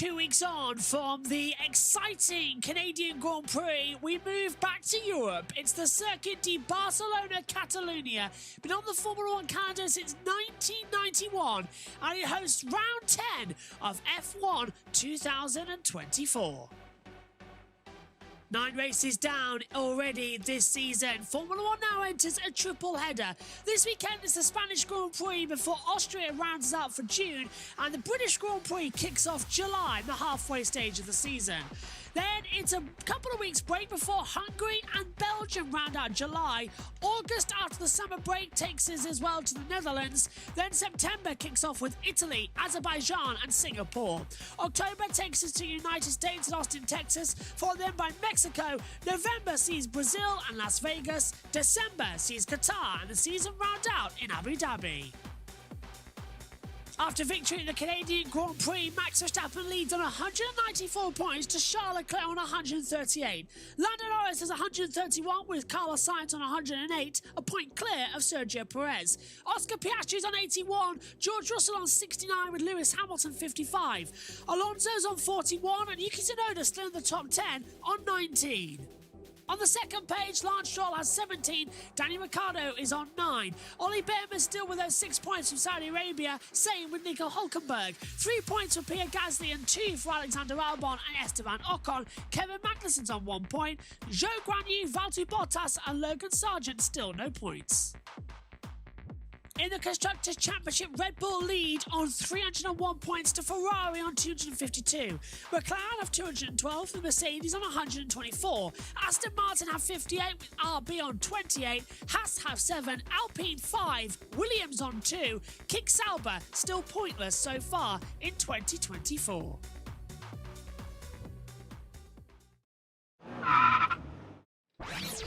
2 weeks on from the exciting Canadian Grand Prix, we move back to Europe. It's the Circuit de Barcelona Catalunya. Been on the Formula 1 calendar since 1991, and it hosts round 10 of F1 2024. 9 races down already this season. Formula 1 now enters a triple header. This weekend is the Spanish Grand Prix before Austria rounds out for June, and the British Grand Prix kicks off July, the halfway stage of the season. Then it's a couple of weeks break before Hungary and Belgium round out July. August after the summer break takes us as well to the Netherlands. Then September kicks off with Italy, Azerbaijan and Singapore. October takes us to United States and Austin, Texas, followed then by Mexico. November sees Brazil and Las Vegas. December sees Qatar and the season round out in Abu Dhabi. After victory in the Canadian Grand Prix, Max Verstappen leads on 194 points to Charles Leclerc on 138. Lando Norris has 131 with Carlos Sainz on 108, a point clear of Sergio Perez. Oscar Piastri's on 81, George Russell on 69 with Lewis Hamilton 55. Alonso's on 41 and Yuki Tsunoda still in the top 10 on 19. On the second page, Lance Stroll has 17, Danny Ricciardo is on 9. Ollie Behrman still with those 6 points from Saudi Arabia, same with Nico Hülkenberg. 3 points for Pierre Gasly and 2 for Alexander Albon and Esteban Ocon. Kevin Magnussen's on 1 point. Zhou Guanyu, Valtteri Bottas and Logan Sargent still no points. In the Constructors' Championship, Red Bull lead on 301 points to Ferrari on 252. McLaren have 212, the Mercedes on 124. Aston Martin have 58 with RB on 28. Haas have 7, Alpine 5, Williams on 2. Kick Sauber still pointless so far in 2024.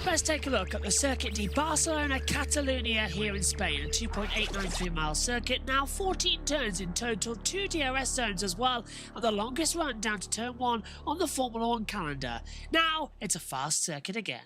Let's take a look at the Circuit de Barcelona Catalunya here in Spain, a 2.893 mile circuit, now 14 turns in total, 2 DRS zones as well, and the longest run down to turn 1 on the Formula 1 calendar. Now it's a fast circuit again.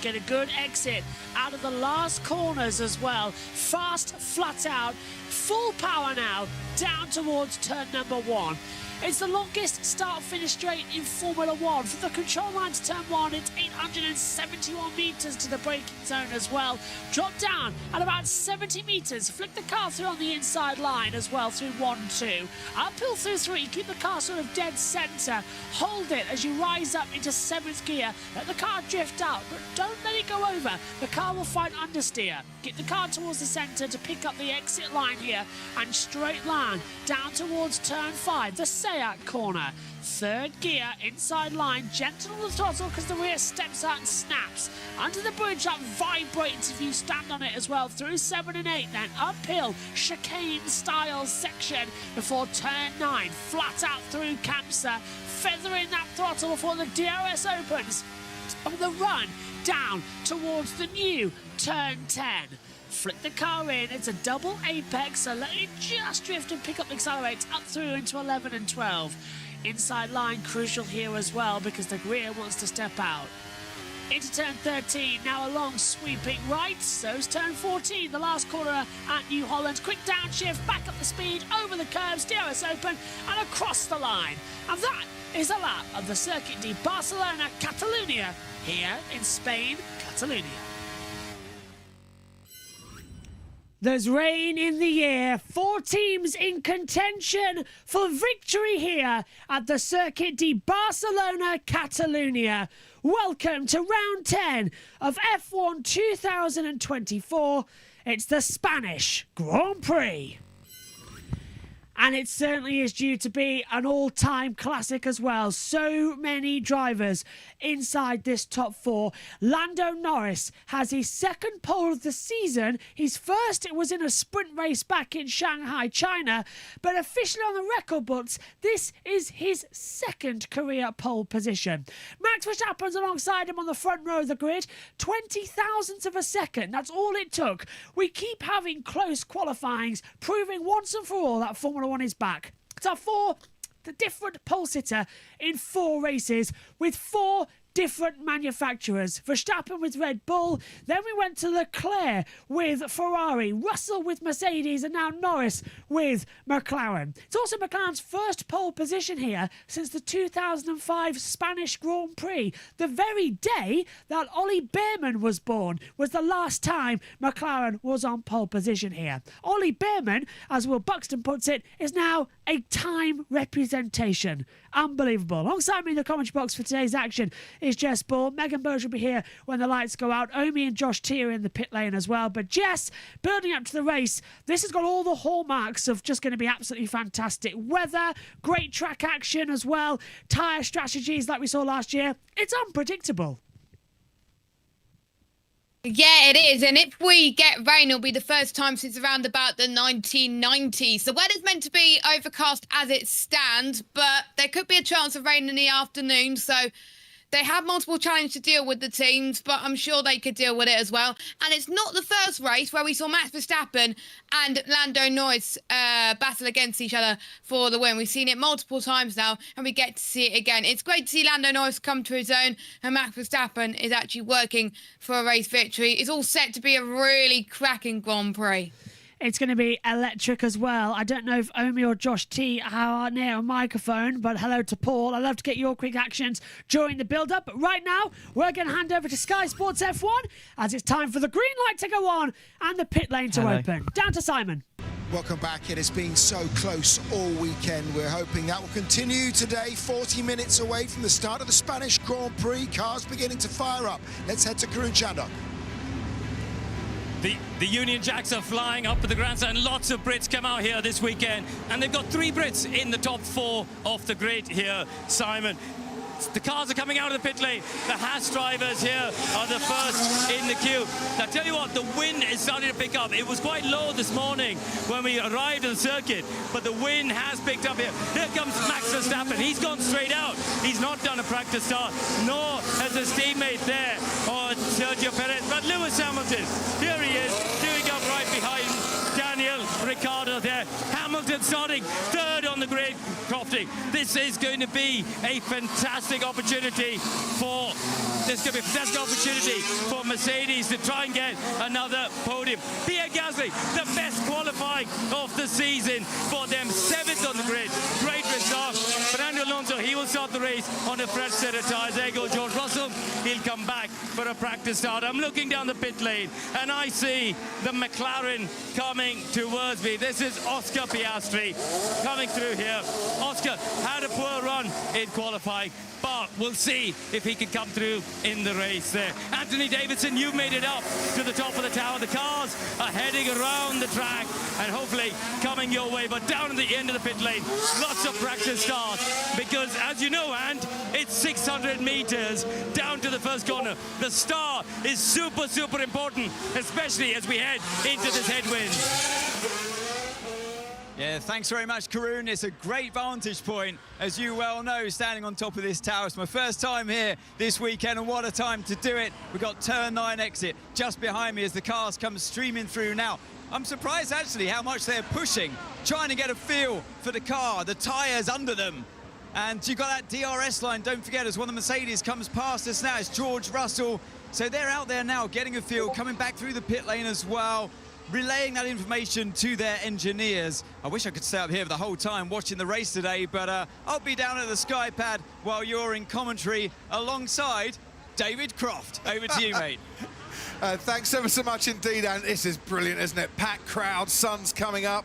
Get a good exit out of the last corners as well. Fast, flat out, full power now, down towards turn number 1. It's the longest start-finish straight in Formula 1. From the control line to turn 1, it's 871 metres to the braking zone as well. Drop down at about 70 metres. Flick the car through on the inside line as well through 1, 2. Uphill through 3. Keep the car sort of dead centre. Hold it as you rise up into 7th gear. Let the car drift out, but don't let it go over. The car will find understeer. Get the car towards the centre to pick up the exit line here and straight line down towards turn 5. The Seat corner. 3rd gear, inside line, gentle on the throttle because the rear steps out and snaps. Under the bridge, that vibrates if you stand on it as well. Through 7 and 8, then uphill, chicane-style section before turn 9. Flat out through Kamsa, feathering that throttle before the DRS opens. On the run, down towards the new turn 10. Flick the car in, it's a double apex, so let it just drift and pick up the accelerates up through into 11 and 12. Inside line crucial here as well because the rear wants to step out. Into turn 13, now a long sweeping right, so's turn 14, the last corner at New Holland. Quick downshift, back up the speed, over the curves, DRS open and across the line. And that is a lap of the Circuit de Barcelona Catalunya here in Spain, Catalunya. There's rain in the air. 4 teams in contention for victory here at the Circuit de Barcelona Catalunya. Welcome to round 10 of F1 2024. It's the Spanish Grand Prix. And it certainly is due to be an all-time classic as well. So many drivers inside this top four. Lando Norris has his second pole of the season. His first, it was in a sprint race back in Shanghai, China. But officially on the record books, this is his second career pole position. Max Verstappen's alongside him on the front row of the grid. 20 thousandths of a second. That's all it took. We keep having close qualifyings, proving once and for all that Formula One is back. It's the different pole sitter in 4 races with 4 different manufacturers. Verstappen with Red Bull, then we went to Leclerc with Ferrari, Russell with Mercedes, and now Norris with McLaren. It's also McLaren's first pole position here since the 2005 Spanish Grand Prix. The very day that Ollie Behrman was born was the last time McLaren was on pole position here. Ollie Behrman, as Will Buxton puts it, is now a time representation. Unbelievable. Alongside me in the commentary box for today's action is Jess Ball. Megan Burge will be here when the lights go out. Omi and Josh T are in the pit lane as well. But Jess, building up to the race, this has got all the hallmarks of just going to be absolutely fantastic. Weather, great track action as well, tyre strategies like we saw last year. It's unpredictable. Yeah, it is. And if we get rain, it'll be the first time since around about the 1990s. The weather's meant to be overcast as it stands, but there could be a chance of rain in the afternoon. So they have multiple challenges to deal with, the teams, but I'm sure they could deal with it as well. And it's not the first race where we saw Max Verstappen and Lando Norris battle against each other for the win. We've seen it multiple times now, and we get to see it again. It's great to see Lando Norris come to his own, and Max Verstappen is actually working for a race victory. It's all set to be a really cracking Grand Prix. It's going to be electric as well. I don't know if Omi or Josh T are near a microphone, but hello to Paul. I'd love to get your quick actions during the build-up. But right now, we're going to hand over to Sky Sports F1 as it's time for the green light to go on and the pit lane to open. Down to Simon. Welcome back. It has been so close all weekend. We're hoping that will continue today. 40 minutes away from the start of the Spanish Grand Prix. Cars beginning to fire up. Let's head to Karun Chandok. The Union Jacks are flying up at the grandstand. Lots of Brits come out here this weekend, and they've got 3 Brits in the top 4 off the grid here, Simon. The cars are coming out of the pit lane. The Haas drivers here are the first in the queue. Now, tell you what, the wind is starting to pick up. It was quite low this morning when we arrived at the circuit, but the wind has picked up here. Here comes Max Verstappen. He's gone straight out. He's not done a practice start, nor has his teammate there, or Sergio Perez. But Lewis Hamilton, here he is, doing up right behind Daniel Ricciardo there. Hamilton starting 3rd on the grid, crofting. This is going to be a fantastic opportunity for Mercedes to try and get another podium. Pierre Gasly, the best qualifying of the season for them, 7th on the grid. Great result. Fernando Alonso, he will start the race on a fresh set of tyres. There goes George Russell. He'll come back for a practice start. I'm looking down the pit lane and I see the McLaren coming towards me. This is Oscar Piastri coming through here. Oscar had a poor run in qualifying, but we'll see if he can come through in the race there. Anthony Davidson, you've made it up to the top of the tower. The cars are heading around the track and hopefully coming your way, but down at the end of the pit lane, lots of practice starts because, as you know, and it's 600 meters down to the first corner. The start is super, super important, especially as we head into this headwind. Yeah, thanks very much, Karun. It's a great vantage point, as you well know, standing on top of this tower. It's my first time here this weekend, and what a time to do it. We've got turn 9 exit just behind me as the cars come streaming through now. I'm surprised, actually, how much they're pushing, trying to get a feel for the car, the tyres under them. And you've got that DRS line, don't forget, as one of the Mercedes comes past us now, it's George Russell. So they're out there now getting a feel, coming back through the pit lane as well, relaying that information to their engineers. I wish I could stay up here for the whole time watching the race today, but I'll be down at the Sky Pad while you're in commentary alongside David Croft. Over to you, mate. Thanks ever so much indeed, and this is brilliant, isn't it? Packed crowd, sun's coming up,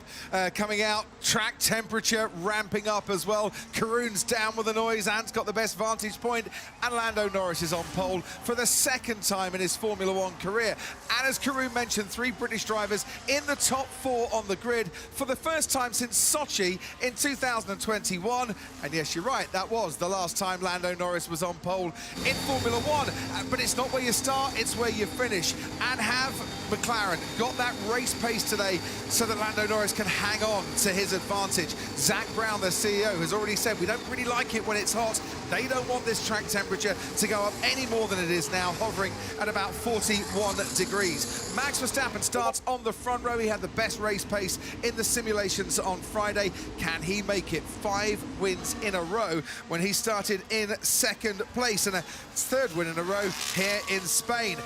coming out, track temperature ramping up as well. Karun's down with the noise, Ant's got the best vantage point, and Lando Norris is on pole for the second time in his Formula One career. And as Karun mentioned, 3 British drivers in the top 4 on the grid for the first time since Sochi in 2021. And yes, you're right, that was the last time Lando Norris was on pole in Formula One. But it's not where you start, it's where you finish. And have McLaren got that race pace today so that Lando Norris can hang on to his advantage? Zach Brown, the CEO, has already said we don't really like it when it's hot. They don't want this track temperature to go up any more than it is now, hovering at about 41 degrees. Max Verstappen starts on the front row. He had the best race pace in the simulations on Friday. Can he make it 5 wins in a row when he started in 2nd place and a 3rd win in a row here in Spain?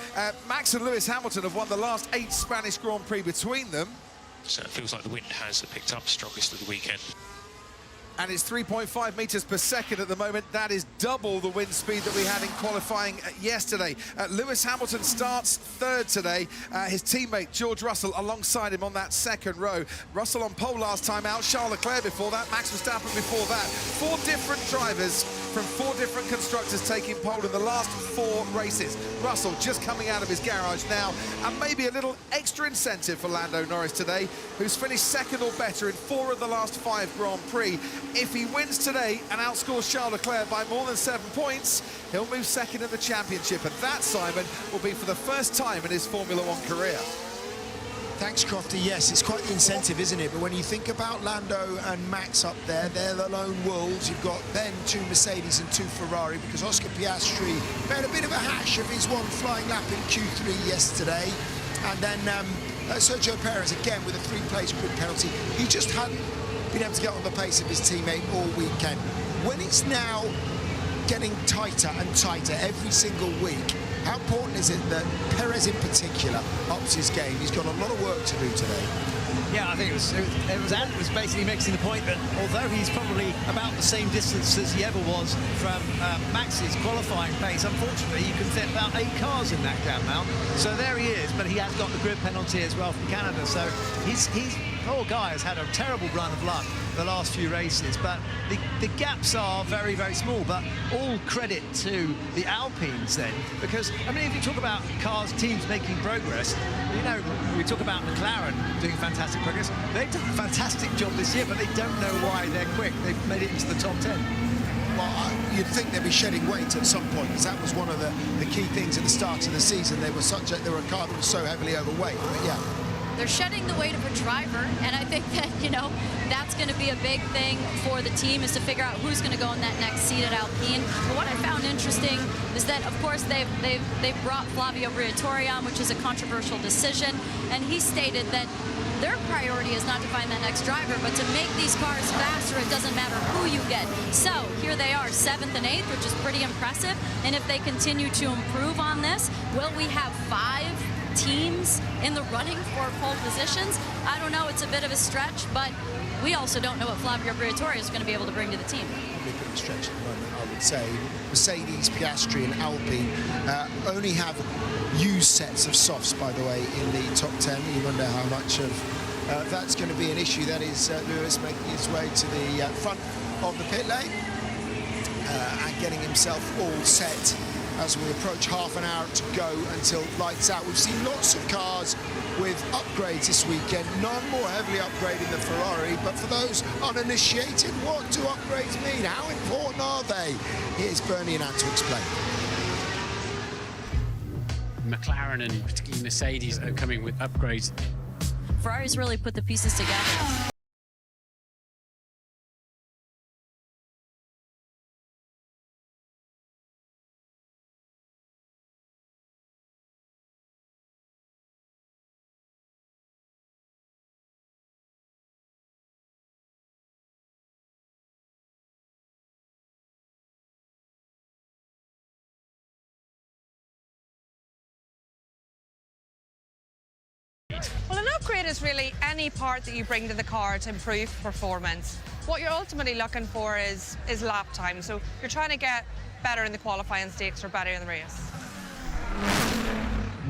Max and Lewis Hamilton have won the last 8 Spanish Grand Prix between them. So it feels like the wind has picked up strongest of the weekend. And it's 3.5 meters per second at the moment. That is double the wind speed that we had in qualifying yesterday. Lewis Hamilton starts 3rd today. His teammate George Russell alongside him on that 2nd row. Russell on pole last time out, Charles Leclerc before that, Max Verstappen before that. 4 different drivers from 4 different constructors taking pole in the last 4 races. Russell just coming out of his garage now, and maybe a little extra incentive for Lando Norris today, who's finished 2nd or better in 4 of the last 5 Grand Prix. If he wins today and outscores Charles Leclerc by more than 7 points, he'll move 2nd in the championship, and that, Simon, will be for the first time in his Formula One career. Thanks, Crofty. Yes, it's quite the incentive, isn't it? But when you think about Lando and Max up there, they're the lone wolves. You've got then 2 Mercedes and 2 Ferrari, because Oscar Piastri made a bit of a hash of his one flying lap in Q3 yesterday. And then Sergio Perez, again, with a 3-place grid penalty. He just hadn't been able to get on the pace of his teammate all weekend. When it's now getting tighter and tighter every single week, how important is it that Perez in particular ups his game? He's got a lot of work to do today. Yeah, I think it was Ant was basically making the point that although he's probably about the same distance as he ever was from Max's qualifying pace, unfortunately you can fit about 8 cars in that gap now. So there he is, but he has got the grid penalty as well from Canada. So he's poor guy has had a terrible run of luck the last few races, but the gaps are very, very small. But all credit to the Alpines then, because I mean, if you talk about cars, teams making progress, you know, we talk about McLaren doing fantastic progress. They've done a fantastic job this year, but they don't know why they're quick. They've made it into the top 10. Well, you'd think they'd be shedding weight at some point, because that was one of the key things at the start of the season. They were a car that was so heavily overweight. But yeah. They're shedding the weight of a driver, and I think that, you know, that's going to be a big thing for the team, is to figure out who's going to go in that next seat at Alpine. But what I found interesting is that, of course, they've brought Flavio Briatore on, which is a controversial decision, and he stated that their priority is not to find that next driver, but to make these cars faster. It doesn't matter who you get. So here they are, 7th and 8th, which is pretty impressive. And if they continue to improve on this, will we have 5 teams in the running for pole positions? I don't know. It's a bit of a stretch, but we also don't know what Flavio Briatore is going to be able to bring to the team. Probably a bit of a stretch at the moment, I would say. Mercedes, Piastri and Alpine only have used sets of softs, by the way, in the top 10. You wonder how much of that's going to be an issue. That is Lewis making his way to the front of the pit lane and getting himself all set as we approach half an hour to go until lights out. We've seen lots of cars with upgrades this weekend, none more heavily upgraded than Ferrari, but for those uninitiated, what do upgrades mean? How important are they? Here's Bernie and Ant to explain. McLaren and particularly Mercedes are coming with upgrades. Ferrari's really put the pieces together. Well, an upgrade is really any part that you bring to the car to improve performance. What you're ultimately looking for is lap time. So you're trying to get better in the qualifying stakes or better in the race.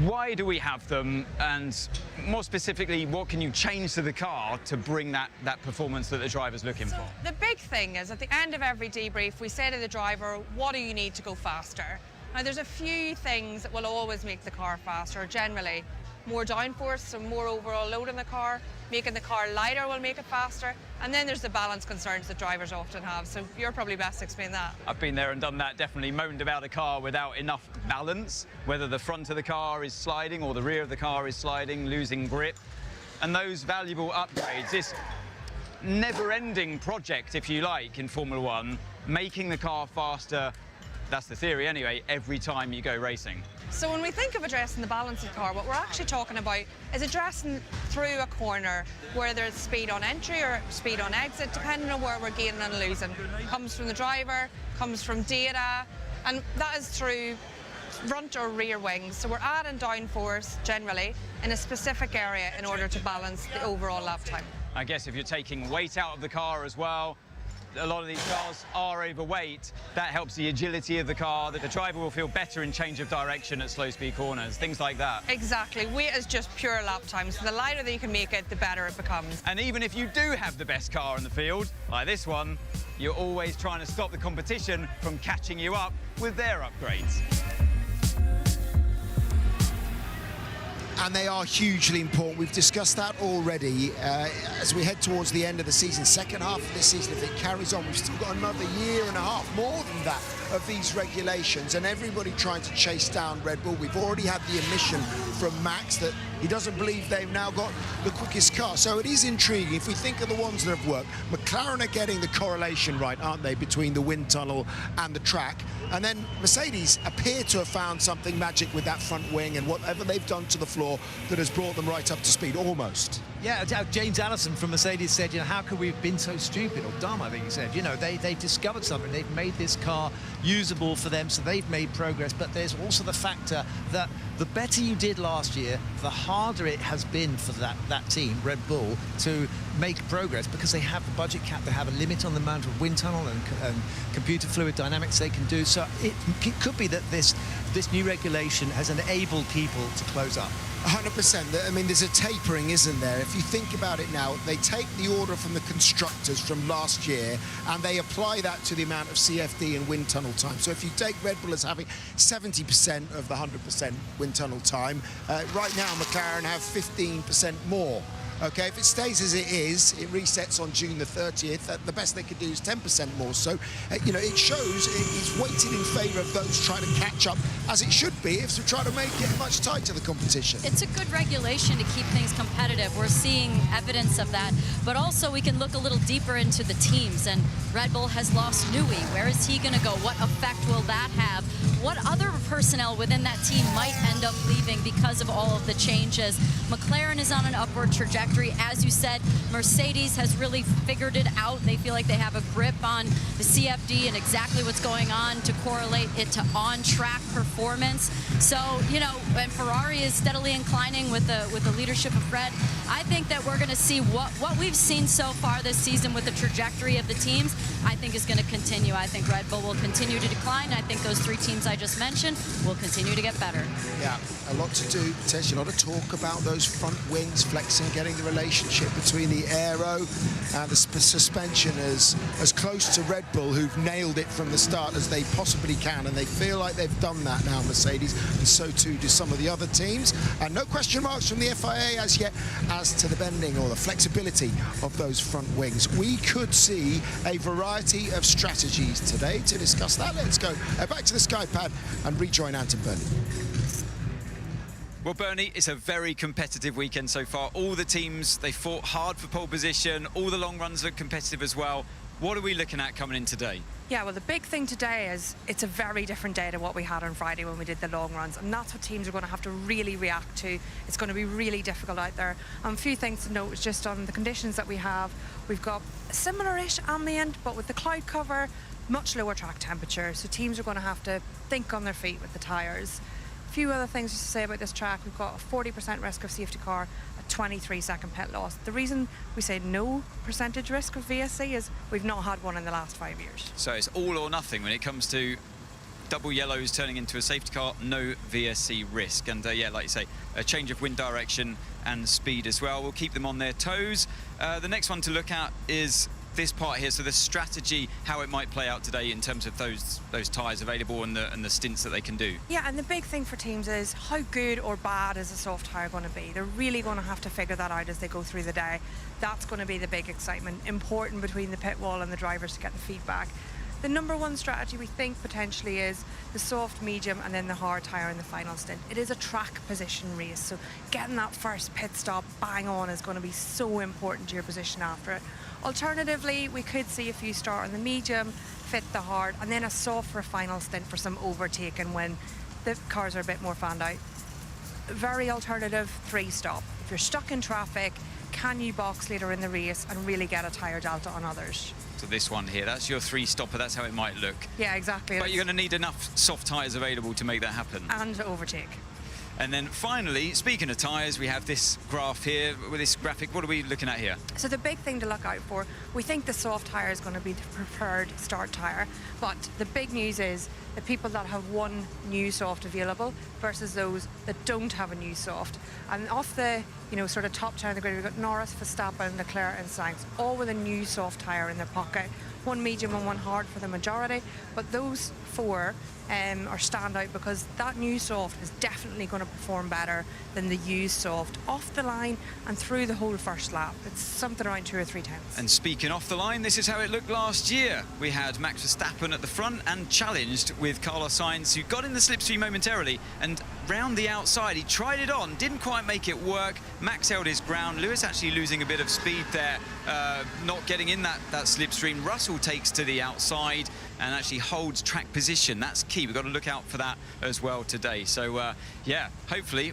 Why do we have them, and more specifically, what can you change to the car to bring that performance that the driver's looking for? The big thing is, at the end of every debrief, we say to the driver, what do you need to go faster? Now, there's a few things that will always make the car faster, generally. More downforce, so more overall load in the car. Making the car lighter will make it faster. And then there's the balance concerns that drivers often have. So you're probably best to explain that. I've been there and done that, definitely moaned about a car without enough balance, whether the front of the car is sliding or the rear of the car is sliding, losing grip. And those valuable upgrades, this never-ending project, if you like, in Formula One, making the car faster, that's the theory anyway, every time you go racing. So when we think of addressing the balance of the car, what we're actually talking about is addressing through a corner where there's speed on entry or speed on exit, depending on where we're gaining and losing. Comes from the driver, comes from data, and that is through front or rear wings. So we're adding downforce generally in a specific area in order to balance the overall lap time. I guess if you're taking weight out of the car as well, a lot of these cars are overweight. That helps the agility of the car, that the driver will feel better in change of direction at slow speed corners, things like that. Exactly. Weight is just pure lap time, so the lighter that you can make it, the better it becomes. And even if you do have the best car in the field, like this one, you're always trying to stop the competition from catching you up with their upgrades. And they are hugely important. We've discussed that already. As we head towards the end of the season, second half of this season, if it carries on, we've still got another year and a half, more than that, of these regulations, and everybody trying to chase down Red Bull. We've already had the admission from Max that he doesn't believe they've now got the quickest car. So it is intriguing. If we think of the ones that have worked, McLaren are getting the correlation right, aren't they, between the wind tunnel and the track. And then Mercedes appear to have found something magic with that front wing and whatever they've done to the floor that has brought them right up to speed, almost. Yeah, James Allison from Mercedes said, you know, how could we have been so stupid, or dumb, I think he said. You know, they discovered something. They've made this car usable for them, so they've made progress. But there's also the factor that the better you did last year, the harder it has been for that team, Red Bull, to make progress, because they have the budget cap, they have a limit on the amount of wind tunnel and computer fluid dynamics they can do. So it could be that this new regulation has enabled people to close up. 100%. I mean, there's a tapering, isn't there? If you think about it now, they take the order from the constructors from last year and they apply that to the amount of CFD and wind tunnel time. So if you take Red Bull as having 70% of the 100% wind tunnel time, right now McLaren have 15% more. Okay, if it stays as it is, it resets on June the 30th. The best they could do is 10% more. So, you know, it shows it's weighted in favour of those trying to catch up, as it should be, if they're trying to make it much tighter, the competition. It's a good regulation to keep things competitive. We're seeing evidence of that. But also, we can look a little deeper into the teams. And Red Bull has lost Newey. Where is he going to go? What effect will that have? What other personnel within that team might end up leaving because of all of the changes? McLaren is on an upward trajectory. As you said, Mercedes has really figured it out. They feel like they have a grip on the CFD and exactly what's going on to correlate it to on-track performance. So, you know, and Ferrari is steadily inclining with the leadership of Fred. I think that we're going to see what we've seen so far this season with the trajectory of the teams, I think is going to continue. I think Red Bull will continue to decline. I think those three teams I just mentioned will continue to get better. Yeah, a lot to do, potentially a lot of talk about those front wings flexing, getting the relationship between the aero and the suspension as close to Red Bull, who've nailed it from the start as they possibly can, and they feel like they've done that now, Mercedes, and so too do some of the other teams. And no question marks from the FIA as yet as to the bending or the flexibility of those front wings. We could see a variety of strategies today. To discuss that, let's go back to the Skypad and rejoin Ant and Bernie. Well, Bernie, it's a very competitive weekend so far. All the teams, they fought hard for pole position. All the long runs look competitive as well. What are we looking at coming in today? Yeah, well, the big thing today is it's a very different day to what we had on Friday when we did the long runs, and that's what teams are going to have to really react to. It's going to be really difficult out there. A few things to note is just on the conditions that we have. We've got a similar-ish ambient, but with the cloud cover, much lower track temperature, so teams are going to have to think on their feet with the tyres. A few other things to say about this track. We've got a 40% risk of safety car, a 23-second pit loss. The reason we say no percentage risk of VSC is we've not had one in the last 5 years. So it's all or nothing when it comes to double yellows turning into a safety car, no VSC risk. And yeah, like you say, a change of wind direction and speed as well will keep them on their toes. The next one to look at is this part here, so the strategy, how it might play out today in terms of those tyres available and the stints that they can do. Yeah, and the big thing for teams is how good or bad is a soft tyre going to be. They're really going to have to figure that out as they go through the day. That's going to be the big excitement, important between the pit wall and the drivers to get the feedback. The number one strategy we think potentially is the soft, medium and then the hard tyre in the final stint. It is a track position race, so getting that first pit stop bang on is going to be so important to your position after it. Alternatively, we could see a few start on the medium, fit the hard, and then a soft for a final stint for some overtaking when the cars are a bit more fanned out. Very alternative, 3-stop. If you're stuck in traffic, can you box later in the race and really get a tyre delta on others? So this one here, that's your 3-stopper, that's how it might look. Yeah, exactly. But you're going to need enough soft tyres available to make that happen. And to overtake. And then finally, speaking of tyres, we have this graph here with this graphic. What are we looking at here? So the big thing to look out for, we think the soft tyre is going to be the preferred start tyre, but the big news is the people that have one new soft available versus those that don't have a new soft. And off the sort of top 10 of the grid, we've got Norris, Verstappen, Leclerc and Sainz, all with a new soft tyre in their pocket. One medium and one hard for the majority, but those 4 are standout because that new soft is definitely going to perform better than the used soft off the line and through the whole first lap. It's something around 2 or 3 tenths. And speaking off the line, this is how it looked last year. We had Max Verstappen at the front and challenged with Carlos Sainz, who got in the slipstream momentarily, and round the outside he tried it on, didn't quite make it work. Max held his ground. Lewis actually losing a bit of speed there, not getting in that slipstream. Russell takes to the outside and actually holds track position. That's key. We've got to look out for that as well today. So yeah, hopefully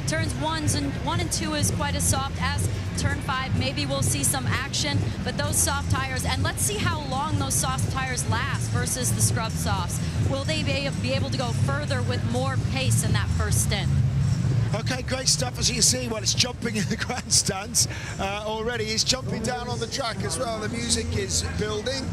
Turns 1 and 2 is quite as soft as turn 5. Maybe we'll see some action, but those soft tires, and let's see how long those soft tires last versus the scrub softs. Will they be able to go further with more pace in that first stint? Okay, great stuff. As you can see, well, it's jumping in the grandstands already. It's jumping down on the track as well. The music is building.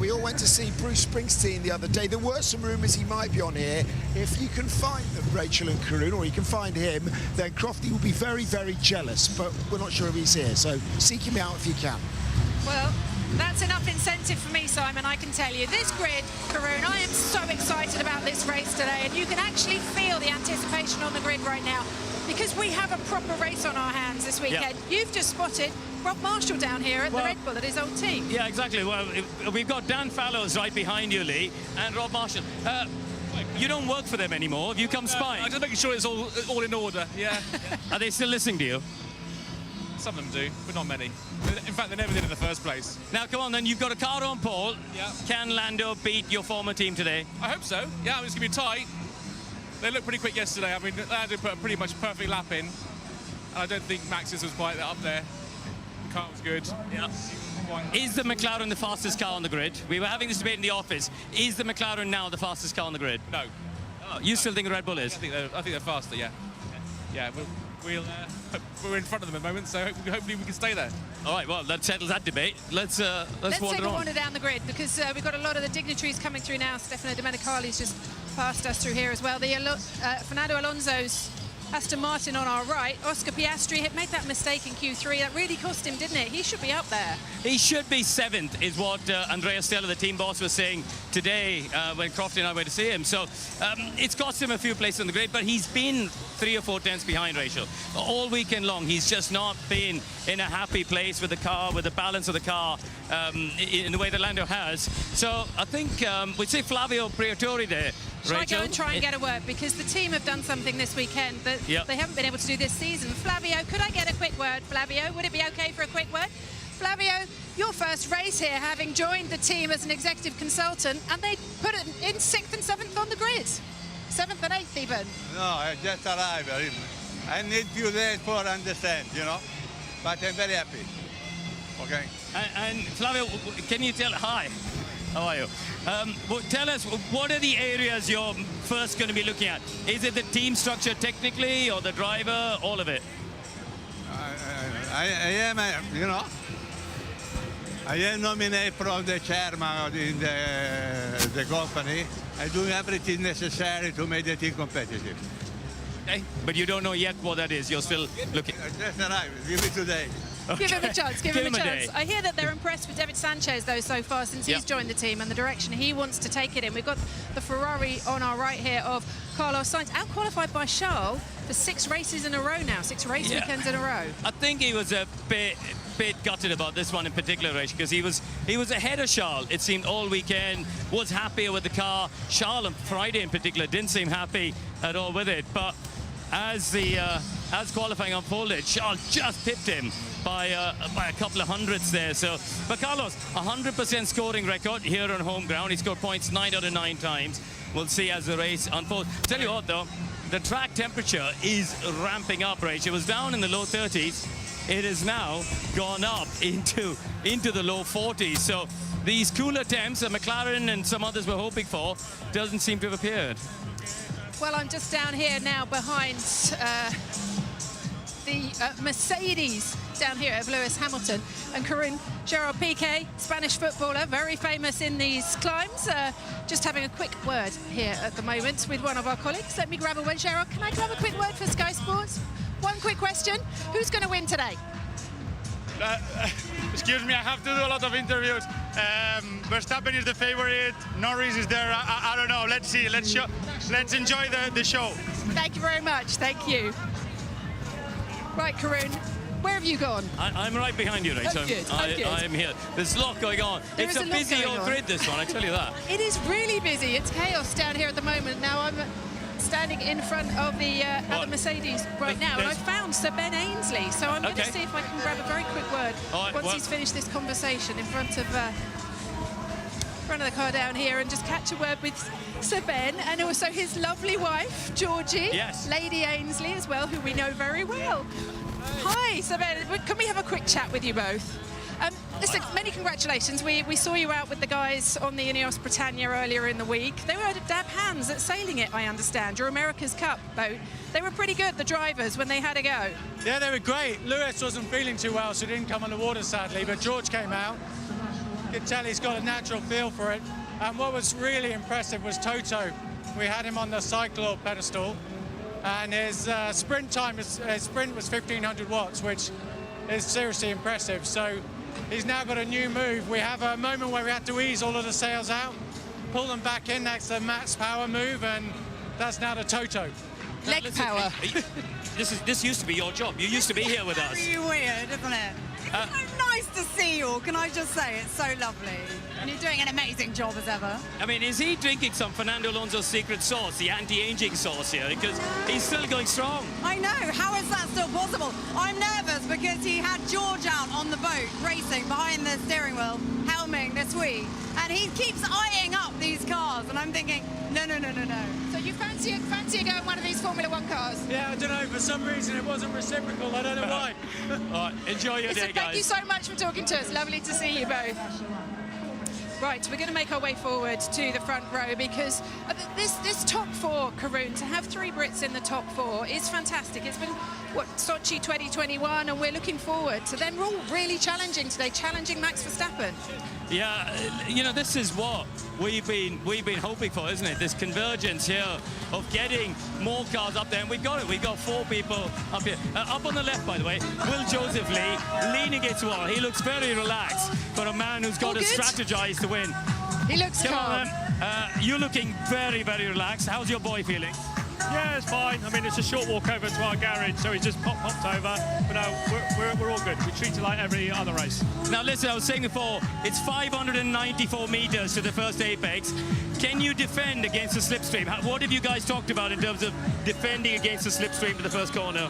We all went to see Bruce Springsteen the other day. There were some rumours he might be on here. If you can find them, Rachel and Karun, or you can find him, then Crofty will be very, very jealous. But we're not sure if he's here, so seek him out if you can. Well, that's enough incentive for me, Simon, I can tell you. This grid, Karun, I am so excited about this race today, and you can actually feel the anticipation on the grid right now because we have a proper race on our hands this weekend. Yeah. You've just spotted Rob Marshall down here at the Red Bull at his old team. Yeah, exactly. Well, we've got Dan Fallows right behind you, Lee, and Rob Marshall. You don't work for them anymore. Have you come spying? I'm just making sure it's all in order, yeah. Are they still listening to you? Some of them do, but not many. In fact, they never did in the first place. Now, come on, then. You've got a car on pole. Yeah. Can Lando beat your former team today? I hope so. Yeah, it's going to be tight. They looked pretty quick yesterday. I mean, Lando put a pretty much perfect lap in. And I don't think Max's was quite up there. The car was good. Yeah. Is the McLaren the fastest car on the grid? We were having this debate in the office. Is the McLaren now the fastest car on the grid? No. Oh, you still think Red Bull is? I think they're faster, yeah. Yeah, we're in front of them at the moment, so hopefully we can stay there. All right, well, that settles that debate. Let's take wander a on. wander down the grid, because we've got a lot of the dignitaries coming through now. Stefano Domenicali's just passed us through here as well. Fernando Alonso's Aston Martin on our right. Oscar Piastri had made that mistake in Q3. That really cost him, didn't it? He should be up there. He should be 7th, is what Andrea Stella, the team boss, was saying today when Crofty and I went to see him. So it's cost him a few places on the grid, but he's been 3 or 4 tenths behind, Rachel. All weekend long, he's just not been in a happy place with the car, with the balance of the car, in the way that Lando has. So I think we'd say Flavio Briatore there, Shall Rachel? I go and try and get a word? Because the team have done something this weekend that they haven't been able to do this season. Flavio, could I get a quick word, Flavio? Would it be okay for a quick word? Flavio, your first race here, having joined the team as an executive consultant, and they put it in 6th and 7th on the grid. 7th and 8th even. No, I just arrived. I need few days for understand, you know. But I'm very happy. Okay. And Flavio, can you tell, hi, how are you? Well, tell us, what are the areas you're first going to be looking at? Is it the team structure technically, or the driver, all of it? I am, you know, I am nominated from the chairman in the company. I do everything necessary to make the team competitive. Okay, but you don't know yet what that is. You're still looking. Just arrived. Give me today. Okay. Give him a chance, give him a chance. day. I hear that they're impressed with David Sanchez, though, so far since he's joined the team and the direction he wants to take it in. We've got the Ferrari on our right here of Carlos Sainz, out-qualified by Charles for 6 races in a row now, 6 race weekends in a row. I think he was a bit gutted about this one in particular, Rach, because he was ahead of Charles, it seemed, all weekend, was happier with the car. Charles on Friday in particular didn't seem happy at all with it, but as qualifying unfolded, Charles just tipped him by a couple of hundredths there. So, but Carlos, 100% scoring record here on home ground. He scored points 9 out of 9 times. We'll see as the race unfolds. Tell you what, though, the track temperature is ramping up, Rach. It was down in the low 30s. It has now gone up into the low 40s. So these cooler temps that McLaren and some others were hoping for doesn't seem to have appeared. Well, I'm just down here now behind the Mercedes down here of Lewis Hamilton and Karun Gerard Piqué, Spanish footballer, very famous in these climbs. Just having a quick word here at the moment with one of our colleagues. Let me grab a word. Gerard, can I grab a quick word for Sky Sports? One quick question. Who's going to win today? Excuse me, I have to do a lot of interviews. Verstappen is the favorite. Norris is there. I don't know. Let's see. Let's enjoy the show. Thank you very much. Thank you. Right, Karun, where have you gone? I'm right behind you, Rach. I'm here. There's a lot going on. It's a busy old grid, this one, I tell you that. It is really busy. It's chaos down here at the moment. Now I'm standing in front of the other Mercedes right now, and I found Sir Ben Ainsley, so I'm going to see if I can grab a very quick word once he's finished this conversation in front of the car down here, and just catch a word with Sir Ben and also his lovely wife Georgie, Lady Ainsley as well, who we know very well. Hi, Sir Ben. Can we have a quick chat with you both? Listen, many congratulations. We saw you out with the guys on the Ineos Britannia earlier in the week. They were to dab hands at sailing it, I understand, your America's Cup boat. They were pretty good, the drivers, when they had a go. Yeah, they were great. Lewis wasn't feeling too well, so he didn't come on the water, sadly, but George came out. You could tell he's got a natural feel for it. And what was really impressive was Toto. We had him on the cycle pedestal, and his sprint was 1,500 watts, which is seriously impressive. So he's now got a new move. We have a moment where we had to ease all of the sails out, pull them back in. That's the Matt's power move, and that's now the Toto. Leg power. This used to be your job. You used to be here with us. It's very weird, isn't it? It's so nice to see you all, can I just say? It's so lovely. And you're doing an amazing job as ever. I mean, is he drinking some Fernando Alonso's secret sauce, the anti-aging sauce here? Because he's still going strong. I know. How is that still possible? I'm nervous because he had George out on the boat racing behind the steering wheel. How filming this week, and he keeps eyeing up these cars, and I'm thinking, no. So you fancy going one of these Formula One cars? Yeah, I don't know, for some reason it wasn't reciprocal, I don't know why. All right, enjoy your day, Listen, guys. thank you so much for talking to us. Lovely to see you both. Right, we're going to make our way forward to the front row because this top four, Karun, to have 3 Brits in the top 4 is fantastic. It's been, Sochi 2021, and we're looking forward to them all really challenging today, challenging Max Verstappen. Yeah, you know, this is what we've been hoping for, isn't it? This convergence here of getting more cars up there, and we've got it. We've got 4 people up here. Up on the left, by the way, Will Joseph Lee leaning against the wall. He looks very relaxed for a man who's got to strategize to win. He looks calm. You're looking very, very relaxed. How's your boy feeling? Yeah, it's fine. I mean, it's a short walk over to our garage, so he's just popped over. But no, we're all good. We treat it like every other race. Now, listen, I was saying before, it's 594 meters to the first apex. Can you defend against the slipstream? What have you guys talked about in terms of defending against the slipstream to the first corner?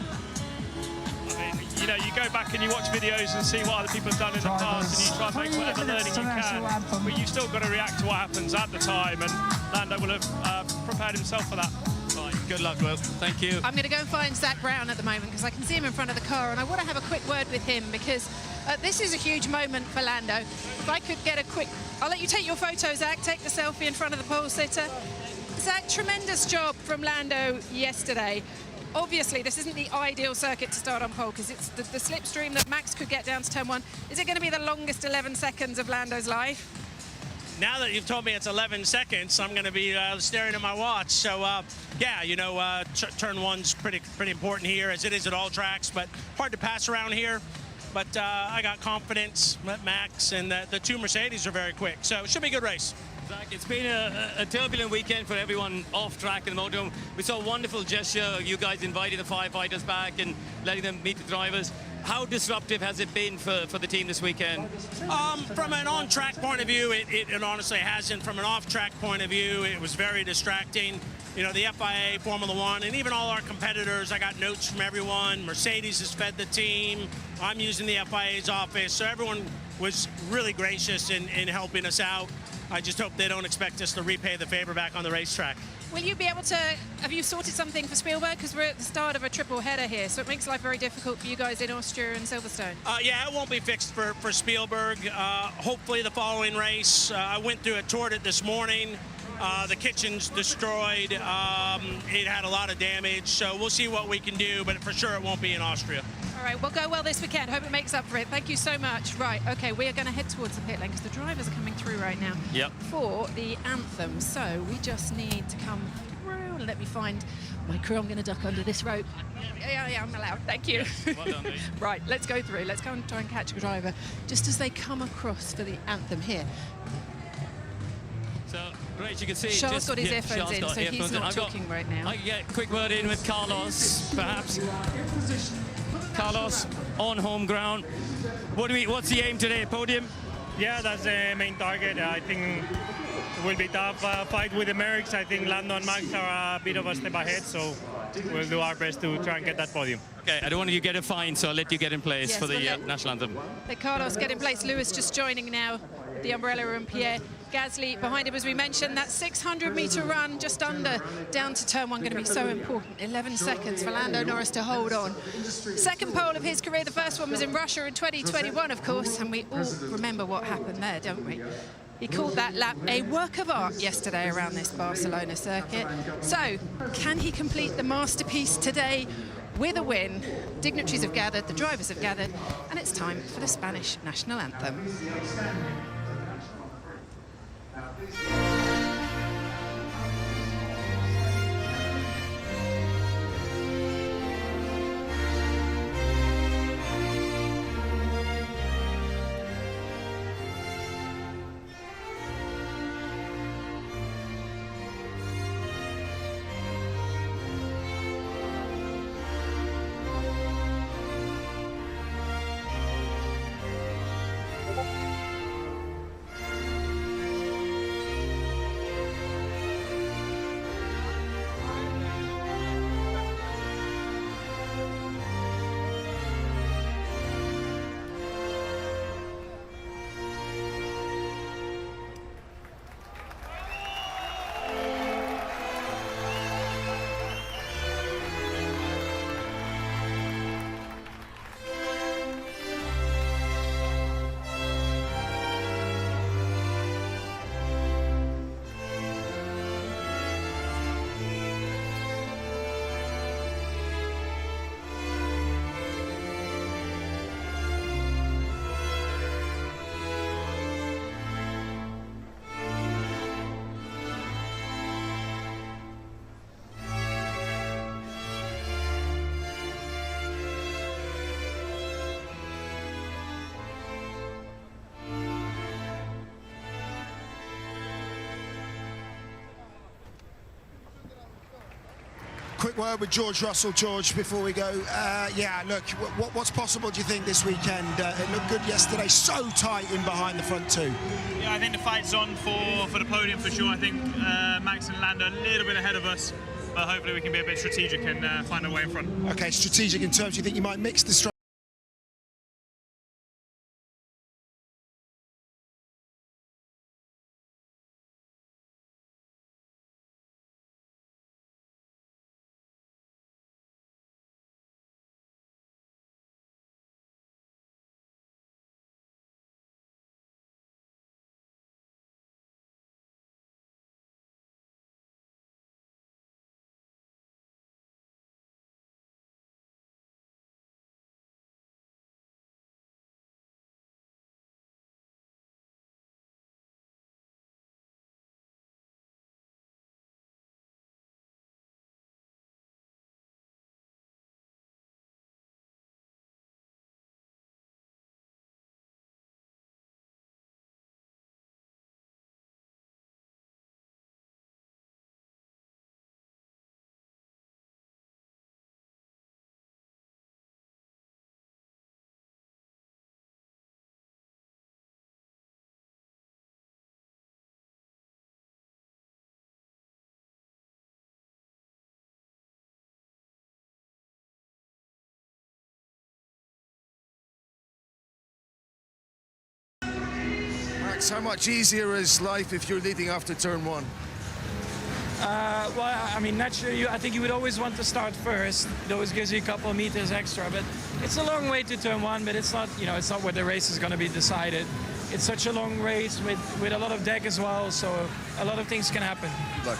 I mean, you know, you go back and you watch videos and see what other people have done in the past, and you try and make whatever learning you can. But you've still got to react to what happens at the time, and Lando will have prepared himself for that. Right, good luck, Will. Thank you. I'm going to go and find Zach Brown at the moment because I can see him in front of the car, and I want to have a quick word with him because this is a huge moment for Lando. If I could get a quick... I'll let you take your photo, Zach. Take the selfie in front of the pole sitter. Zach, tremendous job from Lando yesterday. Obviously, this isn't the ideal circuit to start on pole because it's the slipstream that Max could get down to turn 1. Is it going to be the longest 11 seconds of Lando's life? Now that you've told me it's 11 seconds, I'm going to be staring at my watch. So, yeah, you know, turn 1's pretty important here, as it is at all tracks, but hard to pass around here. But I got confidence that Max and the 2 Mercedes are very quick. So it should be a good race. Zach, it's been a turbulent weekend for everyone off track in the motorhome. We saw a wonderful gesture. You guys invited the firefighters back and letting them meet the drivers. How disruptive has it been for the team this weekend? From an on-track point of view, it honestly hasn't. From an off-track point of view, it was very distracting. You know, the FIA, Formula One, and even all our competitors, I got notes from everyone. Mercedes has fed the team. I'm using the FIA's office. So everyone was really gracious in helping us out. I just hope they don't expect us to repay the favor back on the racetrack. Will you be able to, have you sorted something for Spielberg? Because we're at the start of a triple header here, so it makes life very difficult for you guys in Austria and Silverstone. Yeah, it won't be fixed for Spielberg. Hopefully the following race. I went through it, toured it this morning. The kitchen's destroyed. It had a lot of damage, so we'll see what we can do, but for sure it won't be in Austria. All right, well, go well this weekend. Hope it makes up for it. Thank you so much. Right, okay, we are going to head towards the pit lane because the drivers are coming through right now for the anthem. So we just need to come through and let me find my crew. I'm going to duck under this rope. Yeah, I'm allowed. Thank you. Well done, mate. Right, let's go through. Let's go and try and catch a driver just as they come across for the anthem here. So, great, you can see... Charles got his earphones in, so he's not talking right now. I can get a quick word in with Carlos, perhaps. Carlos, on home ground. What's the aim today? Podium? Yeah, that's the main target. I think it will be tough fight with the Mercs. I think Lando and Max are a bit of a step ahead, so we'll do our best to try and get that podium. Okay, I don't want you to get a fine, so I'll let you get in place for the national anthem. Let Carlos get in place. Lewis just joining now, the umbrella room. Pierre Gasly behind him, as we mentioned. That 600-meter run just under down to turn 1 going to be so important. 11 seconds for Lando Norris to hold on. Second pole of his career. The first one was in Russia in 2021, of course, and we all remember what happened there, don't we? He called that lap a work of art yesterday around this Barcelona circuit. So, can he complete the masterpiece today with a win? Dignitaries have gathered, the drivers have gathered, and it's time for the Spanish national anthem. quick word with George Russell. George, before we go, yeah, look, what's possible, do you think, this weekend? It looked good yesterday, so tight in behind the front two. Yeah, I think the fight's on for the podium for sure. I think Max and Lando a little bit ahead of us, but hopefully we can be a bit strategic and find a way in front. Okay, strategic in terms, you think you might mix the strike? Max, how much easier is life if you're leading after turn one? Well, I mean, naturally, I think you would always want to start first. It always gives you a couple of meters extra, but it's a long way to turn one, but it's not, you know, it's not where the race is going to be decided. It's such a long race with a lot of deck as well, so a lot of things can happen. Good luck.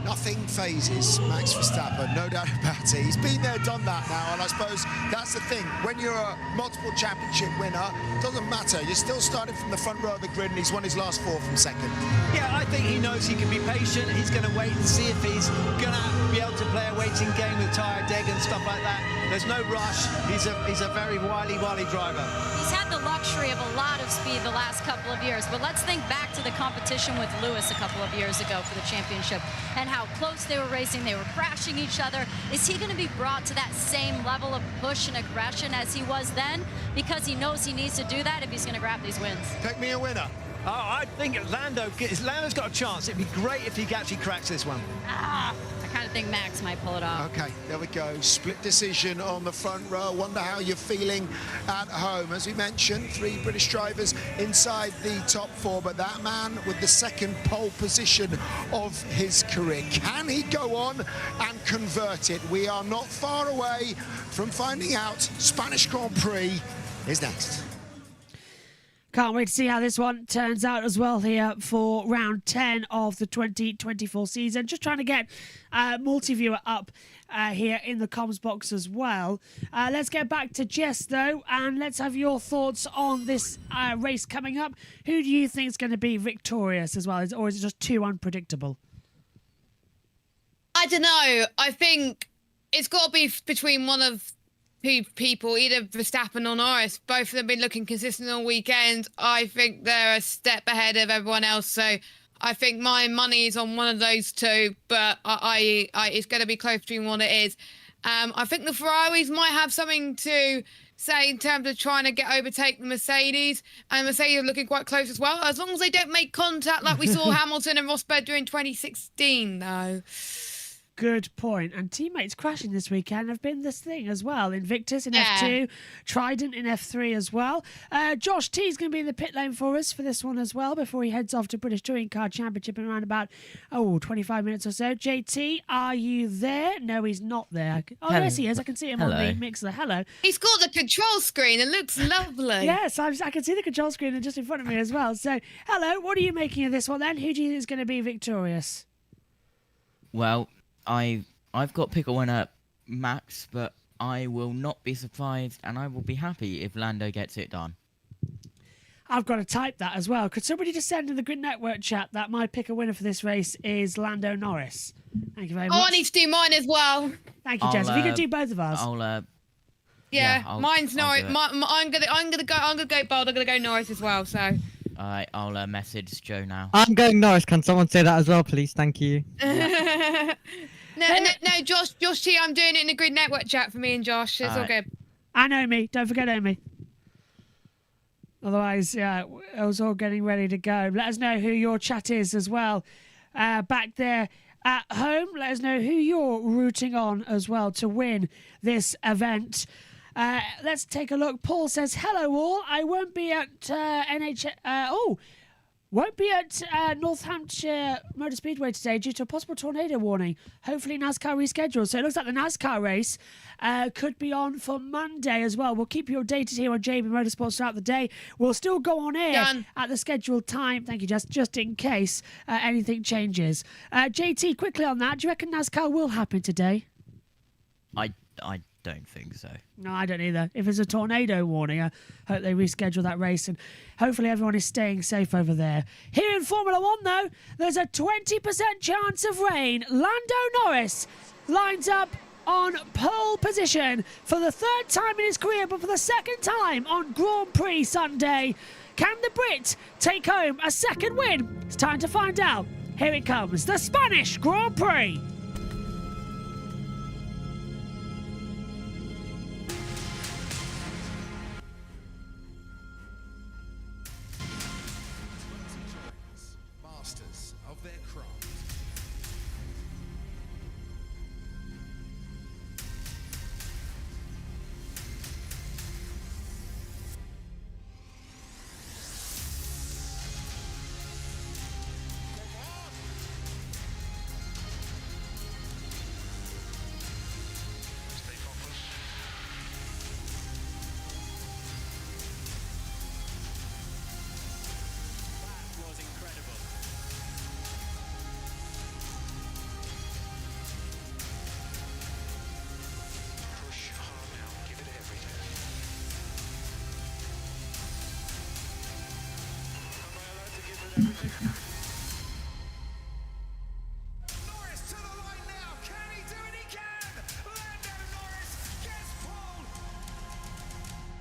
Nothing phases Max Verstappen, no doubt about it. He's been there, done that now, and I suppose that's the thing. When you're a multiple championship winner, it doesn't matter. You're still starting from the front row of the grid, and he's won his last 4 from second. Yeah, I think he knows he can be patient. He's going to wait and see if he's going to be able to play a waiting game with tyre deck and stuff like that. There's no rush. He's a very wily driver. He's had the luxury of a lot of speed the last couple of years, but let's think back to the competition with Lewis a couple of years ago for the championship and how close they were racing. They were crashing each other. Is he going to be brought to that same level of push and aggression as he was then? Because he knows he needs to do that if he's going to grab these wins. Pick me a winner. Oh, I think Lando's got a chance. It'd be great if he actually cracks this one. I kind of think Max might pull it off. Okay, there we go. Split decision on the front row. Wonder how you're feeling at home. As we mentioned, 3 British drivers inside the top 4, but that man with the second pole position of his career. Can he go on and convert it? We are not far away from finding out. Spanish Grand Prix is next. Can't wait to see how this one turns out as well here for round 10 of the 2024 season. Just trying to get multi-viewer up here in the comms box as well. Let's get back to Jess, though, and let's have your thoughts on this race coming up. Who do you think is going to be victorious as well, or is it just too unpredictable? I don't know. I think it's got to be between one of two people, either Verstappen or Norris. Both of them have been looking consistent all weekend. I think they're a step ahead of everyone else. So I think my money is on one of those two, but it's going to be close between one it is. I think the Ferraris might have something to say in terms of trying to overtake the Mercedes. And Mercedes are looking quite close as well, as long as they don't make contact like we saw Hamilton and Rosberg during 2016, though. Good point. And teammates crashing this weekend have been this thing as well. Invictus in F2, Trident in F3 as well. Josh T is going to be in the pit lane for us for this one as well before he heads off to British Touring Car Championship in around about 25 minutes or so. JT, are you there? No, he's not there. Oh, Hello. Yes, he is. I can see him on the mixer. Hello. He's got the control screen. It looks lovely. Yes, I can see the control screen just in front of me as well. So, hello. What are you making of this one then? Who do you think is going to be victorious? Well, I've got pick a winner, Max, but I will not be surprised and I will be happy if Lando gets it done. I've got to type that as well. Could somebody just send in the Grid Network chat that my pick a winner for this race is Lando Norris? Thank you very much. Oh, I need to do mine as well. Thank you, Jess. If you could do both of ours. Mine's Norris. I'm gonna go bold. I'm gonna go Norris as well. So. Alright, I'll message Joe now. I'm going Norris. Can someone say that as well, please? Thank you. No, Josh T, I'm doing it in a Grid Network chat for me and Josh. It's all good. And Omi, don't forget Omi. Otherwise, yeah, I was all getting ready to go. Let us know who your chat is as well. Back there at home, let us know who you're rooting on as well to win this event. Let's take a look. Paul says, hello all. I won't be at won't be at North Hampshire Motor Speedway today due to a possible tornado warning. Hopefully NASCAR rescheduled. So it looks like the NASCAR race could be on for Monday as well. We'll keep you updated here on JB Motorsports throughout the day. We'll still go on air at the scheduled time. Thank you, just in case anything changes. JT, quickly on that, do you reckon NASCAR will happen today? I don't think so. No, I don't either. If there's a tornado warning, I hope they reschedule that race, and hopefully everyone is staying safe over there. Here in Formula One, though, there's a 20% chance of rain. Lando Norris lines up on pole position for the third time in his career, but for the second time on Grand Prix Sunday. Can the Brit take home a second win? It's time to find out. Here it comes, the Spanish Grand Prix. Masters of their craft.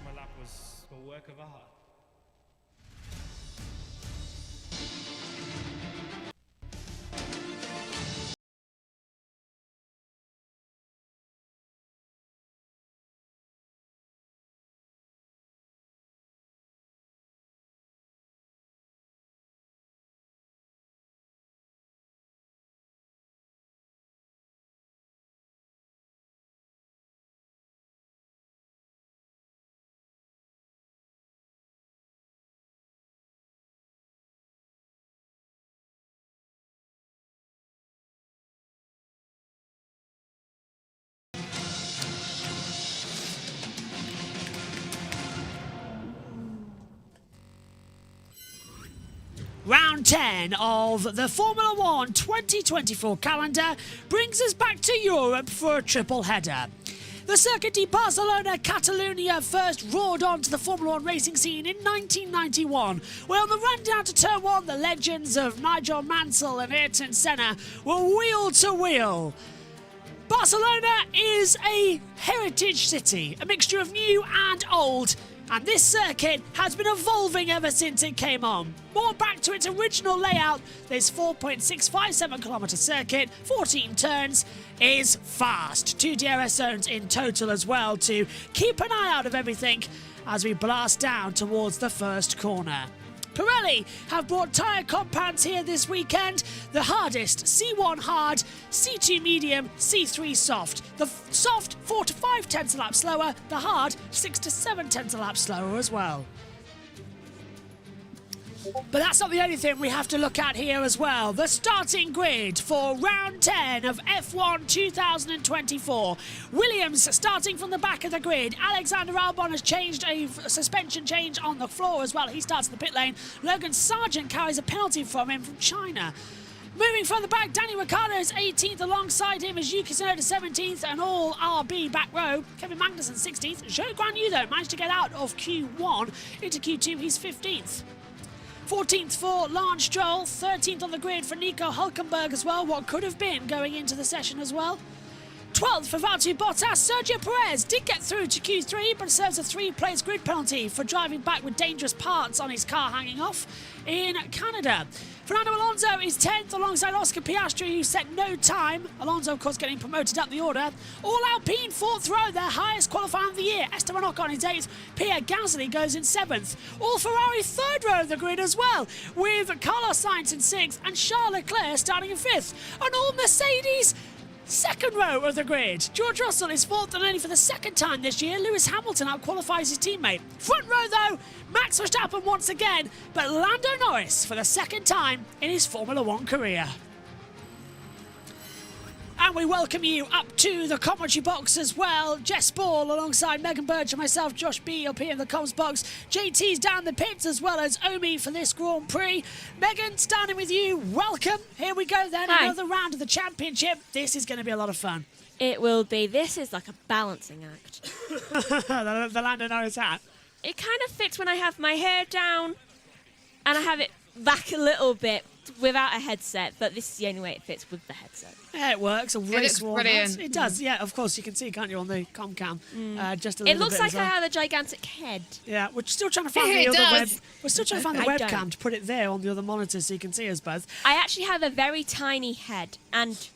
My lap was a work of art. Round 10 of the Formula One 2024 calendar brings us back to Europe for a triple header. The Circuit de Barcelona Catalunya first roared onto the Formula One racing scene in 1991, where on the run down to Turn 1, the legends of Nigel Mansell and Ayrton Senna were wheel to wheel. Barcelona is a heritage city, a mixture of new and old, and this circuit has been evolving ever since it came on. More back to its original layout, this 4.657 kilometre circuit, 14 turns, is fast. 2 DRS zones in total as well to keep an eye out of everything as we blast down towards the first corner. Pirelli have brought tyre compounds here this weekend. The hardest, C1 hard, C2 medium, C3 soft. The soft, 4 to 5 tenths a lap slower. The hard, 6 to 7 tenths a lap slower as well. But that's not the only thing we have to look at here as well. The starting grid for round 10 of F1 2024. Williams starting from the back of the grid. Alexander Albon has changed a suspension change on the floor as well. He starts in the pit lane. Logan Sargent carries a penalty from him from China. Moving further back, Danny Ricciardo is 18th. Alongside him is Yuki Tsunoda 17th, and all RB back row. Kevin Magnussen 16th. Zhou Guanyu, though, managed to get out of Q1 into Q2. He's 15th. 14th for Lance Stroll, 13th on the grid for Nico Hülkenberg as well, what could have been going into the session as well. 12th for Valtteri Bottas. Sergio Perez did get through to Q3, but serves a 3-place grid penalty for driving back with dangerous parts on his car hanging off in Canada. Fernando Alonso is 10th alongside Oscar Piastri, who set no time. Alonso, of course, getting promoted up the order. All Alpine 4th row, their highest qualifying of the year. Esteban Ocon is 8th. Pierre Gasly goes in 7th. All Ferrari 3rd row of the grid as well, with Carlos Sainz in 6th and Charles Leclerc starting in 5th. And all Mercedes 2nd row of the grid. George Russell is 4th and only for the 2nd time this year. Lewis Hamilton outqualifies his teammate. Front row though, Max Verstappen once again, but Lando Norris for the 2nd time in his Formula 1 career. And we welcome you up to the commentary box as well. Jess Ball alongside Megan Birch and myself, Josh B, up here in the comms box. JT's down the pits as well as Omi for this Grand Prix. Megan, starting with you, welcome. Here we go then, Hi. Another round of the championship. This is going to be a lot of fun. It will be. This is like a balancing act. the Lando Norris hat. It kind of fits when I have my hair down and I have it back a little bit without a headset, but this is the only way it fits with the headset. Yeah, it works. A race looks brilliant. It does, yeah, of course. You can see, can't you, on the comcam. Just a It little looks bit like as well. I have a gigantic head. Yeah, we're still trying to find It the other web. does. We're still trying to find the I webcam don't. to put it there on the other monitor so you can see us both. I actually have a very tiny head and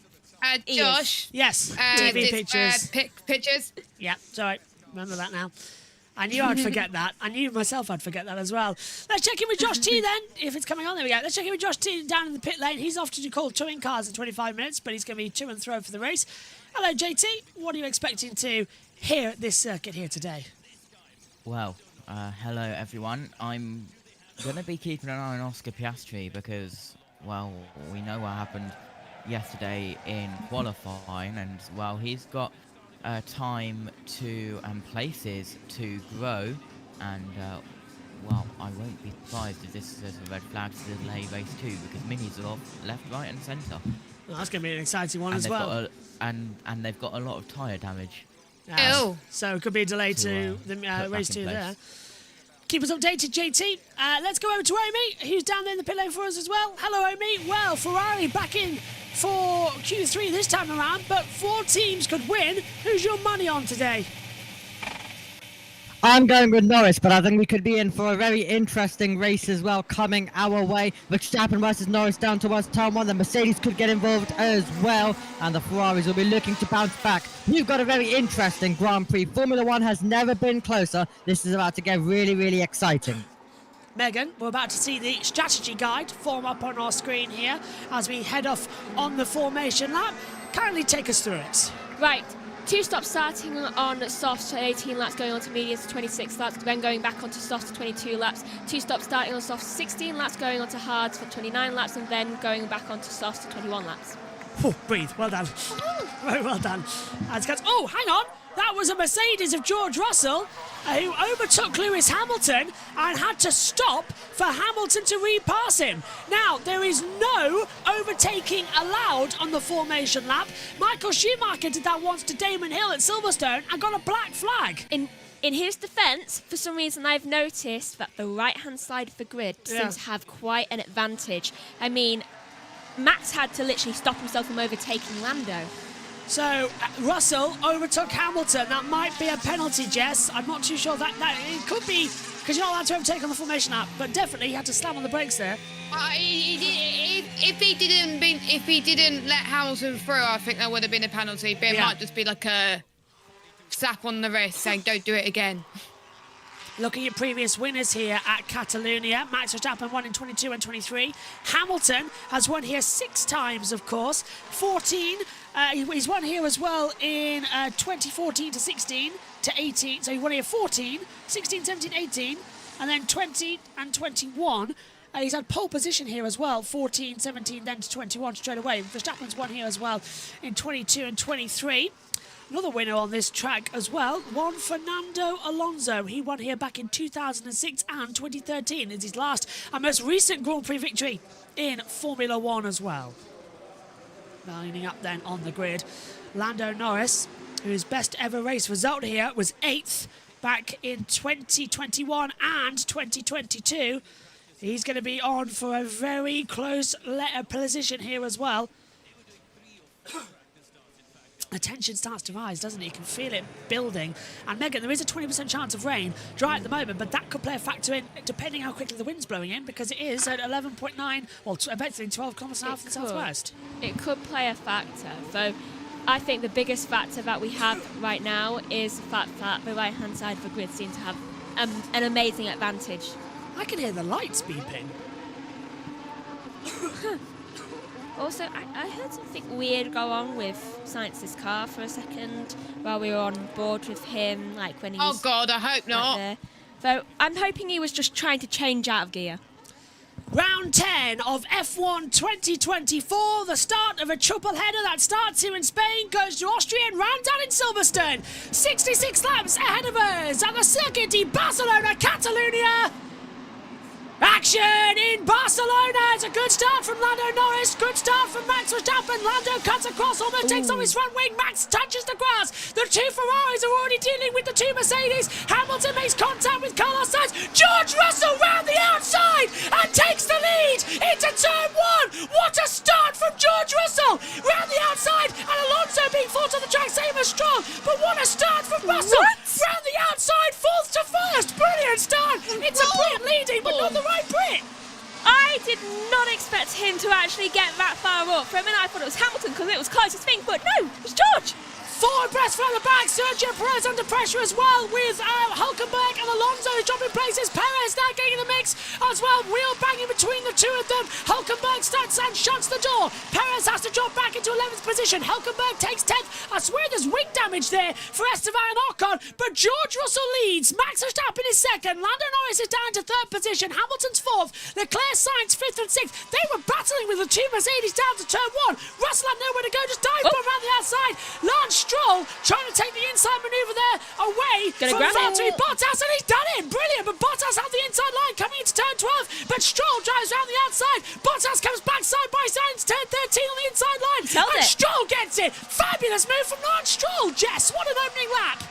ears. Josh. Yes. TV pictures. Pictures. Yeah, sorry. Remember that now. I knew I'd forget that. I knew myself I'd forget that as well. Let's check in with Josh T then, if it's coming on. There we go. Let's check in with Josh T down in the pit lane. He's off to call towing cars in 25 minutes, but he's going to be to and fro for the race. Hello, JT. What are you expecting to hear at this circuit here today? Well, hello everyone. I'm going to be keeping an eye on Oscar Piastri because, well, we know what happened yesterday in qualifying, and, well, he's got time to and places to grow, and, well, I won't be surprised if this is a red flag to delay race 2 because minis are off left, right and centre. Well, that's going to be an exciting one And as they've well. got and they've got a lot of tyre damage. So it could be a delay to the put race back in 2 place. there. Keep us updated, JT. Let's go over to Omi, who's down there in the pit lane for us as well. Hello, Omi. Well, Ferrari back in for Q3 this time around, but 4 teams could win. Who's your money on today? I'm going with Norris, but I think we could be in for a very interesting race as well coming our way. Verstappen versus Norris down towards turn 1. The Mercedes could get involved as well, and the Ferraris will be looking to bounce back. We've got a very interesting Grand Prix. Formula 1 has never been closer. This is about to get really, really exciting. Megan, we're about to see the strategy guide form up on our screen here as we head off on the formation lap. Kindly take us through it. Right. 2 stops starting on softs to 18 laps, going on to mediums to 26 laps, then going back onto softs to 22 laps. 2 stops starting on softs to 16 laps, going on to hards for 29 laps, and then going back onto softs to 21 laps. Oh, breathe. Well done. Very well done. Oh, hang on. That was a Mercedes of George Russell who overtook Lewis Hamilton and had to stop for Hamilton to repass him. Now, there is no overtaking allowed on the formation lap. Michael Schumacher did that once to Damon Hill at Silverstone and got a black flag. In his defence, for some reason I've noticed that the right-hand side of the grid seems to have quite an advantage. I mean, Max had to literally stop himself from overtaking Lando. So, Russell overtook Hamilton. That might be a penalty, Jess. I'm not too sure that it could be, because you're not allowed to overtake on the formation lap, but definitely he had to slam on the brakes there. If he didn't let Hamilton through, I think that would have been a penalty. But it might just be like a slap on the wrist saying, don't do it again. Looking at previous winners here at Catalonia, Max Verstappen won in 22 and 23. Hamilton has won here 6 times, of course. 14. He's won here as well in 2014 to 16 to 18. So he won here 14, 16, 17, 18, and then 20 and 21. He's had pole position here as well, 14, 17, then to 21 straight away. Verstappen's won here as well in 22 and 23. Another winner on this track as well, one Fernando Alonso. He won here back in 2006 and 2013. It's his last and most recent Grand Prix victory in Formula 1 as well. Lining up then on the grid, Lando Norris, whose best ever race result here was 8th back in 2021 and 2022. He's going to be on for a very close position here as well. the tension starts to rise, doesn't it? You can feel it building. And Megan, there is a 20% chance of rain dry at the moment, but that could play a factor in depending how quickly the wind's blowing in, because it is at 11.9, well, effectively 12 kilometres an hour from the southwest. It could play a factor. So I think the biggest factor that we have right now is the fact that the right-hand side of the grid seems to have an amazing advantage. I can hear the lights beeping. Also, I heard something weird go on with Science's car for a second while we were on board with him, like when he was... Oh, God, I hope not. There. So I'm hoping he was just trying to change out of gear. Round 10 of F1 2024, the start of a triple header that starts here in Spain, goes to Austria and rounds out in Silverstone. 66 laps ahead of us at the Circuit de Barcelona, Catalunya. Action in Barcelona. It's a good start from Lando Norris. Good start from Max Verstappen. Lando cuts across, almost takes off his front wing. Max touches the grass. The two Ferraris are already dealing with the two Mercedes. Hamilton makes contact with Carlos Sainz. George Russell round the outside and takes the lead into turn one. What a start from George Russell round the outside. And Alonso being forced on the track, same as Stroll. But what a start from Russell. Round the outside, fourth to first. Brilliant start. It's a Brit leading, but not the right Brit. I did not expect him to actually get that far up. For a minute I thought it was Hamilton because it was closest thing, but no, it was George. Forward press from the back. Sergio Perez under pressure as well, with Hülkenberg and Alonso dropping places. Perez now getting in the mix as well. Wheel banging between the two of them. Hülkenberg starts and shuts the door. Perez has to drop back into 11th position. Hülkenberg takes 10th. I swear there's wing damage there for Esteban and Ocon, but George Russell leads. Max Verstappen is second. Lando Norris is down to third position. Hamilton's fourth. Leclerc, Sainz fifth and sixth. They were battling with the two Mercedes down to turn one. Russell had nowhere to go, just dive bomb around the outside. Lance Stroll trying to take the inside manoeuvre there away from Valtteri Bottas, and he's done it. Brilliant, but Bottas had the inside line coming into turn 12, but Stroll drives around the outside. Bottas comes back side by side into turn 13 on the inside line, and Stroll gets it. Fabulous move from Lance Stroll. Jess, what an opening lap.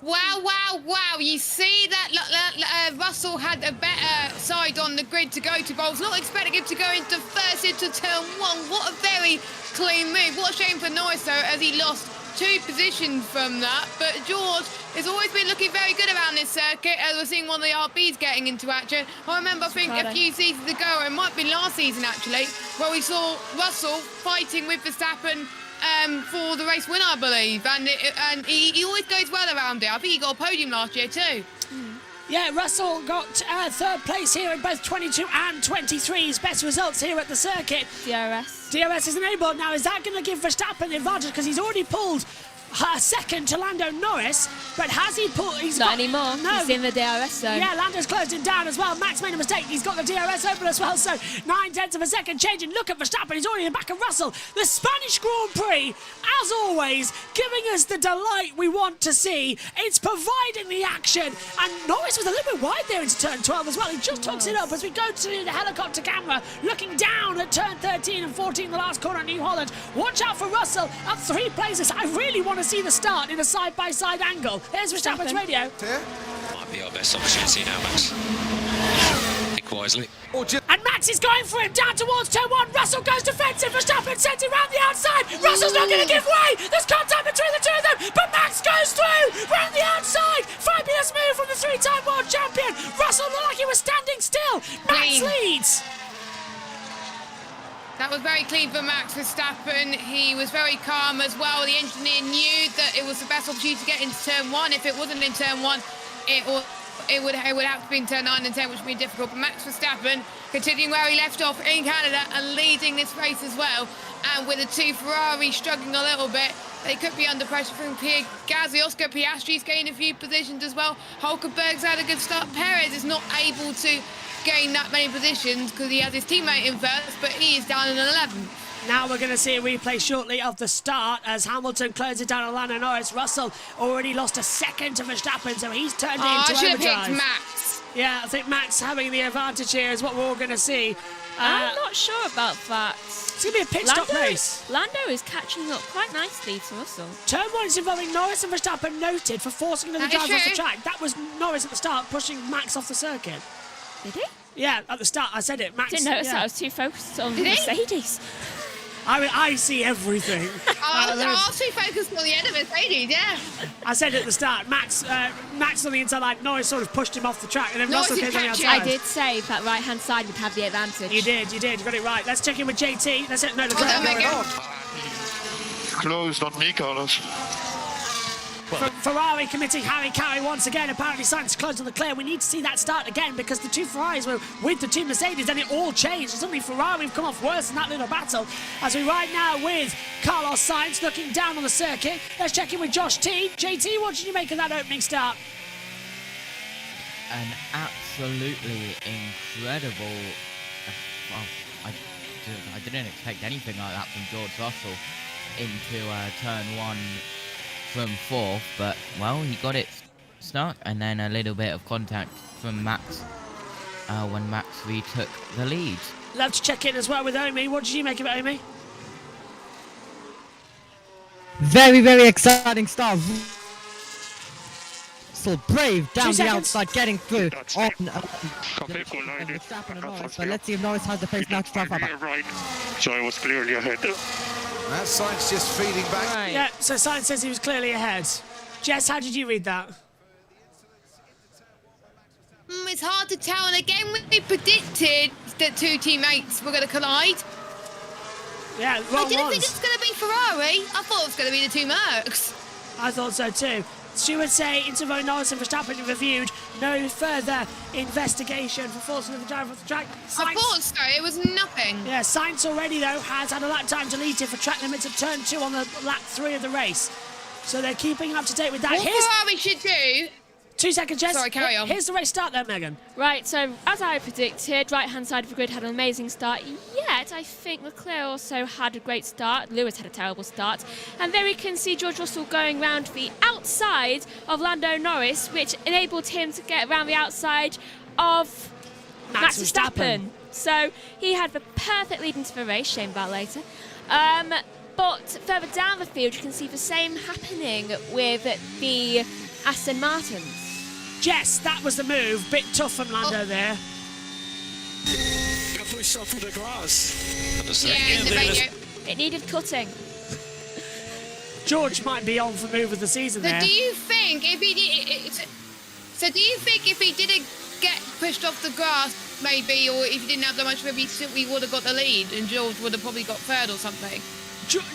Wow, wow, wow. You see that Russell had a better side on the grid to go to, but I was not expecting him to go into first into turn one. What a very clean move. What a shame for Norris, though, as he lost 2 positions from that. But George has always been looking very good around this circuit, as we're seeing one of the RBs getting into action. I remember, I think, a few seasons ago, it might be last season, actually, where we saw Russell fighting with Verstappen for the race winner, I believe, and he always goes well around it. I think he got a podium last year too. Yeah, Russell got third place here in both 22 and 23. His best results here at the circuit. DRS is enabled. Now, is that going to give Verstappen the advantage? Because he's already pulled second to Lando Norris, but has he pulled... Not anymore. No. He's in the DRS zone. Yeah, Lando's closed him down as well. Max made a mistake. He's got the DRS open as well, so 9/10 of a second changing. Look at Verstappen. He's already in the back of Russell. The Spanish Grand Prix, as always, giving us the delight we want to see. It's providing the action, and Norris was a little bit wide there into turn 12 as well. He just tucks it up as we go to the helicopter camera, looking down at turn 13 and 14, the last corner at New Holland. Watch out for Russell at 3 places. I really want to see the start in a side-by-side angle. Here's Verstappen's radio. Might be our best opportunity now, Max. Think wisely. And Max is going for him down towards turn 1. Russell goes defensive. Verstappen sends it round the outside. Russell's not going to give way. There's contact between the two of them, but Max goes through round the outside. Fabulous move from the 3-time world champion. Russell looked like he was standing still. Max leads. That was very clean for Max Verstappen. He was very calm as well. The engineer knew that it was the best opportunity to get into turn 1. If it wasn't in turn 1, it would have to be in turn 9 and 10, which would be difficult. But Max Verstappen continuing where he left off in Canada and leading this race as well. And with the 2 Ferraris struggling a little bit, they could be under pressure from Pierre Gasly. Oscar Piastri's gained a few positions as well. Hülkenberg's had a good start. Perez is not able to gain that many positions because he has his teammate in first, but he is down in 11th. Now we're going to see a replay shortly of the start as Hamilton closes it down on Lando Norris. Russell already lost a second to Verstappen, so he's turned into overdrive. I should have picked Max. Yeah, I think Max having the advantage here is what we're all going to see. I'm not sure about that. It's going to be a pit stop race. Lando is catching up quite nicely to Russell. Turn 1 is involving Norris and Verstappen, noted for forcing them to drive off the track. That was Norris at the start pushing Max off the circuit. Did he? Yeah, at the start I said it. Max didn't notice that. I was too focused on Did Mercedes. I mean, I see everything. I was too focused on the end of Mercedes, yeah. I said at the start, Max on the inside line, Norris sort of pushed him off the track, and then Norris Russell did came on the catch it. outside. I did say that right-hand side would have the advantage. You did, you got it right. Let's check in with JT. Let's no, the Closed on me, Carlos. Ferrari committing Harry Carey once again. Apparently Sainz closed on the clear. We need to see that start again because the two Ferraris were with the two Mercedes and it all changed. Suddenly Ferrari have come off worse in that little battle. As we ride now with Carlos Sainz looking down on the circuit. Let's check in with Josh T. JT, what did you make of that opening start? An absolutely incredible... I didn't expect anything like that from George Russell into turn one from fourth, but well, he got it stuck, and then a little bit of contact from Max when Max retook the lead. Love to check in as well with Omi. What did you make of it, Omi? Very, very exciting start. So brave down the outside, getting through on Verstappen and Norris. But let's see if Norris has the pace now to start back. So I was clearly ahead. That's Sainz just feeding back. Right. Yeah, so Sainz says he was clearly ahead. Jess, how did you read that? It's hard to tell, and again, we predicted that two teammates were going to collide. Yeah, I didn't think it was going to be Ferrari. I thought it was going to be the two Mercs. I thought so too. Stewards say Intervo, Norris and Verstappen reviewed. No further investigation for forcing the driver off the track. I thought so. It was nothing. Yeah, Sainz already, though, has had a lap time deleted for track limits of turn 2 on the lap 3 of the race. So they're keeping up to date with that. What Ferrari should do... 2 seconds, Jess. Sorry, carry on. Here's the race start there, Megan. Right, so as I predicted, right-hand side of the grid had an amazing start. Yet, I think Leclerc also had a great start. Lewis had a terrible start. And there we can see George Russell going round the outside of Lando Norris, which enabled him to get around the outside of Max Verstappen. So he had the perfect lead into the race. Shame about later. But further down the field, you can see the same happening with the Aston Martins. Jess, that was the move. Bit tough from Lando there. Got pushed off the grass. It needed cutting. George might be on for move of the season there. Do you think if he didn't get pushed off the grass, maybe, or if he didn't have that much, maybe he would have got the lead, and George would have probably got third or something?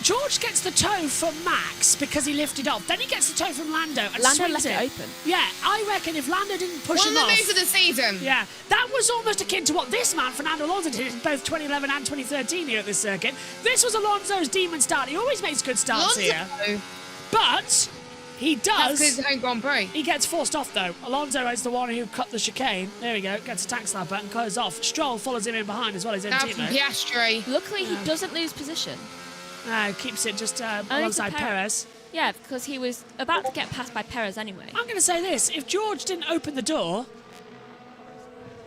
George gets the toe from Max because he lifted off. Then he gets the toe from Lando and Lando swings left it open. Yeah, I reckon if Lando didn't push him off... One of the moves of the season. Yeah, that was almost akin to what this man, Fernando Alonso, did in both 2011 and 2013 here at this circuit. This was Alonso's demon start. He always makes good starts here. But he does... That's his home Grand Prix. He gets forced off, though. Alonso is the one who cut the chicane. There we go. Gets a tack slapper and goes off. Stroll follows him in behind as well, his own teammate. Piastri. Luckily, he doesn't lose position. Keeps it just alongside Perez. Yeah, because he was about to get passed by Perez anyway. I'm going to say this. If George didn't open the door,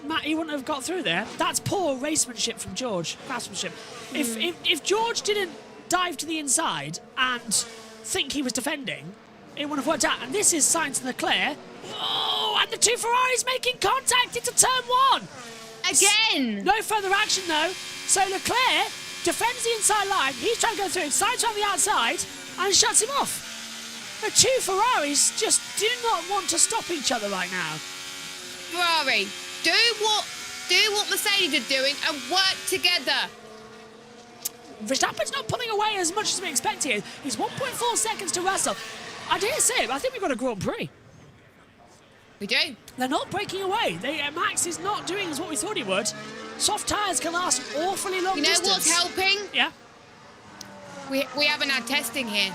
Matt, he wouldn't have got through there. That's poor racemanship from George. Craftsmanship. If George didn't dive to the inside and think he was defending, it wouldn't have worked out. And this is Sainz and Leclerc. Oh, and the two Ferraris making contact into turn 1. Again. No further action, though. So Leclerc defends the inside line. He's trying to go through. Sainz around the outside and shuts him off. The two Ferraris just do not want to stop each other right now. Ferrari, do what Mercedes are doing and work together. Verstappen's not pulling away as much as we expected. He's 1.4 seconds to Russell. I dare say, I think we've got a Grand Prix. We do. They're not breaking away. Max is not doing as what we thought he would. Soft tyres can last an awfully long distance. You know what's helping? Yeah. We haven't had testing here.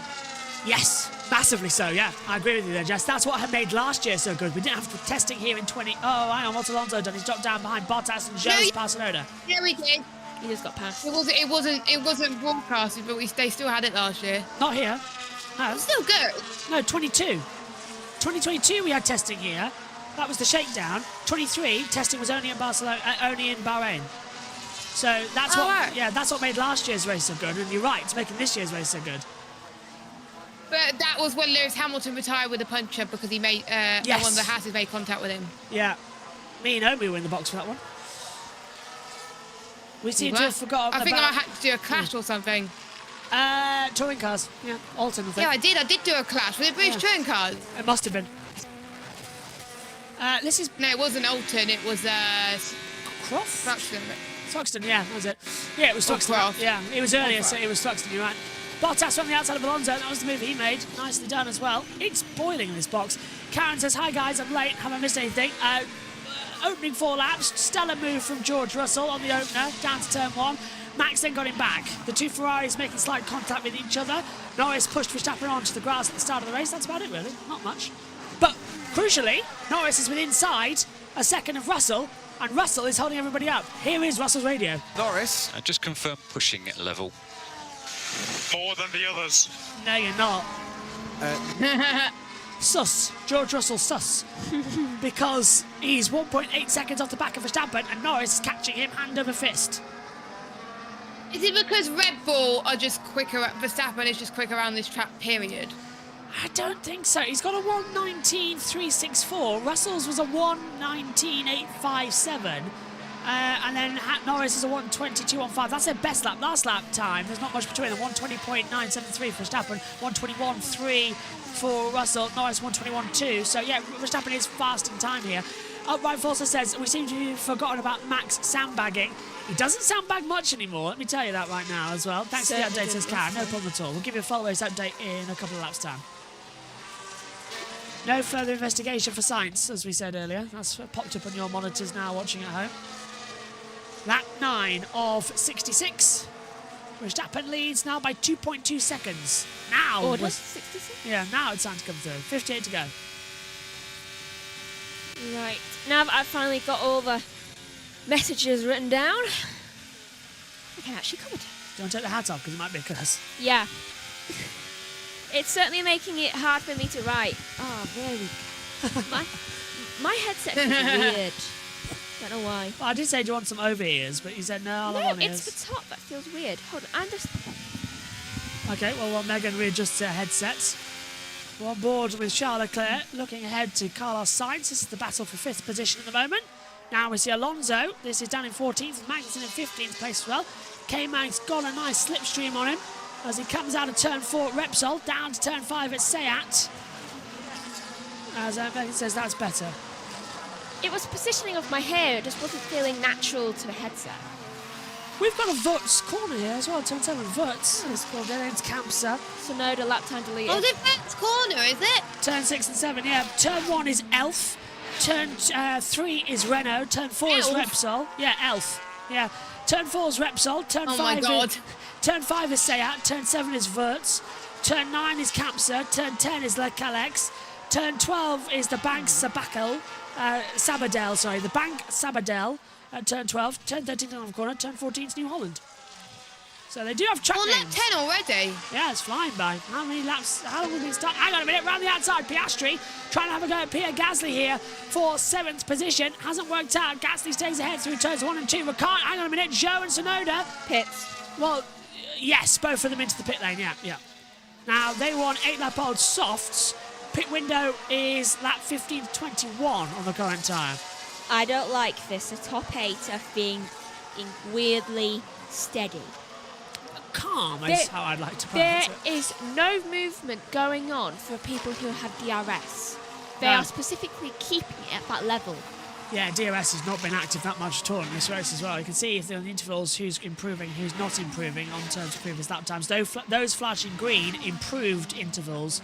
Yes, massively so, yeah. I agree with you there, Jess. That's what had made last year so good. We didn't have testing here in 20... Oh, hang on, what's Alonso done? He's dropped down behind Bottas and Joe's Barcelona. Yeah, we did. He just got passed. It wasn't broadcasted, but they still had it last year. Not here. No. It's still good. No, 22. 2022 we had testing here. That was the shakedown. 23 testing was only in Barcelona, only in Bahrain. So that's that's what made last year's race so good. And you're right, it's making this year's race so good. But that was when Lewis Hamilton retired with a puncture because he made one of the Hasses made contact with him. Yeah, me and Obi were in the box for that one. We seem to have forgotten I think about... I had to do a clash or something. Touring cars. Yeah, Alton, I think. Yeah, I did do a clash. Was it British touring cars? It must have been. This is... No, it wasn't Alton. It was... Croft? Thruxton, yeah, that was it. Yeah, it was Or Thruxton. Croft. Yeah, it was earlier, Or so it was Thruxton, you're right. Bottas from the outside of Alonso. That was the move he made. Nicely done as well. It's boiling in this box. Karen says, hi guys, I'm late. Haven't missed anything. Opening 4 laps. Stellar move from George Russell on the opener. Down to turn 1. Max then got him back. The two Ferraris making slight contact with each other. Norris pushed Verstappen onto the grass at the start of the race. That's about it, really. Not much. But, crucially, Norris is within inside a second of Russell, and Russell is holding everybody up. Here is Russell's radio. Norris. Just confirm pushing at level. More than the others. No, you're not. Sus. George Russell sus. Because he's 1.8 seconds off the back of Verstappen, and Norris is catching him hand over fist. Is it because Red Bull are just quicker, Verstappen is just quicker around this track, period? I don't think so. He's got a 1:19.364. Russell's was a 1:19.857. And then Norris is a 1:22.15. That's their best lap. Last lap time, there's not much between them. 1:20.973 for Verstappen, 1:21.3 for Russell, Norris 1:21.2. So yeah, Verstappen is fast in time here. Upright Forcer says, we seem to have forgotten about Max sandbagging. He doesn't sandbag much anymore, let me tell you that right now as well. Thanks for the update, says Karen. No problem at all. We'll give you a follow race update in a couple of laps' time. No further investigation for science, as we said earlier. That's popped up on your monitors now, watching at home. Lap 9 of 66. Verstappen leads now by 2.2 seconds. Now, Oh, it was 66? Yeah, now it's time to come through. 58 to go. Right, now that I've finally got all the messages written down, I can actually comment. Do you want to take the hat off, because it might be a curse? Yeah. It's certainly making it hard for me to write. Oh, there we go. my headset is weird. Don't know why. Well, I did say, do you want some over ears? But you said, no, I'll have on ears. It's the top that feels weird. Hold on, I'm just... Okay, well, while Megan readjusts her headsets, we're on board with Charles Leclerc, looking ahead to Carlos Sainz. This is the battle for 5th position at the moment. Now we see Alonso. This is down in 14th, Magnussen in 15th place as well. K-Mag's got a nice slipstream on him as he comes out of turn 4 at Repsol, down to turn 5 at Seat. As Megan says, that's better. It was positioning of my hair. It just wasn't feeling natural to the headset. We've got a Wurtz corner here as well, turn 7 Wurtz. It's called there, it's Kamsa. Sonoda lap time deleted. Oh, the Wurtz corner, is it? Turn 6 and 7, yeah. Turn 1 is Elf. Turn 3 is Renault. Turn 4 is Repsol. Yeah, Elf. Yeah. Turn 4 is Repsol. Turn 5 my God. Turn 5 is Seat. Turn 7 is Wurtz. Turn 9 is Kamsa. Turn 10 is Leclerc. Turn 12 is the Bank Sabadell. The Bank Sabadell at turn 12. Turn 13 is on the corner. Turn 14 is New Holland. So they do have track names. On lap 10 already? Yeah, it's flying by. How many laps? How long has it started? Hang on a minute, round the outside. Piastri trying to have a go at Pierre Gasly here for 7th position. Hasn't worked out. Gasly stays ahead through turns 1 and 2. Ricard, hang on a minute. Zhou and Tsunoda. Pits. Well, yes, both of them into the pit lane, yeah. Now, they were on 8-lap-old softs. Pit window is lap 15 to 21 on the current tyre. I don't like this. The top 8 are being weirdly steady. Calm is how I'd like to put it. There is no movement going on for people who have DRS. They are specifically keeping it at that level. Yeah, DRS has not been active that much at all in this race as well. You can see if they're on the intervals who's improving, who's not improving on terms of previous lap times. Those flashing green, improved intervals.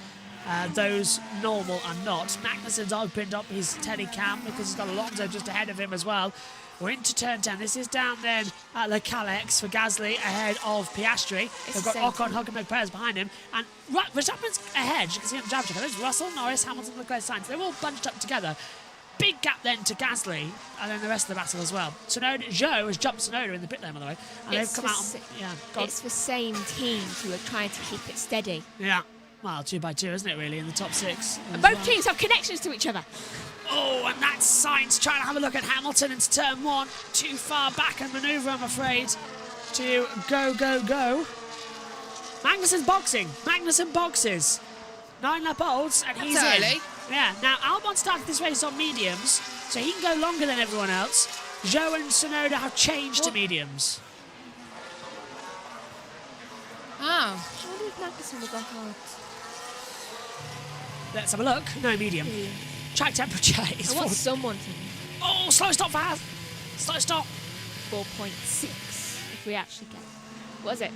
Those normal are not. Magnussen's opened up his telecam because he's got Alonso just ahead of him as well. We're into turn 10. This is down then at Leclerc for Gasly ahead of Piastri. They've got Ocon, Hülkenberg, Perez behind him. And Verstappen's ahead. You can see on the driver checker. There's Russell, Norris, Hamilton, Leclerc, Sainz. They're all bunched up together. Big gap then to Gasly, and then the rest of the battle as well. Tsunoda, Zhou has jumped Tsunoda in the pit lane, by the way. And they've come out. It's the same teams who are trying to keep it steady. Yeah. Well, 2 by 2, isn't it, really, in the top 6? And both teams have connections to each other. Oh, and that's Sainz trying to have a look at Hamilton into turn 1. Too far back and manoeuvre, I'm afraid, to go. Magnussen's boxing. Magnussen boxes. 9-lap-olds, and he's in. Early. Yeah. Now, Albon started this race on mediums, so he can go longer than everyone else. Zhou and Tsunoda have changed to mediums. Oh. How did Magnussen will go hard? Let's have a look. No, medium. Track temperature is I want someone to. Oh, slow stop for Haas. Slow stop. 4.6 if we actually get it. What is it?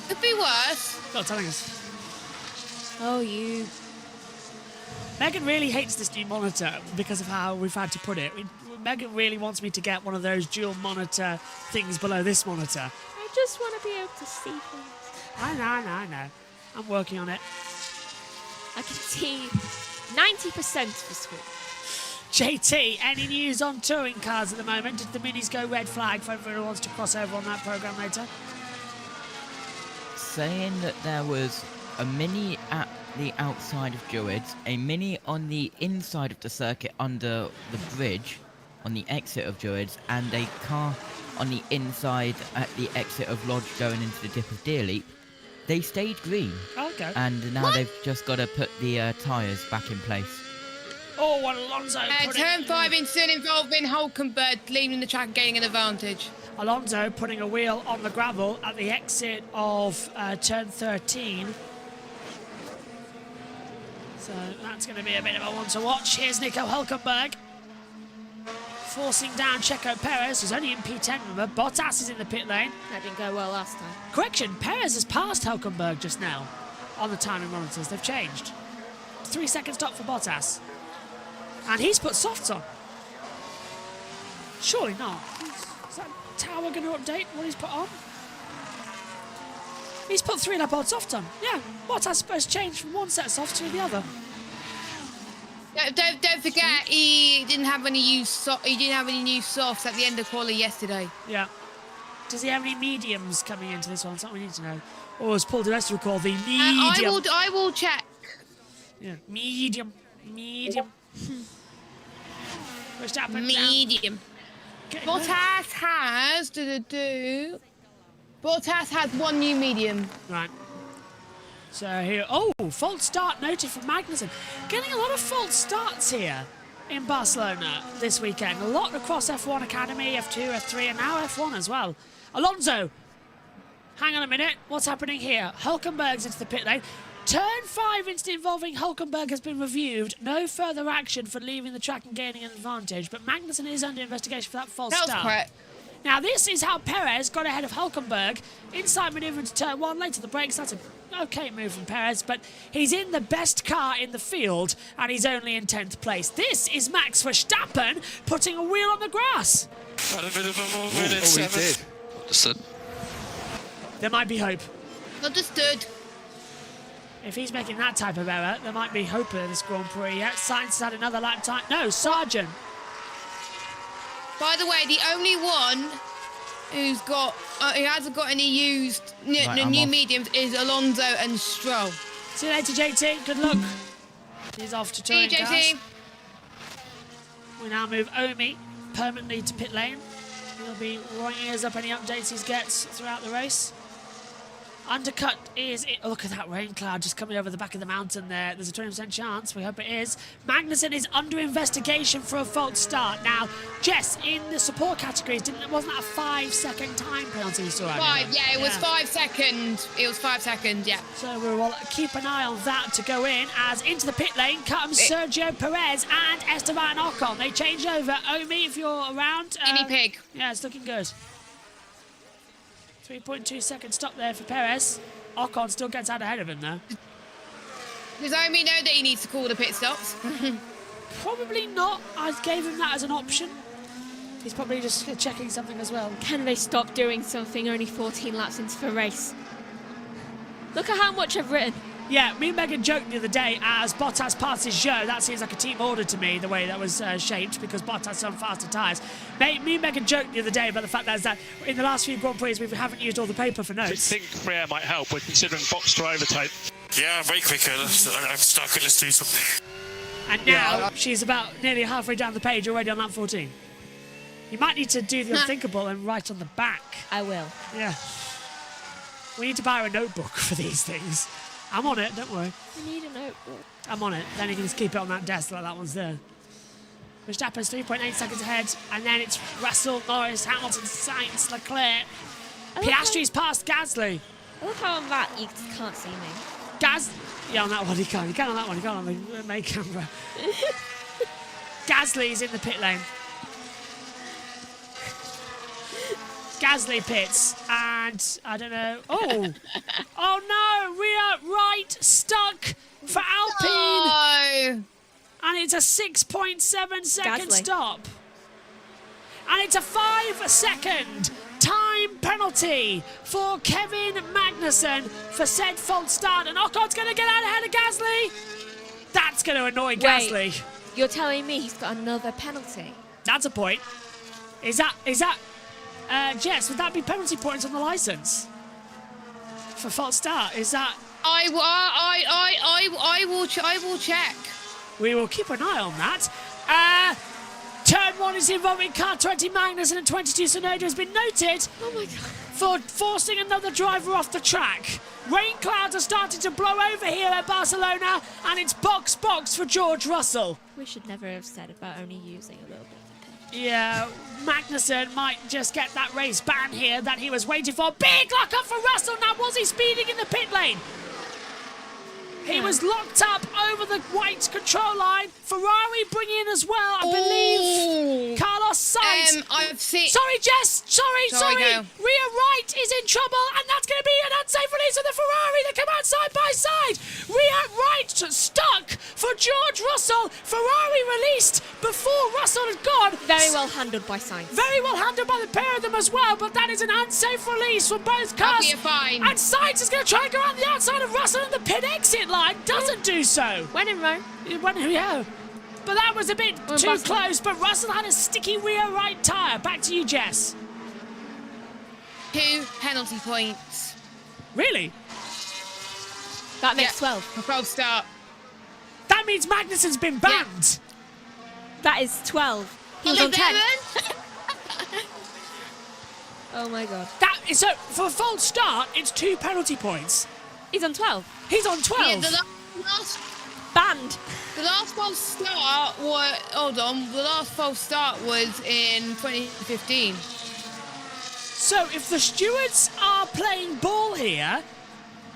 Could be worse. Not telling us. Oh, you. Megan really hates this new monitor because of how we've had to put it. Megan really wants me to get one of those dual monitor things below this monitor. I just want to be able to see things. I know. I'm working on it. I can see 90% of the screen. JT, any news on touring cars at the moment? Did the minis go red flag for everyone who wants to cross over on that programme later? Saying that there was a mini at the outside of Druids, a mini on the inside of the circuit under the bridge on the exit of Druids, and a car on the inside at the exit of Lodge going into the dip of Deer Leap. They stayed green. Okay. And now they've just got to put the tyres back in place. Oh, what Alonso Turn 5 incident involving Hulkenberg leaving the track and gaining an advantage. Alonso putting a wheel on the gravel at the exit of turn 13. So that's going to be a bit of a one to watch. Here's Nico Hulkenberg forcing down Checo Perez, who's only in P10, remember. Bottas is in the pit lane. That didn't go well last time. Correction, Perez has passed Hulkenberg just now on the timing monitors. They've changed. 3-second stop for Bottas. And he's put softs on. Surely not. Is that tower going to update what he's put on? He's put 3.5 odd soft on. Yeah, Bottas supposed to change from one set of softs to the other. Don't forget, he didn't have any new softs at the end of quali yesterday. Yeah. Does he have any mediums coming into this one? Something we need to know. Or as Paul DeResta would call the medium. I will check. Yeah, medium. Medium. Bottas has Bottas has one new medium. Right. So here, oh, false start noted from Magnussen. Getting a lot of false starts here in Barcelona this weekend. A lot across F1 Academy, F2, F3, and now F1 as well. Alonso, hang on a minute. What's happening here? Hulkenberg's into the pit lane. Turn 5 incident involving Hulkenberg has been reviewed. No further action for leaving the track and gaining an advantage, but Magnussen is under investigation for that false start. That was correct. Now, this is how Perez got ahead of Hulkenberg. Inside manoeuvre into turn 1, later the brakes. That's an okay move from Perez, but he's in the best car in the field, and he's only in 10th place. This is Max Verstappen putting a wheel on the grass. Got a bit of a movement in 7th. Understood. There might be hope. Understood. If he's making that type of error, there might be hope in this Grand Prix yet. Sainz has had another lap time. No, Sargent. By the way, the only one who hasn't got any used new mediums is Alonso and Stroll. See you later, JT. Good luck. He's off to touring cars. JT. We now move Omi permanently to pit lane. He'll be rolling ears up any updates he gets throughout the race. Undercut is it. Oh, look at that rain cloud just coming over the back of the mountain there. There's a 20% chance. We hope it is. Magnussen is under investigation for a false start. Now, Jess, in the support categories, wasn't that a 5-second time penalty you saw? It was 5 seconds. It was 5 seconds, yeah. So we will keep an eye on that to go in as into the pit lane comes Sergio Perez and Esteban Ocon. They change over. Omi, if you're around. Guinea pig. Yeah, it's looking good. 3.2 second stop there for Perez. Ocon still gets out ahead of him though. Does Omi know that he needs to call the pit stops? Probably not. I gave him that as an option. He's probably just checking something as well. Can they stop doing something only 14 laps into the race? Look at how much I've written. Yeah, me and Megan joked the other day as Bottas passes Zhou. That seems like a team order to me, the way that was shaped, because Bottas is on faster tyres. Me and Megan joked the other day about the fact that in the last few Grand Prix we haven't used all the paper for notes. I think Prix might help. We're considering box driver type. Yeah, way quicker. I'm stuck. Let's do something. And now she's about nearly halfway down the page already on lap 14. You might need to do the unthinkable and write on the back. I will. Yeah. We need to buy a notebook for these things. I'm on it, don't worry. We need a notebook. I'm on it. Then you can just keep it on that desk like that one's there. Verstappen's 3.8 seconds ahead, and then it's Russell, Norris, Hamilton, Sainz, Leclerc. Piastri's past Gasly. I love how on that you can't see me. Yeah, on that one he can. You can on that one. You can on the main camera. Gasly's in the pit lane. Gasly pits, and I don't know. Oh, oh no! Rear right stuck for Alpine. No. And it's a 6.7 second Gasly. stop. And it's a 5-second time penalty for Kevin Magnussen for said false start. And Ocon's going to get out ahead of Gasly. That's going to annoy Gasly. You're telling me he's got another penalty? That's a point. Is that Jess, would that be penalty points on the licence? For false start, is that... I will check. We will keep an eye on that. Turn 1 is involving car 20 Magnussen and 22 Tsunoda has been noted for forcing another driver off the track. Rain clouds are starting to blow over here at Barcelona, and it's box for George Russell. We should never have said about only using a little bit of the pitch. Yeah, Magnussen might just get that race ban here that he was waiting for. Big lock up for Russell. Now, was he speeding in the pit lane? He was locked up over the white control line. Ferrari bring in as well, I believe. Carlos Sainz. I've seen... Sorry, Jess. Sorry. Go. Rear right is in trouble, and that's going to be an unsafe release of the Ferrari. They come out side by side. Rear right stuck for George Russell. Ferrari released before Russell had gone. Very well handled by Sainz. Very well handled by the pair of them as well, but that is an unsafe release for both cars. That'll be a fine. And Sainz is going to try and go around the outside of Russell, and the pit exit line doesn't do so. When in Rome. Yeah. But that was a bit too close, but Russell had a sticky rear right tyre. Back to you, Jess. 2 penalty points. Really? That makes 12. For false start. That means Magnussen's been banned. That is 12. He was on 10. Oh my god. So for a false start, it's 2 penalty points. He's on 12. He's on 12. Yeah, the last banned. The last false start was... Hold on. The last false start was in 2015. So if the stewards are playing ball here,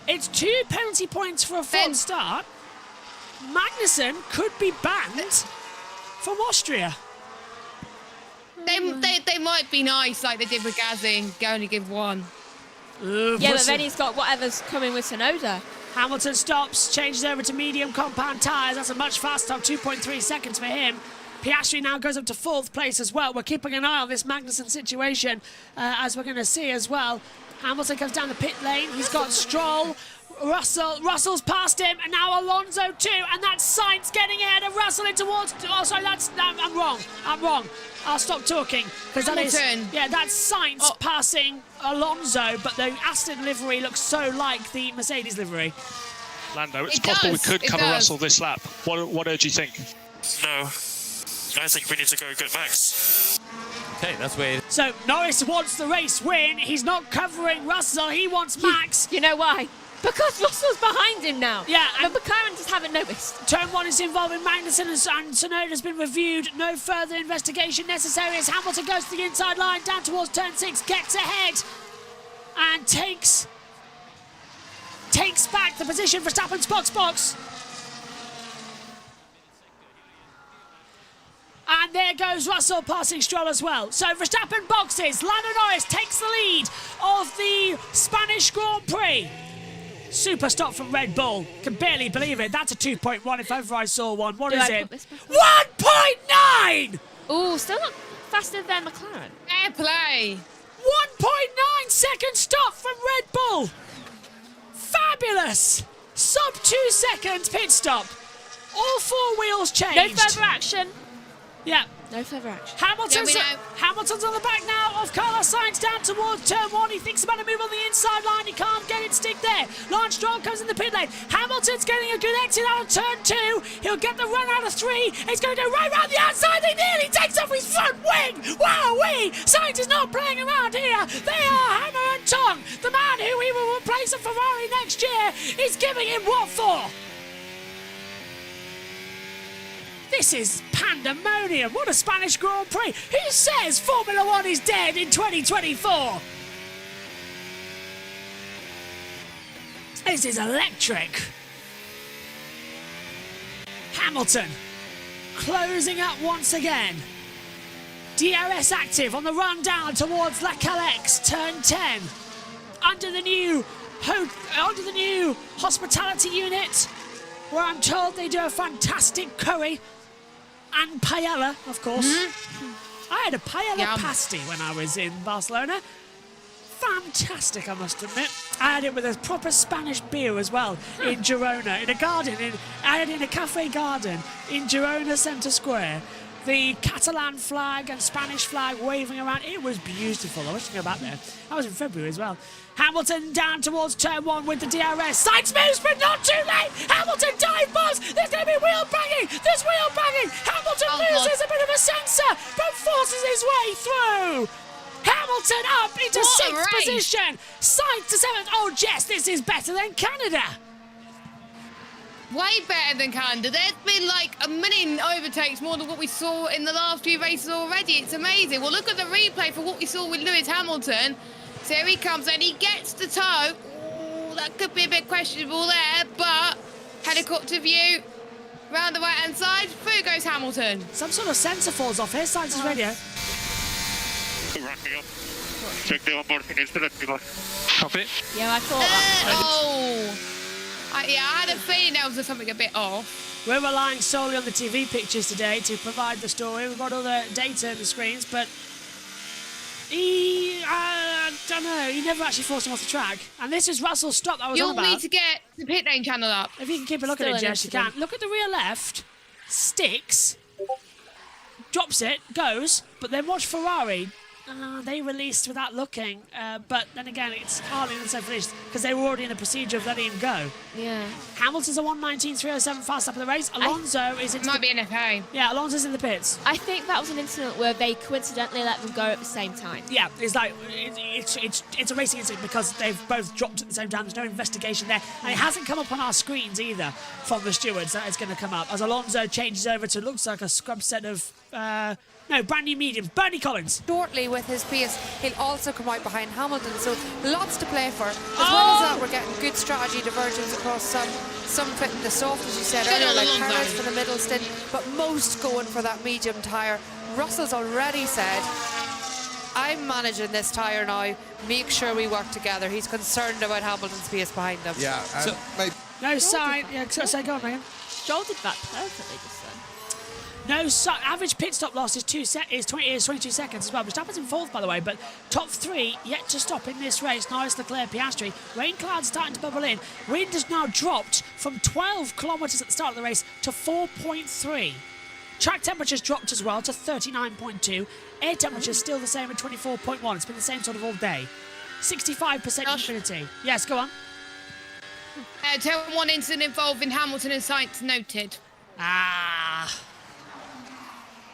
it's 2 penalty points for a false start. Magnussen could be banned from Austria. They might be nice like they did with Gasly and only give 1. Yeah, but then he's got whatever's coming with Tsunoda. Hamilton stops, changes over to medium compound tyres. That's a much faster stop, 2.3 seconds for him. Piastri now goes up to 4th place as well. We're keeping an eye on this Magnussen situation, as we're going to see as well. Hamilton comes down the pit lane. He's got Stroll. Russell's past him, and now Alonso too, and that's Sainz getting ahead of Russell in towards... Oh, sorry, I'm wrong. I'll stop talking, because that is... Yeah, that's Sainz passing Alonso, but the Aston livery looks so like the Mercedes livery. Lando, it's possible we could cover Russell this lap. What urge you think? No, I think we need to go get Max. Okay, that's weird. So Norris wants the race win. He's not covering Russell. He wants Max. You know why? Because Russell's behind him now. Yeah, and McLaren just haven't noticed. Turn 1 is involving Magnussen, and Tsunoda has been reviewed. No further investigation necessary as Hamilton goes to the inside line, down towards turn 6, gets ahead, and takes back the position for Verstappen's box. And there goes Russell passing Stroll as well. So Verstappen boxes. Lando Norris takes the lead of the Spanish Grand Prix. Super stop from Red Bull. Can barely believe it. That's a 2.1 if ever I saw one. What is it? 1.9! Ooh, still not faster than McLaren. Fair play. 1.9 second stop from Red Bull. Fabulous. Sub 2 seconds pit stop. All 4 wheels changed. No further action. Yeah. No further action. Hamilton's on the back now of Carlos Sainz down towards turn 1. He thinks about a move on the inside line. He can't get it stick there. Lance Stroll comes in the pit lane. Hamilton's getting a good exit out of turn 2. He'll get the run out of 3. He's going to go right round the outside. He nearly takes off his front wing. Wowee! Sainz is not playing around here. They are hammer and tongue. The man who he will replace a Ferrari next year is giving him what for? This is pandemonium. What a Spanish Grand Prix. Who says Formula One is dead in 2024? This is electric. Hamilton closing up once again. DRS active on the run down towards La Calex, turn 10. Under the new hospitality unit, where I'm told they do a fantastic curry and paella, of course. I had a paella pasty when I was in Barcelona. Fantastic, I must admit. I had it with a proper Spanish beer as well in Girona, in a garden. I had it in a cafe garden in Girona Centre Square. The Catalan flag and Spanish flag waving around. It was beautiful. I wish to go back there. That was in February as well. Hamilton down towards turn 1 with the DRS. Sainz moves, but not too late. Hamilton dive bombs. There's going to be wheel banging. There's wheel banging. Hamilton loses a bit of a sensor, but forces his way through. Hamilton up into 6th position. Sainz to 7th. Oh, Jess, this is better than Canada. Way better than Canada. There's been like a million overtakes more than what we saw in the last few races already. It's amazing. Well, look at the replay for what we saw with Lewis Hamilton. So here he comes and he gets the toe. Ooh, that could be a bit questionable there, but helicopter view round the right-hand side. Through goes Hamilton. Some sort of sensor falls off here. Sainz's radio. Check the onboard installation. Copy. Yeah, I thought that. Yeah, I had a feeling there was something a bit off. We're relying solely on the TV pictures today to provide the story. We've got all the data in the screens, but I don't know, he never actually forced him off the track. And this is Russell's stop that I was on about. You'll need to get the pit lane channel up. If you can keep a look at it, Jess, you can. Look at the rear left. Sticks. Drops it, goes, but then watch Ferrari. They released without looking, but then again, it's hardly the same finish because they were already in the procedure of letting him go. Yeah. Hamilton's a 1:19.307 fast up of the race. Alonso is into might be an FA. Yeah, Alonso's in the pits. I think that was an incident where they coincidentally let them go at the same time. Yeah, it's like it's a racing incident because they've both dropped at the same time. There's no investigation there, and it hasn't come up on our screens either from the stewards. That is going to come up as Alonso changes over to looks like a scrub set of. No, brand new mediums. Bernie Collins. Shortly with his pace, he'll also come out behind Hamilton, so lots to play for. As well as that, we're getting good strategy divergence across some fitting the soft, as you said earlier, like Paris for the middle stint, but most going for that medium tyre. Russell's already said, I'm managing this tyre now, make sure we work together. He's concerned about Hamilton's pace behind him. Yeah, so, no sign. Yeah, say go on, Megan. Joel did that perfectly just then. No, average pit stop loss is 22 seconds as well. Verstappen's in 4th, by the way, but top 3 yet to stop in this race. Norris, Leclerc, Piastri. Rain clouds starting to bubble in. Wind has now dropped from 12 kilometres at the start of the race to 4.3. Track temperature's dropped as well to 39.2. Air temperature's still the same at 24.1. It's been the same sort of all day. 65% humidity. Yes, go on. Turn 1 incident involving Hamilton and Sainz noted.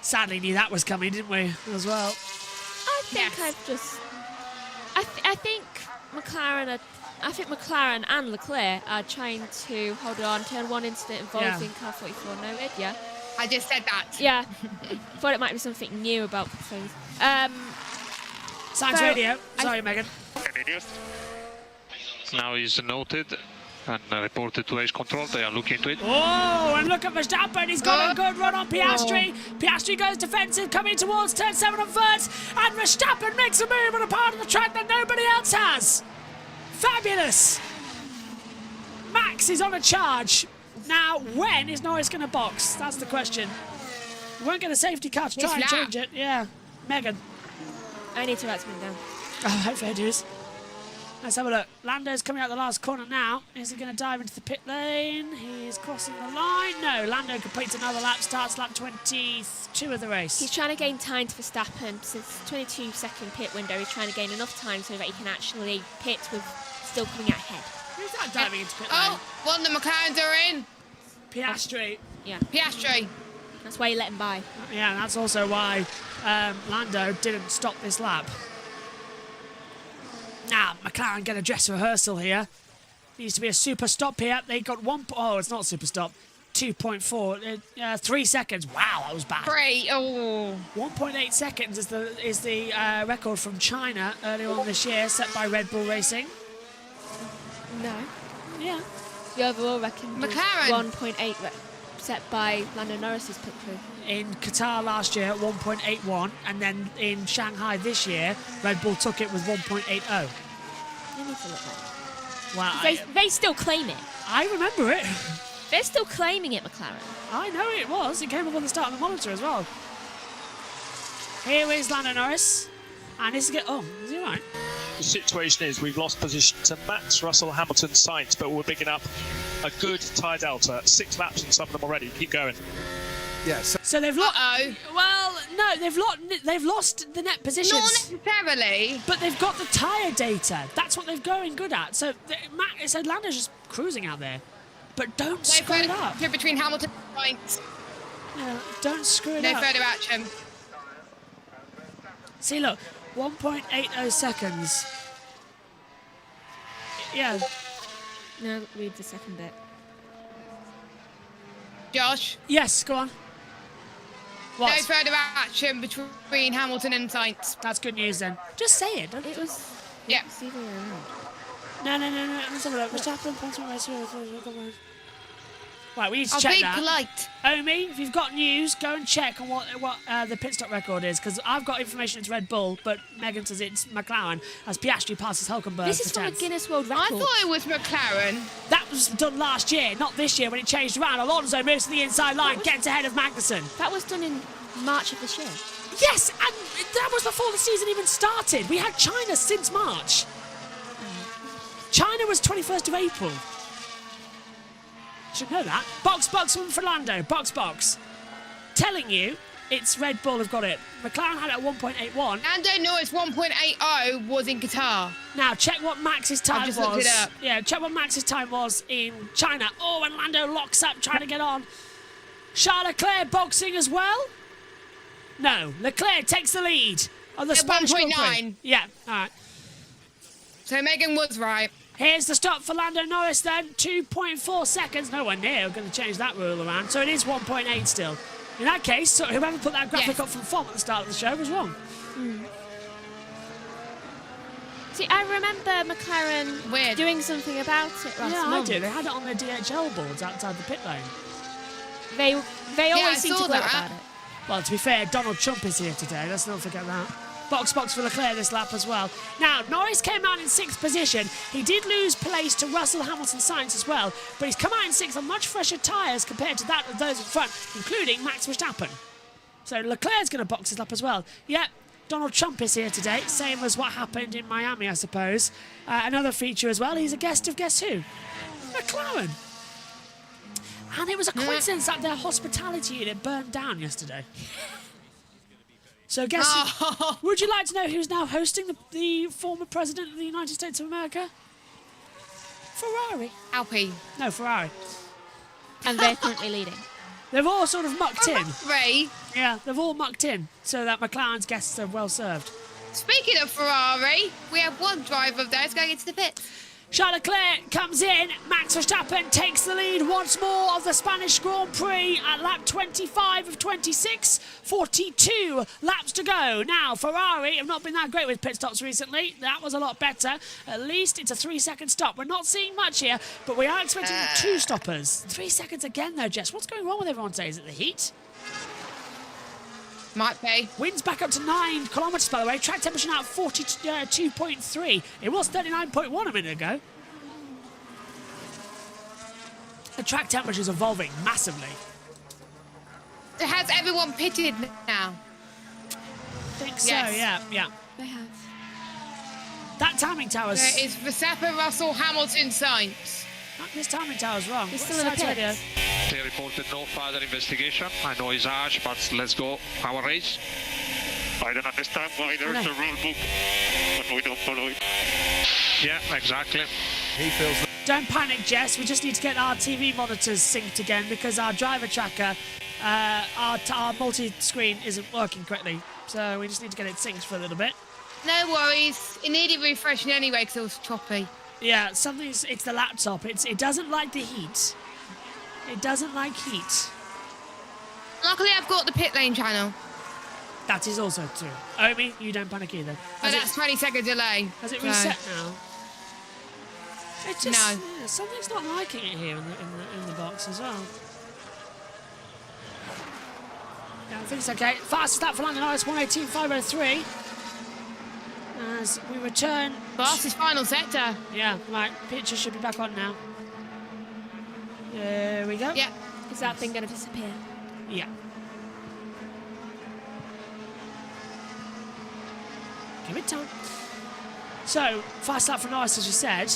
Sadly knew that was coming, didn't we, as well? I think I've just... I think McLaren and Leclerc are trying to hold on. Turn 1 incident involving car 44 noted, yeah. I just said that. Yeah. Thought it might be something new about things. Science radio. Sorry, Megan. Now he's noted and reported to race control. They are looking into it. Oh, and look at Verstappen. He's got a good run on Piastri. Piastri goes defensive, coming towards turn 7 and first. And Verstappen makes a move on a part of the track that nobody else has. Fabulous. Max is on a charge. Now, when is Norris going to box? That's the question. We won't get a safety car to try and change it. Yeah. Megan. I need to write something down. Oh, hopefully I do. Let's have a look. Lando's coming out the last corner now. Is he going to dive into the pit lane? He's crossing the line. No, Lando completes another lap, starts lap 22 of the race. He's trying to gain time to Verstappen. Since 22-second pit window, he's trying to gain enough time so that he can actually pit with still coming out ahead. Who's that diving into pit lane? Oh, one of the McLarens are in. Piastri. Yeah. Piastri. That's why you let him by. Yeah, and that's also why Lando didn't stop this lap. Now, McLaren get a dress rehearsal here. Needs to be a super stop here. They got one... Oh, it's not a super stop. 2.4, 3 seconds. Wow, that was bad. 1.8 seconds is the record from China earlier on this year, set by Red Bull Racing. No. Yeah. The overall record was McLaren. 1.8 set by Lando Norris's pit crew. In Qatar last year at 1.81, and then in Shanghai this year, Red Bull took it with 1.80. You need to look that. Wow. They still claim it. I remember it. They're still claiming it, McLaren. I know it was. It came up on the start of the monitor as well. Here is Lando Norris. And this is oh, is he right? The situation is we've lost position to Max, Russell, Hamilton, Sainz, but we're picking up a good tyre delta. 6 laps on some of them already. Keep going. Yes. So they've lost. Well, no, they've lost the net positions. Not necessarily. But they've got the tyre data. That's what they've going good at. So Lando's just cruising out there. But don't screw it up. Between Hamilton and Sainz. Yeah, don't screw it No up. further action. See, look, 1.80 seconds. Yeah. No, read the second bit. Josh? Yes, go on. What? No further action between Hamilton and Sainz. That's good news then. Just say it. It was... Yeah. It's the other way around. No. Let's have a look. Right, we need to I'll check be that. polite. Omi, if you've got news, go and check on what the pit stop record is, because I've got information it's Red Bull, but Megan says it's McLaren as Piastri passes Hulkenberg. This is from a Guinness World Record. I thought it was McLaren. That was done last year, not this year when it changed around. Alonso moves to the inside line, gets ahead of Magnussen. That was done in March of this year. Yes, and that was before the season even started. We had China since March. China was 21st of April. Should know that. Box for Lando. Box. Telling you, it's Red Bull have got it. McLaren had it at 1.81. Lando Norris 1.80 was in Qatar. Now check what Max's time just was. looked it up. Yeah, check what Max's time was in China. Oh, and Lando locks up trying to get on. Charles Leclerc boxing as well. No, Leclerc takes the lead on the Spanish Grand Prix. 1.9. Yeah, all right. So Megan was right. Here's the stop for Lando Norris then. 2.4 seconds. Nowhere near. We're going to change that rule around. So it is 1.8 still. In that case, so whoever put that graphic up from FOM at the start of the show was wrong. See, I remember McLaren doing something about it last Yeah, month. I do. They had it on their DHL boards outside the pit lane. They always seem to gloat about it. Well, to be fair, Donald Trump is here today. Let's not forget that. Box for Leclerc this lap as well. Now, Norris came out in 6th position. He did lose place to Russell, Hamilton, Sainz as well, but he's come out in 6th on much fresher tyres compared to that of those in front, including Max Verstappen. So Leclerc's going to box this lap as well. Yep, Donald Trump is here today, same as what happened in Miami, I suppose. Another feature as well, he's a guest of guess who? McLaren. And it was a coincidence that their hospitality unit burned down yesterday. So guess, would you like to know who's now hosting the former president of the United States of America? Ferrari. Alpine. No, Ferrari. And they're currently leading. They've all sort of mucked in. Ferrari. Yeah, they've all mucked in, so that McLaren's guests are well served. Speaking of Ferrari, we have one driver of theirs going into the pit. Charles Leclerc comes in. Max Verstappen takes the lead once more of the Spanish Grand Prix at lap 25 of 26. 42 laps to go. Now, Ferrari have not been that great with pit stops recently. That was a lot better. At least it's a 3-second stop. We're not seeing much here, but we are expecting 2 stoppers. 3 seconds again, though, Jess. What's going wrong with everyone today? Is it the heat? Might be. Wind's back up to 9 kilometres, by the way. Track temperature now at 42.3. It was 39.1 a minute ago. The track temperature is evolving massively. Has everyone pitted now? I think so, Yes. yeah. They have. That timing tower's... There is Verstappen, Russell, Hamilton, Sainz. This timing tower's wrong. He's still in the pit. They reported no further investigation. I know it's harsh, but let's go our race. I don't understand why there's a rule book, but we don't follow it. Yeah, exactly. He feels... Don't panic, Jess. We just need to get our TV monitors synced again because our driver tracker, our multi-screen isn't working correctly. So we just need to get it synced for a little bit. No worries. It needed refreshing anyway because it was choppy. Yeah, it's the laptop. It doesn't like the heat. It doesn't like heat. Luckily, I've got the pit lane channel. That is also true. Omi, you don't panic either. But that's 20-second delay. Has it so- reset now? It just, No. yeah, something's not liking it here in the box as well. Yeah, I think it's okay. Fastest lap for Lando Norris, 1:18.503. As we return. Fastest final sector. Yeah, right. Picture should be back on now. There we go. Yeah. Is that thing going to disappear? Yeah. Give it time. So, fast lap for Norris, as you said,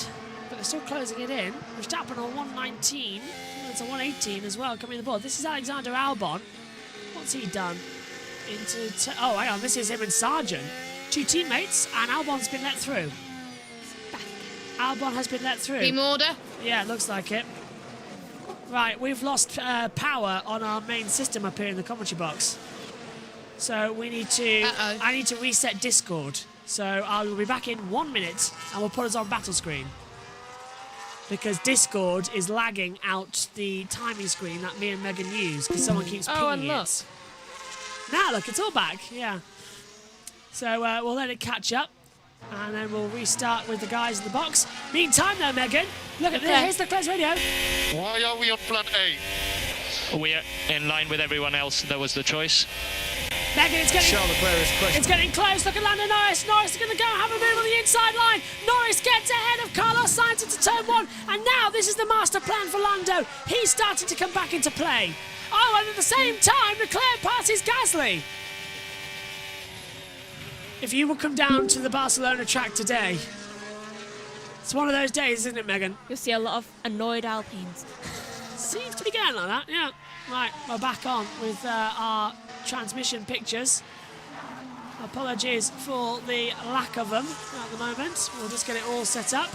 but they're still closing it in. Verstappen on 1:19. It's a 1:18 as well coming to the board. This is Alexander Albon. What's he done? Oh, hang on. This is him and Sargent. Two teammates, and Albon's been let through. Albon has been let through. Team order? Yeah, it looks like it. Right, we've lost power on our main system up here in the commentary box. So we need to... I need to reset Discord. So I'll be back in 1 minute, and we'll put us on battle screen. Because Discord is lagging out the timing screen that me and Megan use, because someone keeps pinging it. Now, look, it's all back, yeah. So we'll let it catch up, and then we'll restart with the guys in the box. Meantime, though, Megan, look at this. Here's the close radio. Why are we on plan A? We are in line with everyone else. That was the choice. Megan, it's getting, it's getting close. Look at Lando Norris. Norris is going to go have a move on the inside line. Norris gets ahead of Carlos Sainz into turn 1. And now this is the master plan for Lando. He's starting to come back into play. Oh, and at the same time, Leclerc passes Gasly. If you will come down to the Barcelona track today, it's one of those days, isn't it, Megan? You'll see a lot of annoyed Alpines. Seems to be going like that, yeah. Right, we're back on with our transmission pictures. Apologies for the lack of them at the moment. We'll just get it all set up.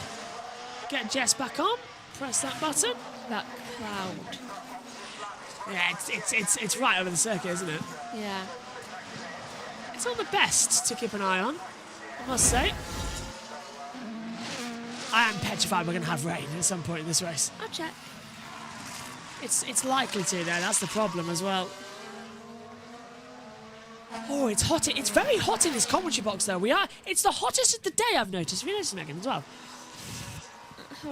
Get Jess back on. Press that button. That cloud. Yeah, it's right over the circuit, isn't it? Yeah. It's not the best to keep an eye on, I must say. I am petrified we're going to have rain at some point in this race. I'll check. It's likely to, though. That's the problem as well. Oh, it's hot. It's very hot in this commentary box, though. It's the hottest of the day, I've noticed. Have you noticed, Megan, as well?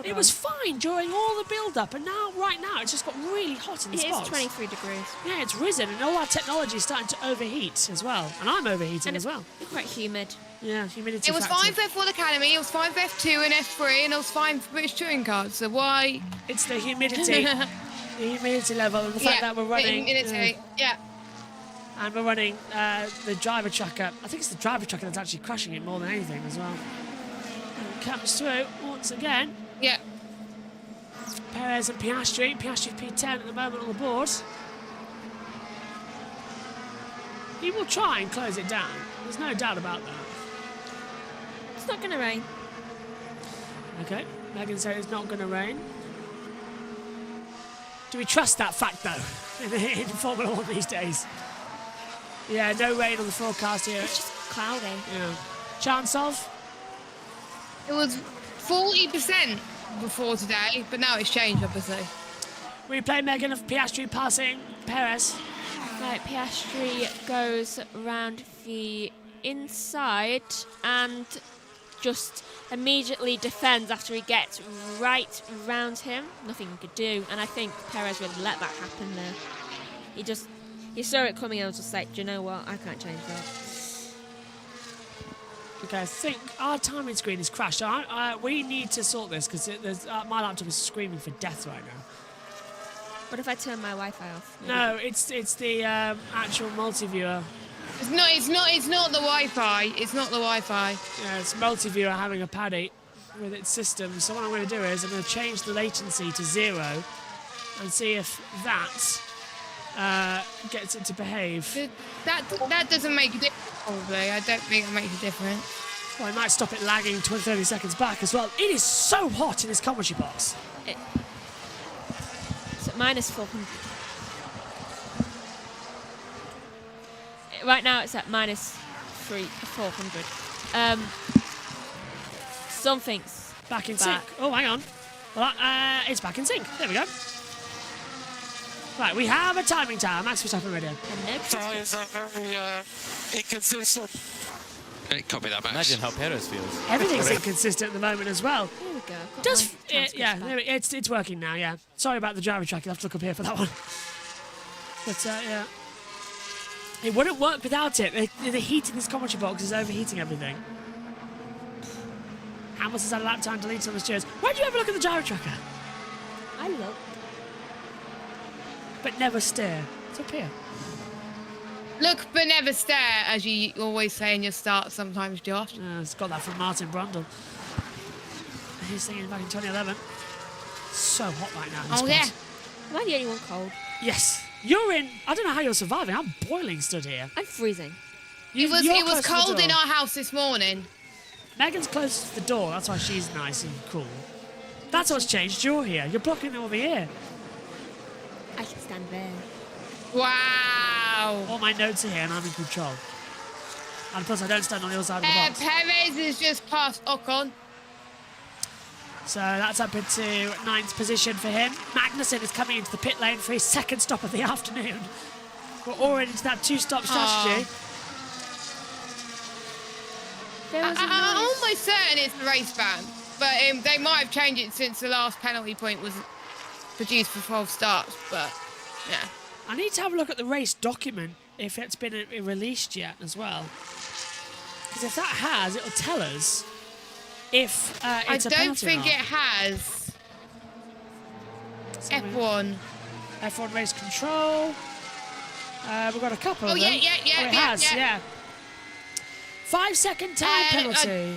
It was fine during all the build-up, and now, right now, it's just got really hot in this box. It is 23 degrees. Yeah, it's risen, and all our technology is starting to overheat as well. And I'm overheating as well. It's quite humid. Yeah, humidity It was factor. fine for F1 Academy, it was fine for F2 and F3, and it was fine for British Touring Cars, so why? It's the humidity. The humidity level, and the fact that we're running... Yeah. And we're running the driver tracker. I think it's the driver tracker that's actually crushing it more than anything as well. And it comes through once again. Yeah. Perez and Piastri. Piastri P10 at the moment on the board. He will try and close it down. There's no doubt about that. It's not going to rain. Okay. Megan said it's not going to rain. Do we trust that fact, though, in Formula 1 these days? Yeah, no rain on the forecast here. It's just cloudy. Yeah. Chance of? It was 40% before today, but now it's changed, obviously. Replay, Megan, of Piastri passing Perez. Right, Piastri goes around the inside and just immediately defends after he gets right around him. Nothing he could do, and I think Perez would let that happen there. He saw it coming and was just like, do you know what? I can't change that. Okay, I think our timing screen is crashed. We need to sort this because my laptop is screaming for death right now. What if I turn my Wi-Fi off? Maybe? No, it's the actual multi-viewer. It's not the Wi-Fi. It's not the Wi-Fi. Yeah, it's multi-viewer having a paddy with its system. So what I'm going to do is I'm going to change the latency to 0 and see if that gets it to behave. That doesn't make a difference, probably. I don't think it makes a difference. Well, it might stop it lagging 20-30 seconds back as well. It is so hot in this commentary box. It's at minus 400. Right now it's at minus 400. Something's back in sync. Oh, hang on. Well, it's back in sync. There we go. Right, we have a timing tower. Max Verstappen radio. Tyres are very inconsistent. Hey, copy that, Max. Imagine how Perez feels. Everything's inconsistent at the moment as well. Here we go. Got Does my transcripts back. it's working now. Yeah. Sorry about the driver track. You'll have to look up here for that one. But yeah, it wouldn't work without it. The heat in this commentary box is overheating everything. Hamilton's had a lap time deleted on the steers. Why do you ever look at the gyro tracker? I look. But never stare. It's up here. Look but never stare, as you always say in your start sometimes, Josh. It's got that from Martin Brundle. He's singing back in 2011. So hot right now. Oh, yeah. Am I the only one cold? Yes. You're in. I don't know how you're surviving. I'm boiling stood here. I'm freezing. It was cold in our house this morning. Megan's close to the door. That's why she's nice and cool. That's what's changed. You're here. You're blocking them over here. I can stand there. Wow. All my notes are here and I'm in control. And plus I don't stand on the other side of the box. Perez is just past Ocon. So that's up into 9th position for him. Magnussen is coming into the pit lane for his second stop of the afternoon. We're already into that 2-stop strategy. I'm almost certain it's the race ban, but they might have changed it since the last penalty point was produced for 12 starts, but yeah. I need to have a look at the race document if it's been released yet as well. Because if that has, it'll tell us if it's a penalty. I don't think it has. F1. F1 race control. We've got a couple of them. Yeah. Oh, it has, yeah. 5-second time penalty.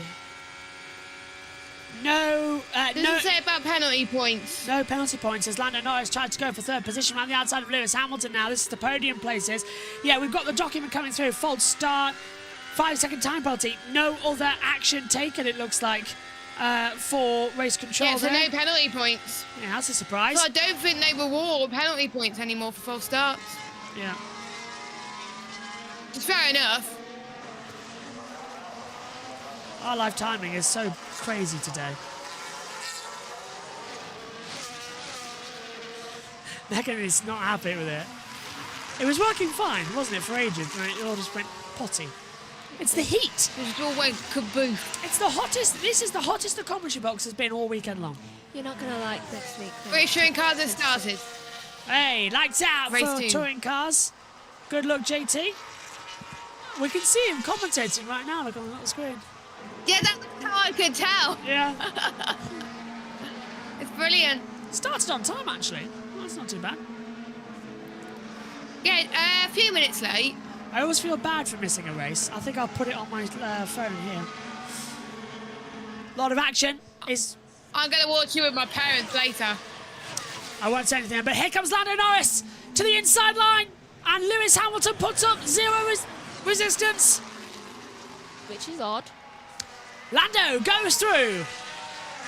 No. Doesn't say about penalty points. No penalty points as Lando Norris tried to go for 3rd position around the outside of Lewis Hamilton now. This is the podium places. Yeah, we've got the document coming through. False start. 5-second time penalty. No other action taken, it looks like, for race control. Yeah, so no penalty points. Yeah, that's a surprise. So I don't think they reward penalty points anymore for false starts. Yeah. It's fair enough. Our live timing is so crazy today. Megan is not happy with it. It was working fine, wasn't it, for ages? It all just went potty. It's the heat. It all went kaboom. It's the hottest. This is the hottest the commentary box has been all weekend long. You're not going to like next week. British touring cars have started. Hey, lights out Race for 2. touring cars. Good luck, JT. We can see him commentating right now. Look on the little screen. Yeah, that's how I could tell. Yeah. It's brilliant. Started on time, actually. Well, that's not too bad. Yeah, a few minutes late. I always feel bad for missing a race. I think I'll put it on my phone here. A lot of action is... I'm going to watch you with my parents later. I won't say anything, but here comes Lando Norris to the inside line. And Lewis Hamilton puts up 0 resistance. Which is odd. Lando goes through.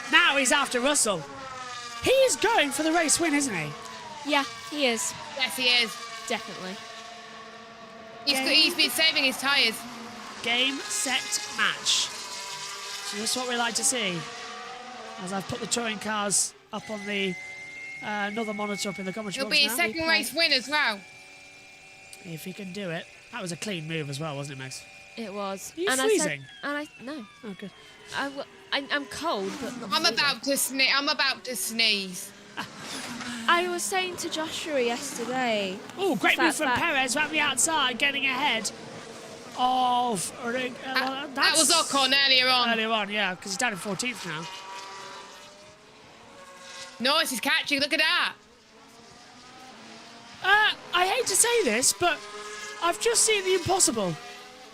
Now he's after Russell. He is going for the race win, isn't he? Yeah, he is. Yes, he is. Definitely. He's been saving his tyres. Game, set, match. So that's what we like to see. As I've put the touring cars up on the another monitor up in the commentary It'll box be his now. second race win as well. If he can do it. That was a clean move as well, wasn't it, Max? It was. Are you and freezing? No. Oh, good. I'm cold, but not I'm freezing. about to sneeze. I was saying to Joshua yesterday. Oh, great move from that Perez around the outside, getting ahead of... that was Ocon earlier on. Earlier on, yeah, because he's down in 14th now. Norris is catching, look at that. I hate to say this, but I've just seen the impossible.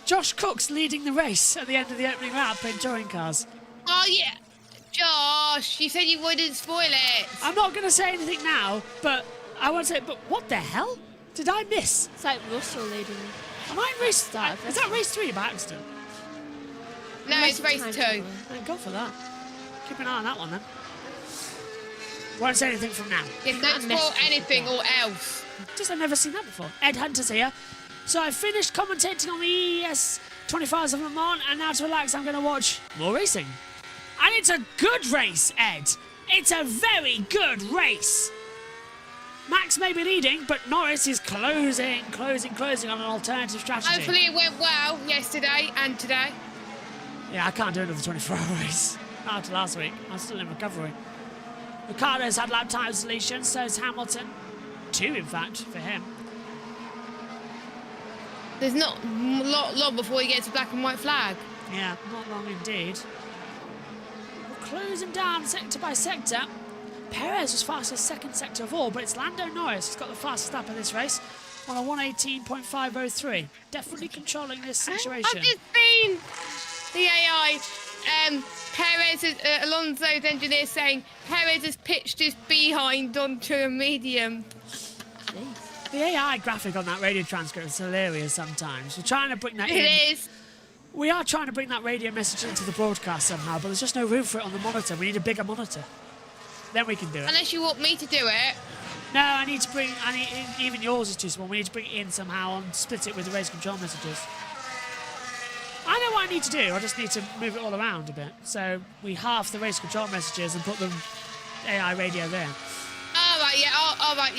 Josh Cook's leading the race at the end of the opening lap in touring cars. Oh, yeah. Josh, you said you wouldn't spoil it. I'm not going to say anything now, but I won't say, but what the hell? Did I miss? It's like Russell leading. Am I in race... Is that race 3 by accident? No, it's race 2. Thank God for that. Keep an eye on that one, then. Won't say anything from now. Yeah, don't spoil anything or else. Just I've never seen that before. Ed Hunter's here. So I finished commentating on the ES 25s of Le Mans, and now to relax, I'm going to watch more racing. And it's a good race, Ed. It's a very good race. Max may be leading, but Norris is closing on an alternative strategy. Hopefully it went well yesterday and today. Yeah, I can't do another 24-hour race. Not after last week. I'm still in recovery. Ricciardo's had lap time solutions, so is Hamilton. 2, in fact, for him. There's not long before he gets a black and white flag. Yeah, not long indeed. We're closing down sector by sector. Perez was fastest second sector of all, but it's Lando Norris who's got the fastest lap of this race on a 1:18.503. Definitely controlling this situation. I've just seen the AI. Perez, Alonso's engineer, saying Perez has pitched his behind onto a medium. The AI graphic on that radio transcript is hilarious sometimes. We're trying to bring that in. It is. We are trying to bring that radio message into the broadcast somehow, but there's just no room for it on the monitor. We need a bigger monitor. Then we can do it. Unless you want me to do it. No, I need to bring... even yours is too small. We need to bring it in somehow and split it with the race control messages. I know what I need to do. I just need to move it all around a bit. So we half the race control messages and put them AI radio there. Oh, right, yeah. Oh, right,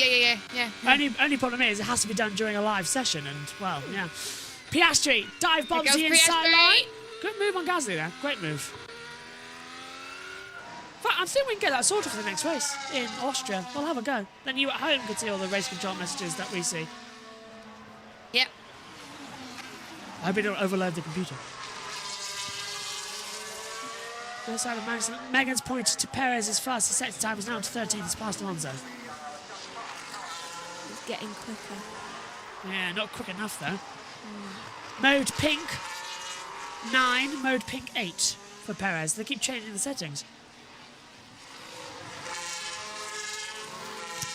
yeah. Only problem is it has to be done during a live session, and well, yeah. Piastri dive bombs the inside line. Good move on Gasly there. Great move. In fact, I think we can get that sorted for the next race in Austria. We'll have a go. Then you at home can see all the race control messages that we see. Yep. I hope you don't overload the computer. The other side of Max. Megan's pointed to Perez's fastest sector time is now to 13th. It's past Alonso. He's getting quicker. Yeah, not quick enough though. Mode pink 9, mode pink 8 for Perez. They keep changing the settings.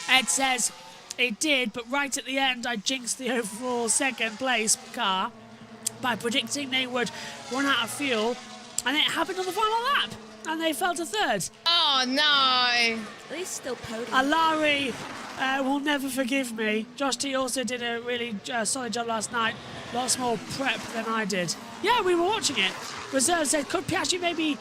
Ed says, it did, but right at the end I jinxed the overall second place car by predicting they would run out of fuel, and it happened on the final lap, and they fell to third. Oh, no. At least still podium. Alari will never forgive me. Josh T also did a really solid job last night. Lots more prep than I did. Yeah, we were watching it. Reserve said, could Piastri maybe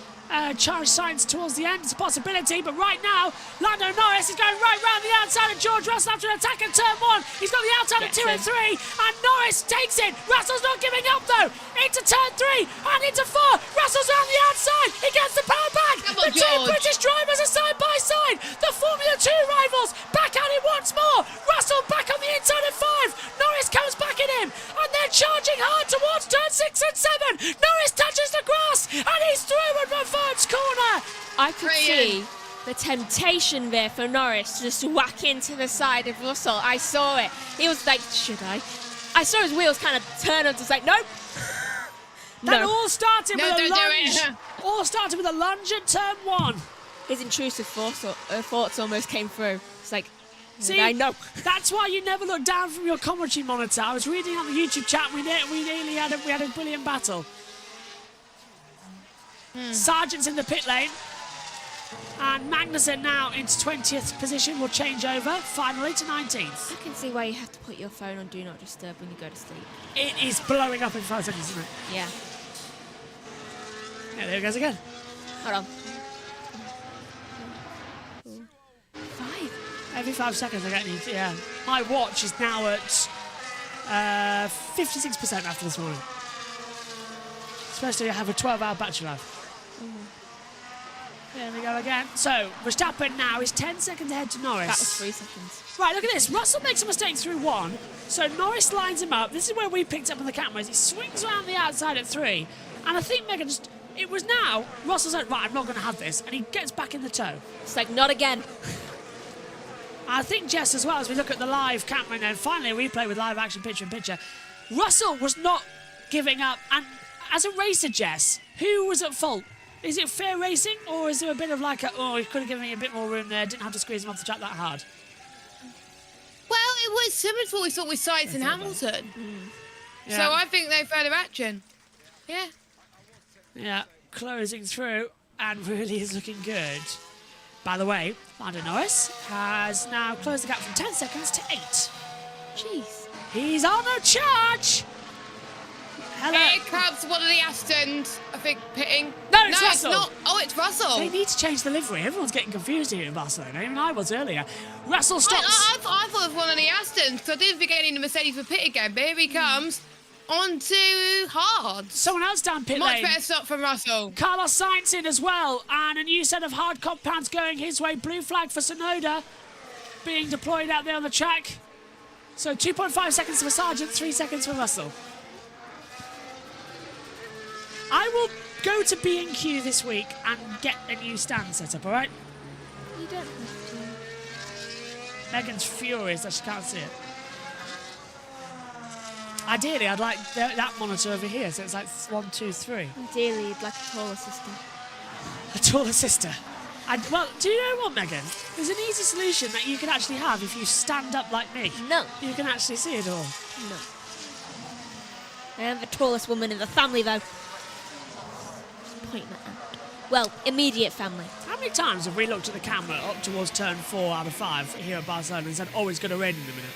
charge Sainz towards the end? It's a possibility, but right now, Lando Norris is going right round the outside of George Russell after an attack in turn 1. He's got the outside of 2 and 3, and Norris takes it. Russell's not giving up, though. Into turn 3 and into 4. Russell's around the outside. He gets the power back. The two British drivers are side by side. The Formula 2 rivals back at it once more. Russell back on the inside of 5. Norris comes back at him, and they're charging hard towards turn 6 and 7. Norris touches the grass, and he's through at the first corner. I could see the temptation there for Norris to just whack into the side of Russell. I saw it. He was like, should I? I saw his wheels kind of turn and just like, nope. That all started with a lunge. All started with a lunge at turn 1. His intrusive thoughts almost came through. It's like, see, I know. That's why you never look down from your commentary monitor. I was reading on the YouTube chat. We nearly had a brilliant battle. Sargent's in the pit lane, and Magnussen now into 20th position will change over finally to 19th. I can see why you have to put your phone on Do Not Disturb when you go to sleep. It is blowing up in 5 seconds, isn't it? Yeah. Yeah, there it goes again. Hold on. 5. Every 5 seconds I get you. Yeah. My watch is now at 56% after this morning. Especially I have a 12-hour battery life. There we go again. So, Verstappen now is 10 seconds ahead to Norris. That was 3 seconds. Right, look at this. Russell makes a mistake through 1. So Norris lines him up. This is where we picked up on the cameras. He swings around the outside at 3. And I think Megan just... It was now. Russell's like, right, I'm not going to have this. And he gets back in the tow. It's like, not again. I think, Jess, as well, as we look at the live camera and then finally a replay with live action picture-in-picture, Russell was not giving up. And as a racer, Jess, who was at fault? Is it fair racing, or is there a bit of like he could have given me a bit more room there, didn't have to squeeze him off the track that hard? Well, it was similar to what we saw with Sainz and Hamilton. Yeah. So I think they've further action. Yeah. Yeah, closing through, and really is looking good. By the way, Lando Norris has now closed the gap from 10 seconds to 8. Jeez. He's on a charge! Hello. Here comes one of the Astons, I think, pitting. No, it's Russell. It's not. Oh, it's Russell. They need to change the livery. Everyone's getting confused here in Barcelona. Even I was earlier. Russell stops. I thought it was one of the Astons, because I didn't think any of the Mercedes were pit again, but here he comes. Onto hard. Someone else down pit Much lane. better stop from Russell. Carlos Sainz in as well, and a new set of hard compounds going his way. Blue flag for Sonoda being deployed out there on the track. So 2.5 seconds for Sargent, 3 seconds for Russell. I will go to B&Q this week and get a new stand set up, all right? You don't have to. Megan's furious that she can't see it. Ideally, I'd like that monitor over here, so it's like 1, 2, 3. Ideally, you'd like a taller sister. A taller sister. Well, do you know what, Megan? There's an easy solution that you can actually have if you stand up like me. No. You can actually see it all. No. I am the tallest woman in the family, though. Just pointing that out. Well, immediate family. How many times have we looked at the camera up towards turn 4 out of 5 here at Barcelona and said, oh, it's going to rain in a minute?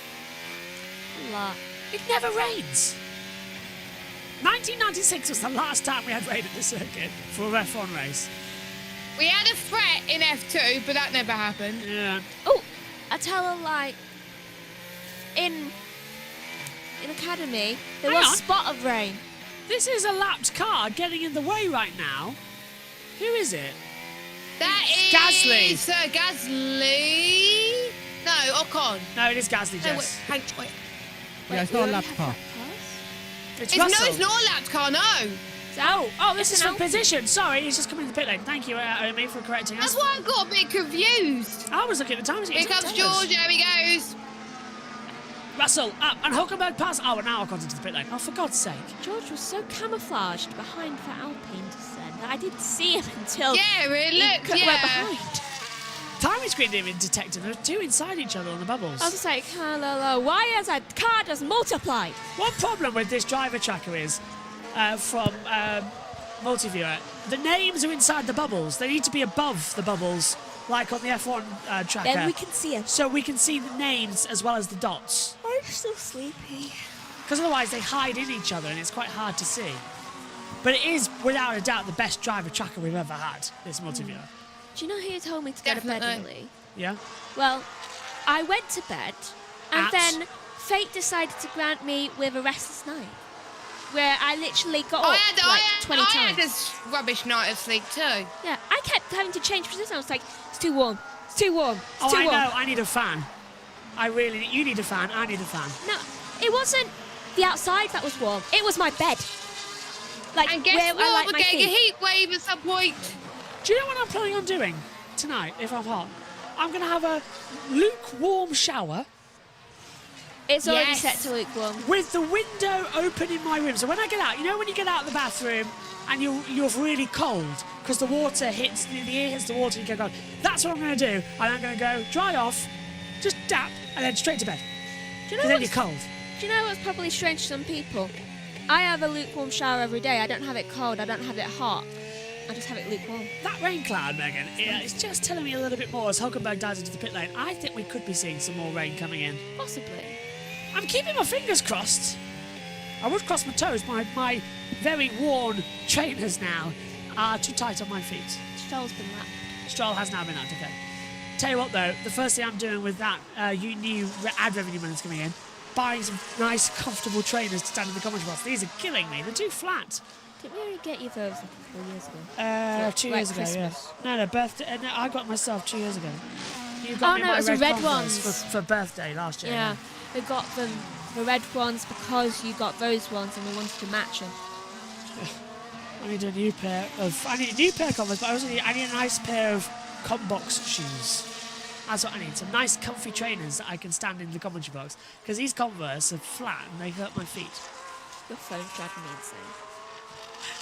A lot. It never rains. 1996 was the last time we had rain at the circuit for a F1 race. We had a threat in F2, but that never happened. Yeah. Oh, I tell a lie. In Academy, there Hang was on. a spot of rain. This is a lapped car getting in the way right now. Who is it? That is Gasly. Gasly. No, Ocon. No, it is Gasly, No, Jess. wait. Yeah, it's not a lapped car. It's No, Russell. it's not a lapped car, no. Oh, this is an for position. Sorry, he's just coming to the pit lane. Thank you, Omi, for correcting us. That's why I got a bit confused. I was looking at the time. Here comes George, there he goes. Russell, up, and Hulkenberg pass. Oh, and now Ocon's into the pit lane. Oh, for God's sake. George was so camouflaged behind for Alpine descent that I didn't see him until Yeah, he look, went yeah. behind. Timing screen didn't even detect him. There were two inside each other on the bubbles. I was just like, hello, why has a car just multiplied? One problem with this driver tracker is, from Multiviewer, the names are inside the bubbles. They need to be above the bubbles, like on the F1 tracker. Then we can see him. So we can see the names as well as the dots. I'm so sleepy. Because otherwise they hide in each other and it's quite hard to see. But it is, without a doubt, the best driver tracker we've ever had, this Multiviewer. Do you know who told me to go to bed Definitely. early? Yeah? Well, I went to bed, and At? then fate decided to grant me with a restless night, where I literally got I up had 20 I times. had this rubbish night of sleep too. Yeah, I kept having to change position. I was like, it's too warm. It's too warm. It's Oh, too I warm. know. I need a fan. You need a fan. I need a fan. No, it wasn't the outside that was warm. It was my bed. Like And guess where I what? like We're my getting a feet. heat wave at some point. Do you know what I'm planning on doing tonight, if I'm hot? I'm going to have a lukewarm shower It's already Yes. set to lukewarm. with the window open in my room. So when I get out, you know when you get out of the bathroom and you're really cold because the water hits, the air hits the water and you go cold. That's what I'm going to do. And I'm going to go dry off, just dap, and then straight to bed. Do you know Because then what's, you're cold. do you know what's probably strange to some people? I have a lukewarm shower every day. I don't have it cold. I don't have it hot. I just have it lukewarm. That rain cloud, Megan, it's just telling me a little bit more as Hulkenberg dives into the pit lane. I think we could be seeing some more rain coming in. Possibly. I'm keeping my fingers crossed. I would cross my toes. My very worn trainers now are too tight on my feet. Stroll's been lapped. Stroll has now been out, okay. Tell you what though, the first thing I'm doing with that new ad revenue money that's coming in, buying some nice, comfortable trainers to stand in the commentary box. These are killing me. They're too flat. Didn't we already get you those like a couple of years ago? 2 like years ago, yeah. Christmas. No, birthday. No, I got myself 2 years ago. You got me no, my it was the red Converse ones. for birthday last year. Yeah, we got them, the red ones, because you got those ones and we wanted to match them. I need a new pair of Converse, but I need a nice pair of Combox shoes. That's what I need. Some nice comfy trainers that I can stand in the commentary box. Because these Converse are flat and they hurt my feet. Your phone's driving me insane.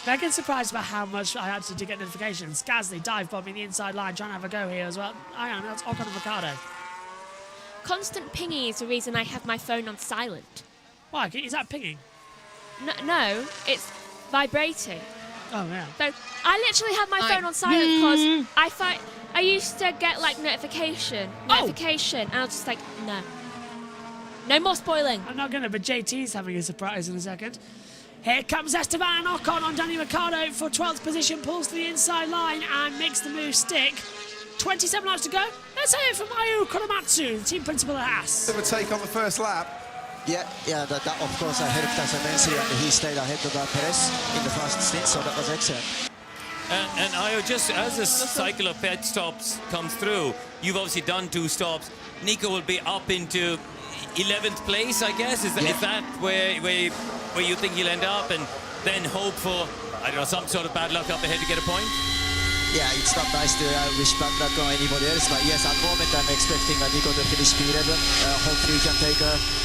Megan's surprised about how much I actually do get notifications. Gasly dive bombing the inside line, trying to have a go here as well. I don't know, that's Ocon and Ricardo. Constant pinging is the reason I have my phone on silent. Why? Is that pinging? No, it's vibrating. Oh, yeah. So I literally have my phone on silent because I used to get like notification, and I was just like, no more spoiling. I'm not going to, but JT's having a surprise in a second. Here comes Esteban Ocon on Danny Ricciardo for 12th position, pulls to the inside line and makes the move stick. 27 laps to go. Let's hear it from Ayu Korematsu, the team principal at Haas. Bit of a take on the first lap. Yeah, that of course helped us immensely, and he stayed ahead of Perez in the first stint, so that was excellent. And Ayo, just as the cycle of pit stops comes through, you've obviously done 2 stops. Nico will be up into 11th place, I guess. Is that where you think he'll end up, and then hope for, I don't know, some sort of bad luck up ahead to get a point? Yeah, it's not nice to wish bad luck on anybody else, but yes, at the moment I'm expecting Nico to finish P11. Hopefully he can take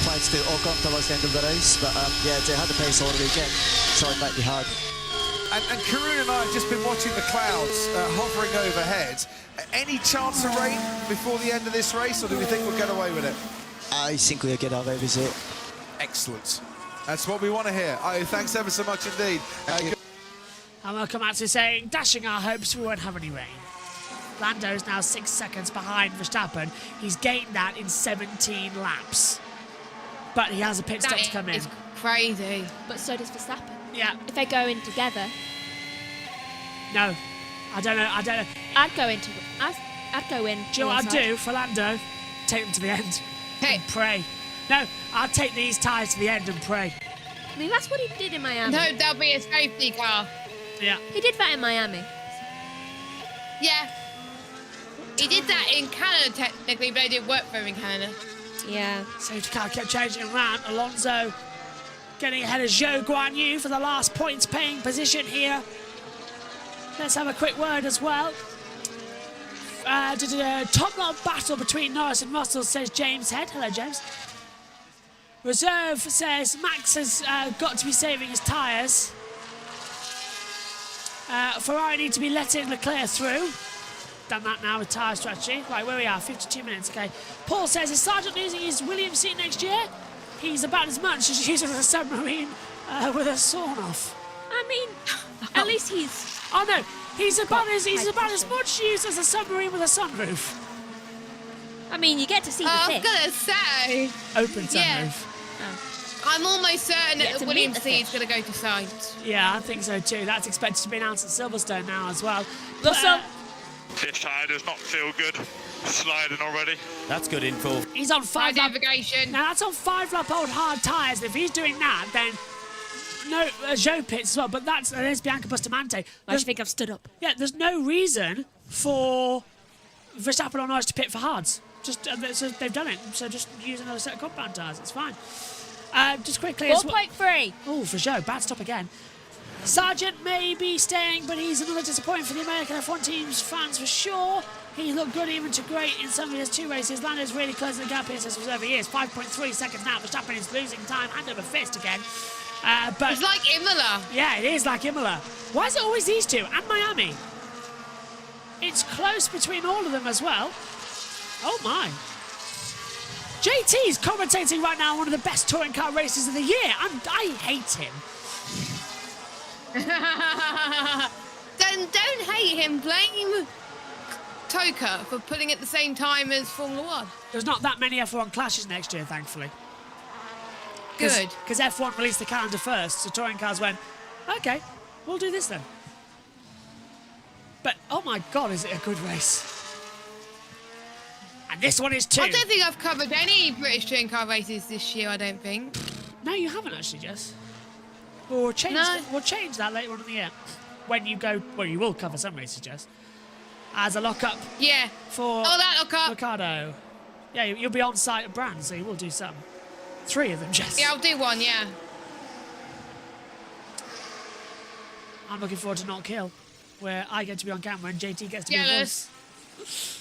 points to Ocon towards the end of the race, but yeah, they had the pace all weekend, so it might be hard. And Karun and I have just been watching the clouds hovering overhead. Any chance of rain before the end of this race, or do we think we'll get away with it? I think we'll get away with it. Excellent. That's what we want to hear. Oh, thanks ever so much indeed. And we'll come out to saying, dashing our hopes we won't have any rain. Lando's now 6 seconds behind Verstappen. He's gained that in 17 laps. But he has a pit stop to come in. It's crazy. But so does Verstappen. Yeah. If they go in together. No. I don't know. I'd go in. Do you know what I'd do for Lando? Take them to the end. Hey. And pray. No, I'll take these tyres to the end and pray. I mean, that's what he did in Miami. No, there'll be a safety car. Yeah. He did that in Miami. Yeah. He did that in Canada, technically, but it didn't work for him in Canada. Yeah. Safety car kept changing around. Alonso getting ahead of Zhou Guanyu for the last points-paying position here. Let's have a quick word as well. Top-knot battle between Norris and Russell, says James Head. Hello, James. Reserve says Max has got to be saving his tyres. Ferrari need to be letting Leclerc through. Done that now with tyre strategy. Right, where we are, 52 minutes, okay. Paul says, is Sargent losing his Williams seat next year? He's about as much as using a submarine with a sawn-off. I mean, at least he's... Oh, no, he's about as much used as a submarine with a sunroof. I mean, you get to see the I fish. was going to say. Open sunroof. Yeah. I'm almost certain that the Williams the seat is going to go to Sainz. Yeah, I think so too. That's expected to be announced at Silverstone now as well. Russell. This tyre does not feel good. Sliding already. That's good info. He's on 5 lap. Navigation. Now that's on 5 lap old hard tyres. And if he's doing that, then no Zhou pits as well. But there's Bianca Bustamante. I think I've stood up. Yeah, there's no reason for Verstappen or Norris to pit for hards. Just so they've done it. So just use another set of compound tyres. It's fine. Just quickly. 4.3. Oh, for Zhou, bad stop again. Sargent may be staying, but he's another disappointment for the American F1 team's fans for sure. He looked good even to great in some of his 2 races. Lando's really closing the gap here since reserve he is. 5.3 seconds now. Verstappen is losing time hand over fist again. But it's like Imola. Yeah, it is like Imola. Why is it always these two? And Miami. It's close between all of them as well. Oh my. JT's commentating right now on one of the best touring car races of the year. I hate him. Don't hate him. Blame Toka for putting it at the same time as Formula 1. There's not that many F1 clashes next year, thankfully. Good. Because F1 released the calendar first, so touring cars went, okay, we'll do this then. But, oh my God, is it a good race? And this one is too. I don't think I've covered any British touring car races this year, I don't think. No, you haven't actually, Jess. We'll change that later on in the year. When you go, well, you will cover some races, Jess. As a lock-up. Yeah. For that lock-up. Ricardo. Yeah, you'll be on site at Brand, so you will do some. 3 of them, Jess. Yeah, I'll do one, yeah. I'm looking forward to Not Kill, where I get to be on camera and JT gets to be Jealous. a voice.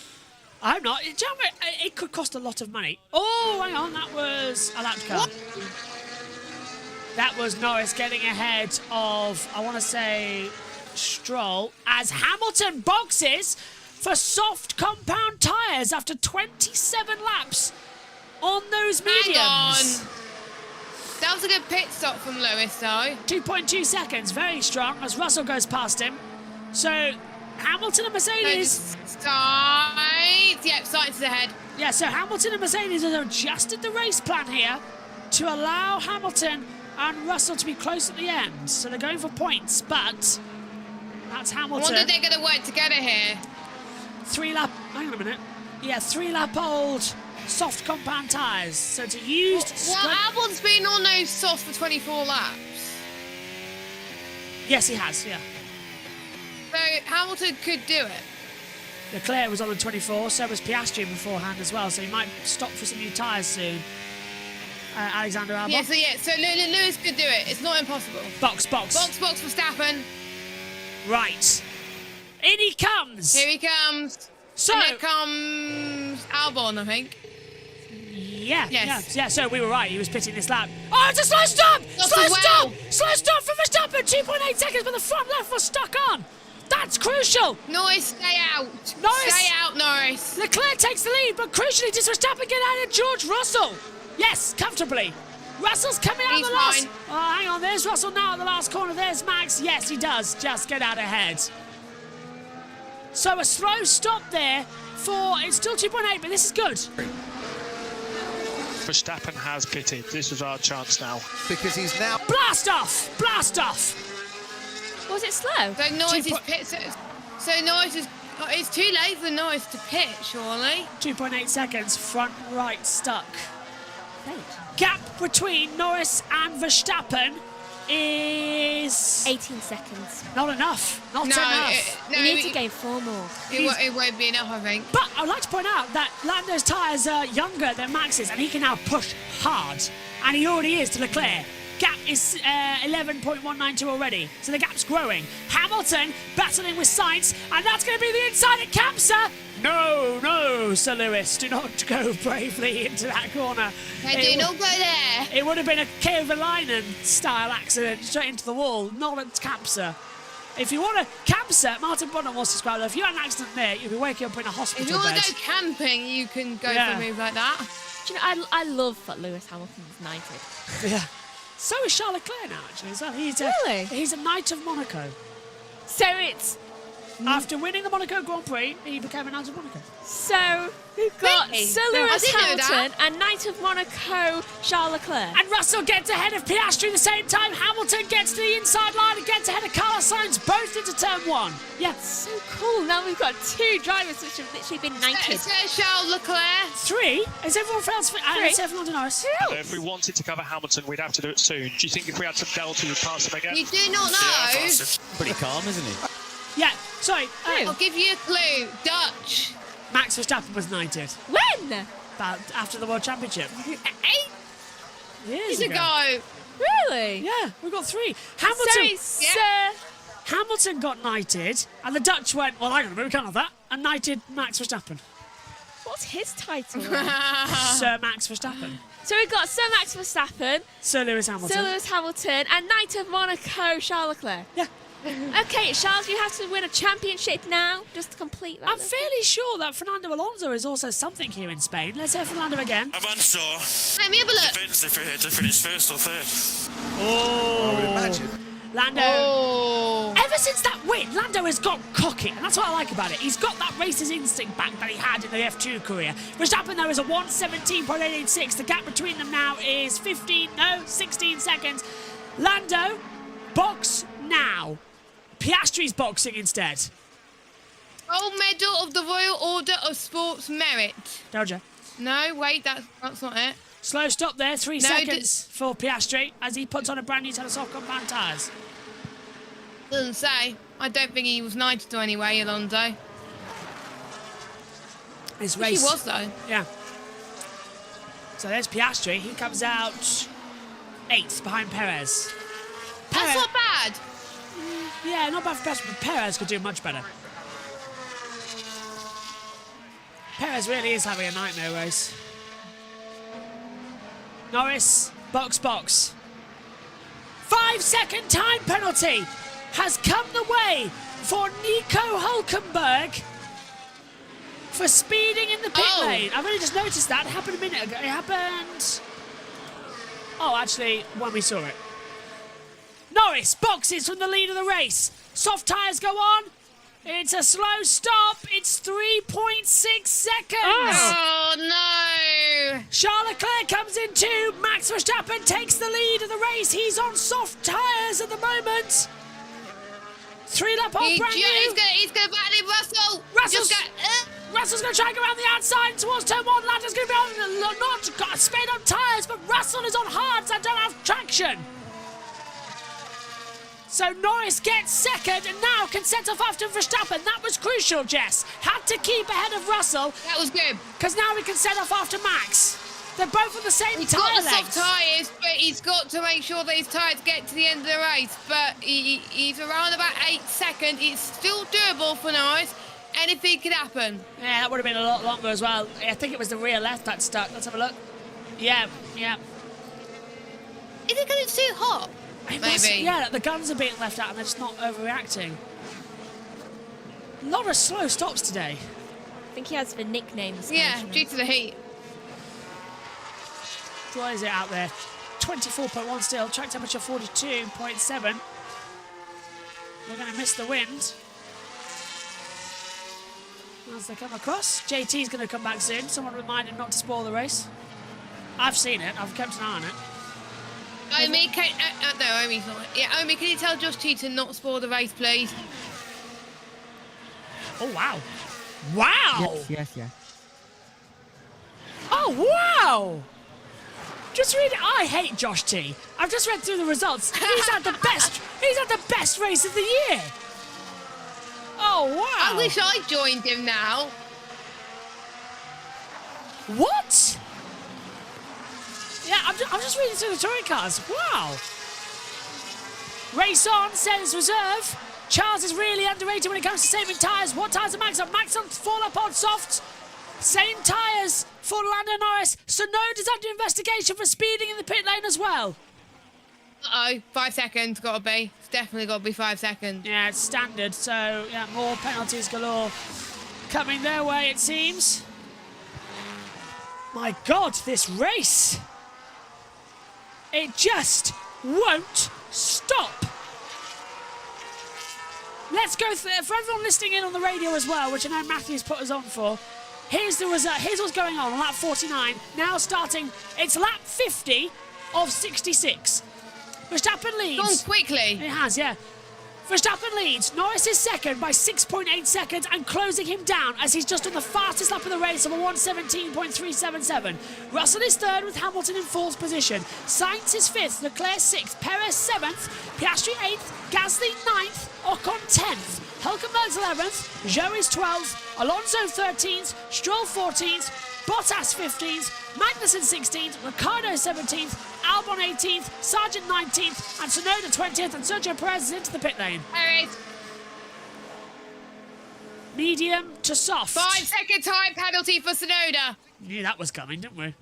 I'm not. It could cost a lot of money. Oh, hang on, that was a lap car. What? That was Norris getting ahead of, I want to say, Stroll, as Hamilton boxes for soft compound tyres after 27 laps on those mediums. Hang on. That was a good pit stop from Lewis, though. 2.2 seconds, very strong, as Russell goes past him. So, Hamilton and Mercedes... Sainz. Yep, Sainz is ahead. Yeah, so Hamilton and Mercedes have adjusted the race plan here to allow Hamilton and Russell to be close at the end. So they're going for points, but that's Hamilton. I wonder if they're going to work together here. 3 lap, hang on a minute. Yeah, 3 lap old soft compound tyres. So it's a used... Well, Albon's been on those softs for 24 laps. Yes, he has, yeah. So Hamilton could do it. Leclerc was on the 24, so was Piastri beforehand as well, so he might stop for some new tyres soon. Alexander Albon. So Lewis could do it. It's not impossible. Box. Box for Verstappen. Right. In he comes. Here he comes. So and here comes Albon, I think. Yeah, so we were right. He was pitting this lap. Oh, it's a slow stop! Slow stop for Verstappen! 2.8 seconds, but the front left was stuck on. That's crucial. Norris, stay out. Stay out, Norris. Leclerc takes the lead, but crucially, does Verstappen get out of George Russell? Yes, comfortably. Russell's coming out of the last. Oh, hang on. There's Russell now at the last corner. There's Max. Yes, he does. Just get out ahead. So a slow stop there for. It's still 2.8, but this is good. Verstappen has pitted. This is our chance now. Because he's now... Blast off! Blast off! Was it slow? So Norris is pit. So Norris is... It's too late for Norris to pit, surely. 2.8 seconds, front right stuck. Great. Gap between Norris and Verstappen is... 18 seconds. Not enough. Not enough. We need to gain 4 more. It won't be enough, I think. But I'd like to point out that Lando's tyres are younger than Max's, and he can now push hard. And he already is to Leclerc. Gap is 11.192 already, so the gap's growing. Hamilton battling with Sainz, and that's going to be the inside at Kamsa. No, Sir Lewis, do not go bravely into that corner. Do not go there. It would have been a Kovalainen style accident straight into the wall, not at Kamsa. If you want to Kamsa, Martin Bonner wants to describe that. If you had an accident there, you'd be waking up in a hospital bed. If you want bed. to go camping, you can go for a move like that. Do you know, I love that Lewis Hamilton's knighted. Yeah. So is Charles Leclerc now, actually, as well. He's a Knight of Monaco. So it's... After winning the Monaco Grand Prix, he became a Knight of Monaco. So we've got Sir Lewis Hamilton and Knight of Monaco, Charles Leclerc. And Russell gets ahead of Piastri at the same time. Hamilton gets to the inside line and gets ahead of Carlos Sainz, both into turn 1. Yeah. So cool. Now we've got 2 drivers which have literally been knighted. So Charles Leclerc. 3? Is everyone else? It's Fernando Norris. If we wanted to cover Hamilton, we'd have to do it soon. Do you think if we had some delta, we'd pass him again? You do not know. Yeah, pretty calm, isn't he? Yeah, sorry. I'll give you a clue. Dutch. Max Verstappen was knighted. When? About after the World Championship. 8 years ago. Really? Yeah, we got 3. Hamilton got knighted, and the Dutch went, well, hang on a minute, we can't have that, and knighted Max Verstappen. What's his title? Sir Max Verstappen. So we've got Sir Max Verstappen, Sir Lewis Hamilton, and Knight of Monaco, Charles Leclerc. Yeah. Okay, Charles, you have to win a championship now just to complete that. I'm fairly sure that Fernando Alonso is also something here in Spain. Let's hear Fernando again. Alonso. Let me have a look. Depends if we're here to finish first or third. Oh, I would imagine. Lando. Oh. Ever since that win, Lando has got cocky, and that's what I like about it. He's got that racer's instinct back that he had in the F2 career. Verstappen, though, is a 1:17.886. The gap between them now is 16 seconds. Lando, box now. Piastri's boxing instead. Gold medal of the Royal Order of Sports Merit. Doja. No, wait, that's not it. Slow stop there, 3 seconds for Piastri as he puts on a brand new set of soft compound tyres. Doesn't say. I don't think he was knighted anyway, Alonso. This race. He was, though. Yeah. So there's Piastri. He comes out 8th behind Perez. That's not bad. Yeah, not bad for Piastri, but Perez could do much better. Perez really is having a nightmare race. Norris, box. 5-second time penalty has come the way for Nico Hülkenberg for speeding in the pit lane. I've only just noticed that. It happened a minute ago. It happened... Oh, actually, when we saw it. Norris boxes from the lead of the race. Soft tyres go on. It's a slow stop. It's 3.6 seconds. Oh, no. Charles Leclerc comes in too. Max Verstappen takes the lead of the race. He's on soft tyres at the moment. 3 lap on brand new. He's going to battle him, Russell. Russell's going to try and go around the outside towards turn 1. Lando's going to be on, not got spin on tyres, but Russell is on hards and don't have traction. So Norris gets second and now can set off after Verstappen. That was crucial, Jess. Had to keep ahead of Russell. That was good. Because now we can set off after Max. They're both on the same tyre length. He's got the soft tyres, but he's got to make sure that his tyres get to the end of the race. But he's around about 8 seconds. It's still doable for Norris. Anything could happen. Yeah, that would have been a lot longer as well. I think it was the rear left that stuck. Let's have a look. Yeah. Is it because it's too hot? Maybe. Yeah, the guns are being left out and they're just not overreacting. A lot of slow stops today. I think he has the nicknames. Yeah, due to the heat. What is it out there? 24.1 still. Track temperature 42.7. We're going to miss the wind. As they come across, JT's going to come back soon. Someone remind him not to spoil the race. I've seen it. I've kept an eye on it. Omi, no, Omi's not. Yeah, Omi, can you tell Josh T to not spoil the race, please? Oh, wow. Wow! Yes. Oh, wow! Just read it. I hate Josh T. I've just read through the results. He's had the best. He's had the best race of the year. Oh, wow. I wish I joined him now. What? Yeah, I'm just reading through the touring cars. Wow. Race on, says reserve. Charles is really underrated when it comes to saving tyres. What tyres are Max on? Max on 4-lap on softs. Same tyres for Lando Norris. Sonoda's under investigation for speeding in the pit lane as well. Uh-oh, 5 seconds, gotta be. It's definitely gotta be 5 seconds. Yeah, it's standard, so yeah, more penalties galore coming their way, it seems. My God, this race. It just won't stop. Let's go for everyone listening in on the radio as well, which I know Matthew's put us on for. Here's the result. Here's what's going on lap 49. Now starting, it's lap 50 of 66. Verstappen leads. Gone quickly. It has, yeah. Verstappen leads. Norris is second by 6.8 seconds and closing him down as he's just on the fastest lap of the race of a 1:17.377. Russell is third with Hamilton in fourth position. Sainz is fifth, Leclerc sixth, Perez seventh, Piastri eighth, Gasly ninth, Ocon 10th, Hülkenberg's 11th, Zhou is 12th, Alonso 13th, Stroll 14th, Bottas 15th, Magnussen 16th, Ricciardo 17th, Albon 18th, Sargent 19th, and Tsunoda 20th, and Sergio Perez is into the pit lane. Perez. Medium to soft. 5 second time penalty for Tsunoda. Knew that was coming, didn't we?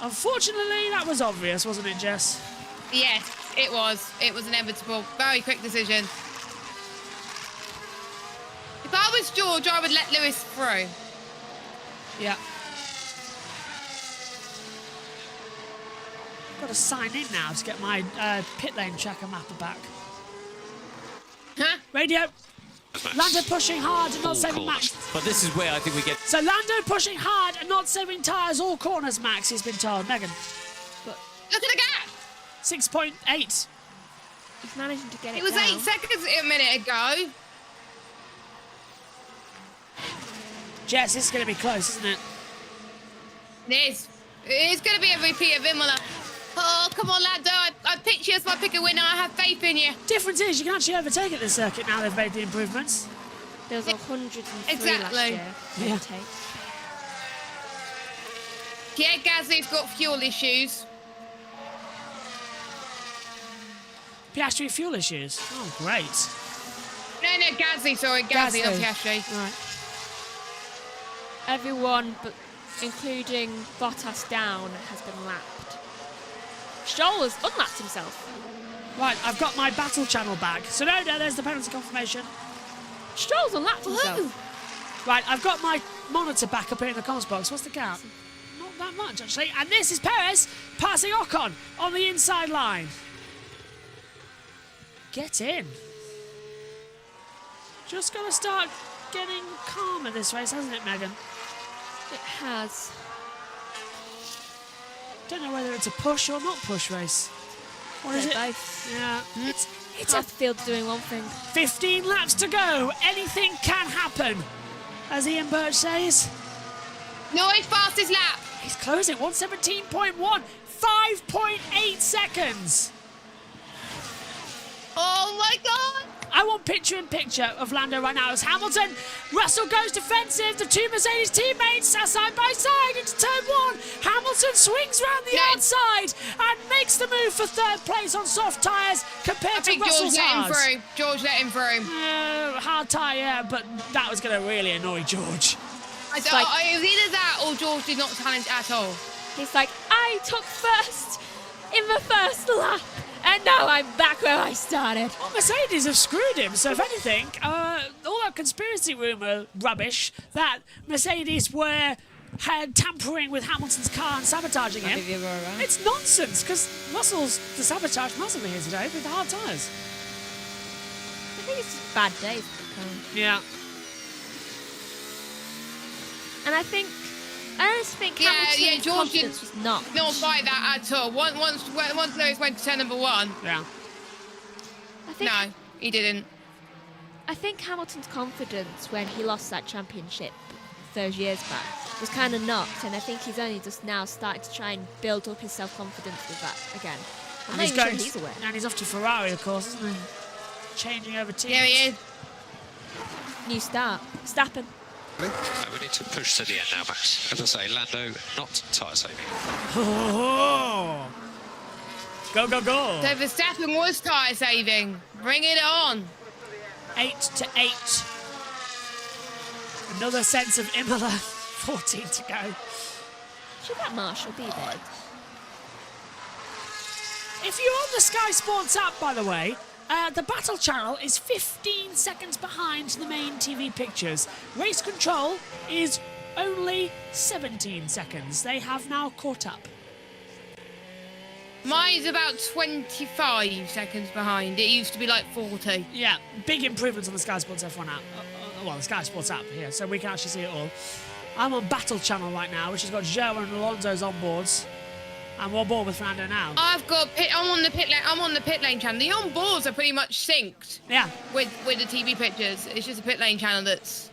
Unfortunately, that was obvious, wasn't it, Jess? Yes, it was. It was inevitable. Very quick decision. If I was George, I would let Lewis through. Yeah. Got to sign in now to get my pit lane tracker mapper back. Huh? Radio. Lando pushing hard and not saving Max. But this is where I think we get... So Lando pushing hard and not saving tyres all corners, Max, he's been told. Megan. But look at the gap. 6.8. He's managing to get it was down. 8 seconds a minute ago. Jess, this is going to be close, isn't it? It is. It's going to be a repeat of Imola. Oh, come on, Lando. I picked you as my pick a winner. I have faith in you. Difference is you can actually overtake at this circuit now they've made the improvements. There was 103 exactly. last year. Yeah. Yeah, Gasly's got fuel issues. Piastri fuel issues. Oh, great. No, Gasly, sorry. Gasly, not Piastri. Right. Everyone, but including Bottas down, has been lapped. Stroll has unlapped himself. Right, I've got my battle channel back. So no, there's the penalty confirmation. Stroll's unlapped himself. Right, I've got my monitor back up here in the comms box. What's the gap? Not that much, actually. And this is Perez passing Ocon on the inside line. Get in. Just got to start getting calm at this race, hasn't it, Megan? It has. Don't know whether it's a push or not push race. Or is it both? Yeah. It's half the field doing one thing. 15 laps to go. Anything can happen, as Ian Birch says. No, his fastest lap. He's closing 117.1. 5.8 seconds. Oh my God. I want picture-in-picture of Lando right now as Hamilton. Russell goes defensive. The two Mercedes teammates are side by side into turn one. Hamilton swings round the outside and makes the move for third place on soft tyres compared to Russell's hard. George let him through. Hard tyre, yeah, but that was going to really annoy George. It was either that or George did not challenge at all. He's like, I took first in the first lap. And now I'm back where I started. Well, Mercedes have screwed him, so if anything, all that conspiracy rumour rubbish that Mercedes were tampering with Hamilton's car and sabotaging him, it's nonsense, because Russell's sabotaged massively here today with the hard tyres. I think it's just bad days for the car. Yeah. And I just think Hamilton's George confidence was not fight that at all. Once Lewis went to turn number one. Yeah. No, he didn't. I think Hamilton's confidence when he lost that championship those years back was kind of knocked, and I think he's only just now starting to try and build up his self-confidence with that again. I'm not even sure he's aware. And he's off to Ferrari, of course, isn't he? Changing over teams. Yeah, he is. New start. Stappen. We need to push to the end now, Max. As I say, Lando not tyre saving. Oh. Go, go, go. So Verstappen was tyre saving. Bring it on. 8-8. Another sense of Imola. 14 to go. Should that Marshall be there? If you're on the Sky Sports app, by the way, the Battle Channel is 15 seconds behind the main TV pictures. Race Control is only 17 seconds. They have now caught up. Mine's about 25 seconds behind. It used to be like 40. Yeah, big improvements on the Sky Sports F1 app. Well, the Sky Sports app here, so we can actually see it all. I'm on Battle Channel right now, which has got Joe and Alonso's onboards. I'm on board with Fernando now. I'm on the pit lane channel. The onboards are pretty much synced. Yeah. With the TV pictures. It's just a pit lane channel that's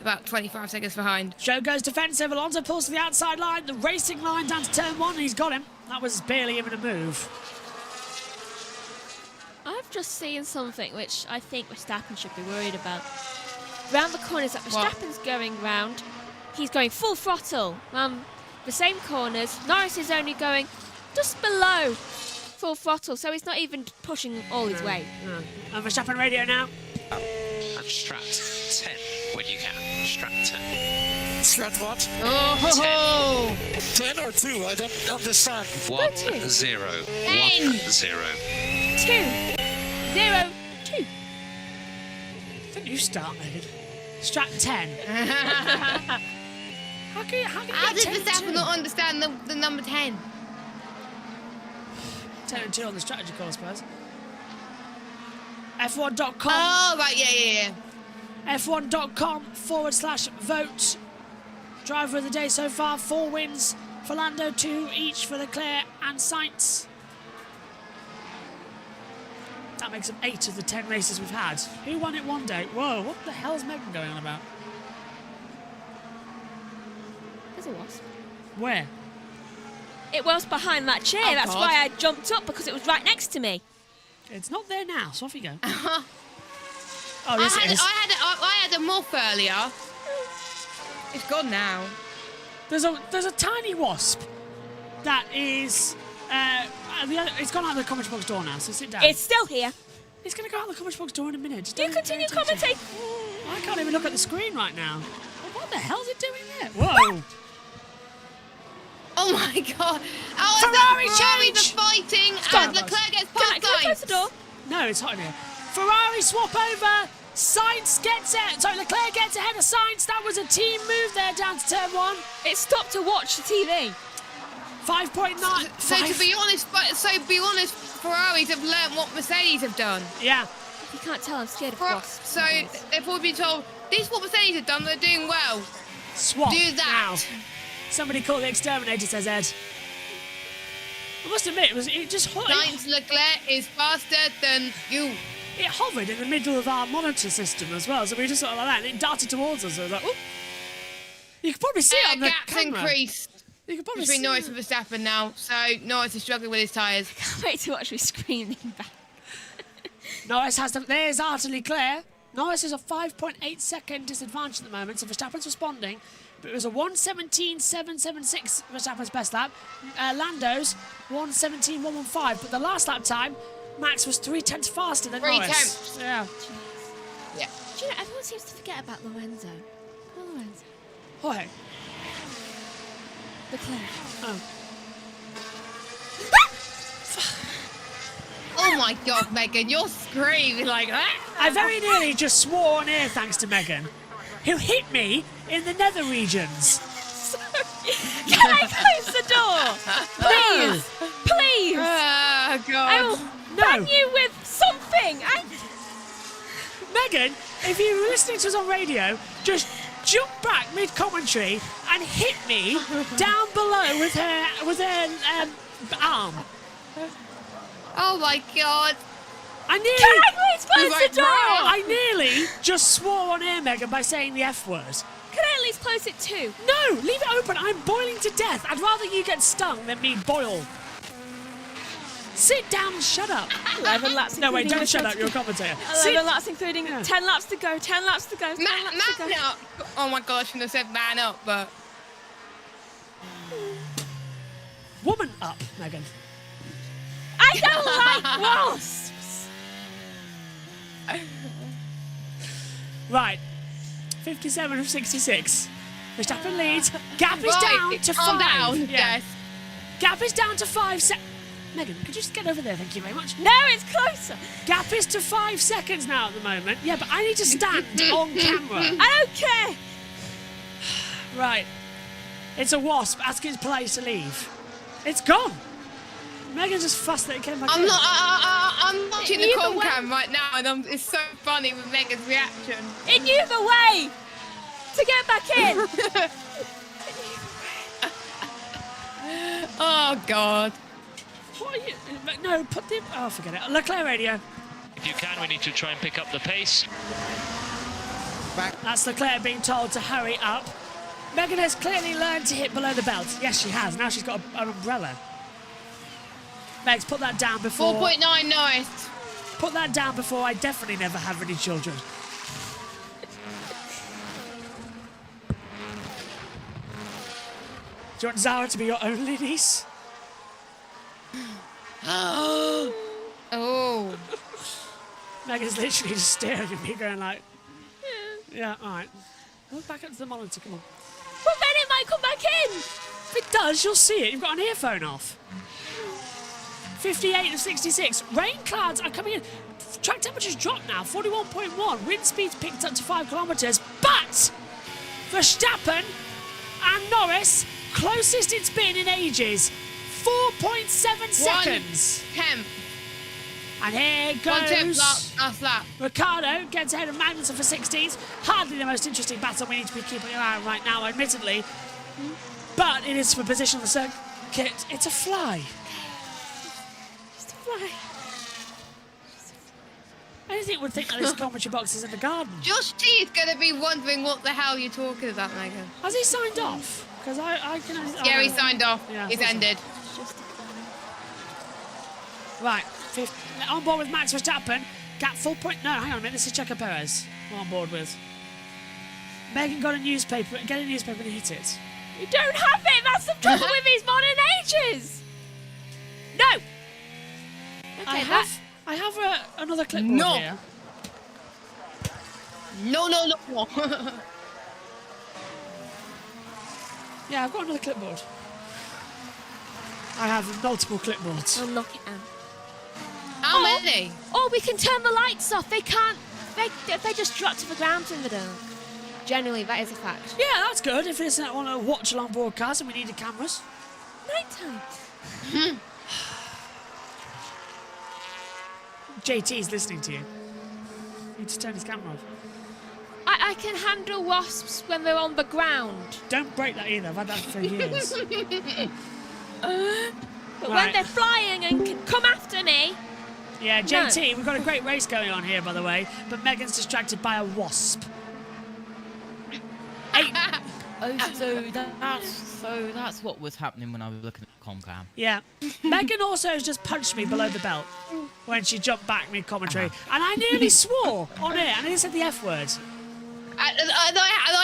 about 25 seconds behind. Joe goes defensive. Alonso pulls to the outside line. The racing line down to turn one. And he's got him. That was barely even a move. I've just seen something which I think Verstappen should be worried about. Round the corners that Verstappen's going round, he's going full throttle. The same corners. Norris is only going just below full throttle, so he's not even pushing all his weight. And Verstappen radio now. And Strat 10 when you can. Strat 10. Strat what? Oh! 10 or 2? I don't understand. 1 0. 1 0. 2 0 2. Don't you start, Megan? Strat 10. How did Verstappen not understand the number 10? 10 and 2 on the strategy course, suppose. F1.com. Oh, right, yeah. F1.com/vote. Driver of the day so far, 4 wins for Lando, 2 each for Leclerc and Sainz. That makes them 8 of the 10 races we've had. Who won it one day? Whoa, what the hell is Megan going on about? There's a wasp. Where? It was behind that chair. Oh, That's God. why I jumped up, because it was right next to me. It's not there now, so off you go. Oh, yes, it is. I had a moth earlier. It's gone now. There's a tiny wasp that is... it's gone out the commentary box door now, so sit down. It's still here. It's going to go out the commentary box door in a minute. Just You continue commentating. I can't even look at the screen right now. What the hell's it doing there? Whoa! Oh my God! Ferrari Ferrari change! are fighting Stop. and Leclerc gets past Can I close the door? No, it's hot in here. Ferrari swap over. Sainz gets it. Sorry, Leclerc gets ahead of Sainz. That was a team move there down to turn one. It stopped to watch the TV. 5.9. So to be honest, Ferraris have learnt what Mercedes have done. Yeah. If you can't tell, I'm scared of wasps. So they've all been told, this is what Mercedes have done, they're doing well. Swap. Do that. Now. Somebody call the exterminator, says Ed. I must admit, it just Sainz Leclerc is faster than you. It hovered in the middle of our monitor system as well, so we just sort of like that, and it darted towards us. So it was like, oop. You can probably see it on the gaps camera. increased You can probably between see Norris and Verstappen now, so Norris is struggling with his tyres. Can't wait to watch me screaming back. Norris has there's Arthur Leclerc. Norris is a 5.8 second disadvantage at the moment, so Verstappen's responding. But it was a 1:17.776 Verstappen's best lap. Lando's 1:17.115. But the last lap time, Max was 3/10 faster than Norris. 3/10. Yeah. Yeah. Do you know, everyone seems to forget about Lorenzo. Poor Lorenzo. Jorge. Leclerc. Oh. Oh my God, Megan, you're screaming like that. I very nearly just swore on air thanks to Megan, who hit me in the nether regions. Can I close the door? Please. Please. Oh, God. I will bang you with something. Megan, if you were listening to us on radio, just jump back mid-commentary and hit me down below with her arm. Oh my God. I nearly, Can I please close the door? I nearly just swore on air, Megan, by saying the F word. Can I at least close it too? No, leave it open. I'm boiling to death. I'd rather you get stung than me boil. Sit down and shut up. 11 laps. No, wait, don't shut up. You're a commentator. 11 laps, including 10 laps to go. 10 laps to go. Man up. Oh my God, I shouldn't have said man up, but. Woman up, Megan. I don't like wasps. Right. 57 of 66. Verstappen leads. Gap is Right, down to calm 5. down, Yeah. yes. Gap is down to 5 Megan, could you just get over there? Thank you very much. No, it's closer. Gap is to 5 seconds now at the moment. Yeah, but I need to stand on camera. I don't care. Right. It's a wasp asking its place to leave. It's gone. Megan just fussed that it came back in. I'm watching the com cam right now, and it's so funny with Megan's reaction. It knew the way to get back in. Oh God. What are you? No, put the. Oh, forget it. Leclerc radio. If you can, we need to try and pick up the pace. That's Leclerc being told to hurry up. Megan has clearly learned to hit below the belt. Yes, she has. Now she's got an umbrella. Megs, put that down before. 4.9 Norris. Put that down before I definitely never have any children. Do you want Zara to be your only niece? Oh. Megan's literally just staring at me going like, yeah, all right. Go back up to the monitor, come on. But then it might come back in. If it does, you'll see it. You've got an earphone off. 58 of 66. Rain clouds are coming in. Track temperature's dropped now, 41.1. Wind speed's picked up to 5 kilometres. But Verstappen and Norris, closest it's been in ages. 4.7 seconds. 1/10. And here 1/10 goes last lap. Ricardo gets ahead of Magnussen for 16th. Hardly the most interesting battle we need to be keeping an eye on right now, admittedly. But it is for position on the circuit. It's a fly. Just a fly. Anything would think that this commentary box is in the garden. Josh T is going to be wondering what the hell you're talking about, Megan. Has he signed off? Because I can. Yeah, he signed off. Yeah, It's ended. Right, on board with Max Verstappen. Gap 4 point. No, hang on a minute. This is Checo Perez. We're on board with. Megan got a newspaper. Get a newspaper and hit it. You don't have it. That's the trouble with these modern ages. No. Okay, I have another clipboard here. No. Yeah, I've got another clipboard. I have multiple clipboards. I'll knock it down. How many? Or we can turn the lights off. They can't. They just drop to the ground in the dark. Generally, that is a fact. Yeah, that's good. If it's on a watch-along broadcast and we need the cameras. Nighttime. JT's listening to you. You need to turn his camera off. I can handle wasps when they're on the ground. Don't break that either. I've had that for years. But when they're flying and can come after me... Yeah, JT, we've got a great race going on here, by the way, but Megan's distracted by a wasp. So that's what was happening when I was looking at the comcam. Yeah. Megan also has just punched me below the belt when she jumped back mid-commentary. And I nearly swore on it, and I didn't say the F word. I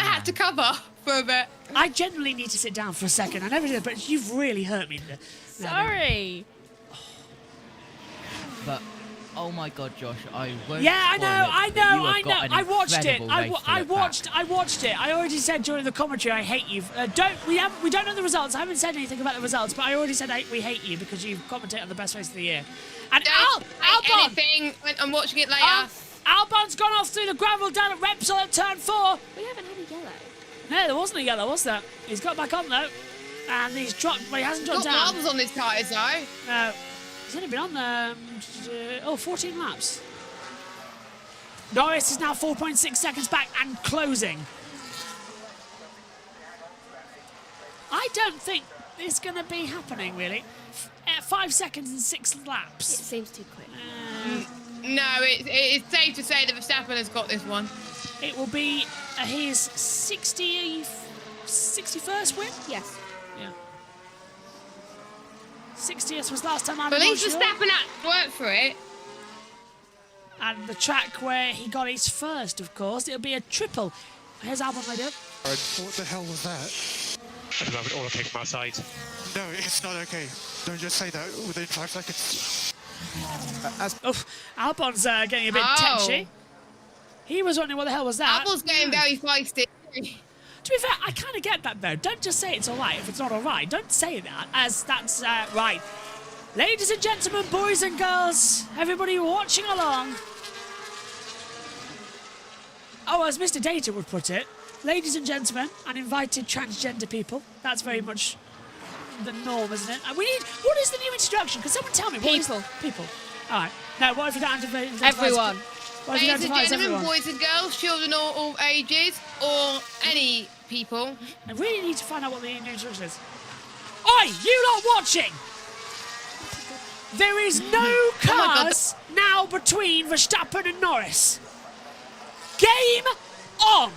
had to cover for a bit. I genuinely need to sit down for a second. I never did, but you've really hurt me. Sorry. But, oh my God, Josh, I won't. Yeah, I know. I watched it. I watched it. I already said during the commentary, I hate you. We don't know the results. I haven't said anything about the results, but I already said we hate you because you commentate on the best race of the year. And Albon, anything. I'm watching it later. Albon's gone off through the gravel down at Repsol at turn 4. We haven't had a yellow. No, there wasn't a yellow, was there? He's got back on though, and he's dropped, but he hasn't dropped down. Got marbles on his tyres though. No. He's only been on there, 14 laps. Norris is now 4.6 seconds back and closing. I don't think it's going to be happening, really. 5 seconds and 6 laps. It seems too quick. No, it's safe to say that Verstappen has got this one. It will be his 61st win? Yes. Yeah. 60th was last time I But at least Verstappen had to work for it. And the track where he got his first, of course, it'll be a triple. Here's Albon right here. What the hell was that? At the moment, all I take from outside. No, it's not okay. Don't just say that within 5 seconds. Albon's getting a bit touchy. He was wondering what the hell was that. Albon's getting very feisty. To be fair, I kind of get that though. Don't just say it's all right if it's not all right. Don't say that as that's right. Ladies and gentlemen, boys and girls, everybody watching along. Oh, as Mr. Data would put it, ladies and gentlemen, and invited transgender people. That's very much the norm, isn't it? And we need. What is the new introduction? Can someone tell me? People. People. All right. Now, what if you don't identify everyone? What if you don't Ladies and identify as gentlemen, everyone? boys and girls, children of all ages, or any people. I really need to find out what the new instruction is. Oi, you lot watching! There is no cars now between Verstappen and Norris. Game on!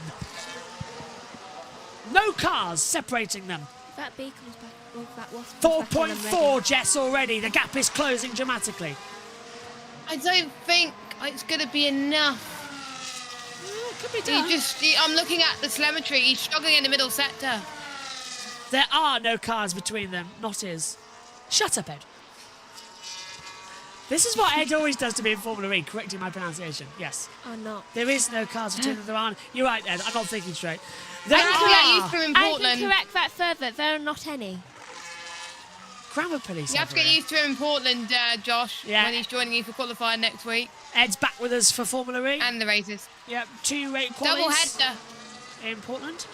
No cars separating them. If that B comes back, well, that wasp 4.4, Jess, already. The gap is closing dramatically. I don't think it's going to be enough. Could be done. I'm looking at the telemetry. He's struggling in the middle sector. There are no cars between them, not his. Shut up, Ed. This is what Ed always does to me in Formula E, correcting my pronunciation. Yes. Oh, no. There is no cars between them. There aren't. You're right, Ed. I'm not thinking straight. I can get used to him in Portland. I can correct that further. There are not any. Grammar police. You have to get used to him in Portland, Josh, when he's joining you for qualifying next week. Ed's back with us for Formula E. And the races. Yep, 2 qualies. Double header. In Portland.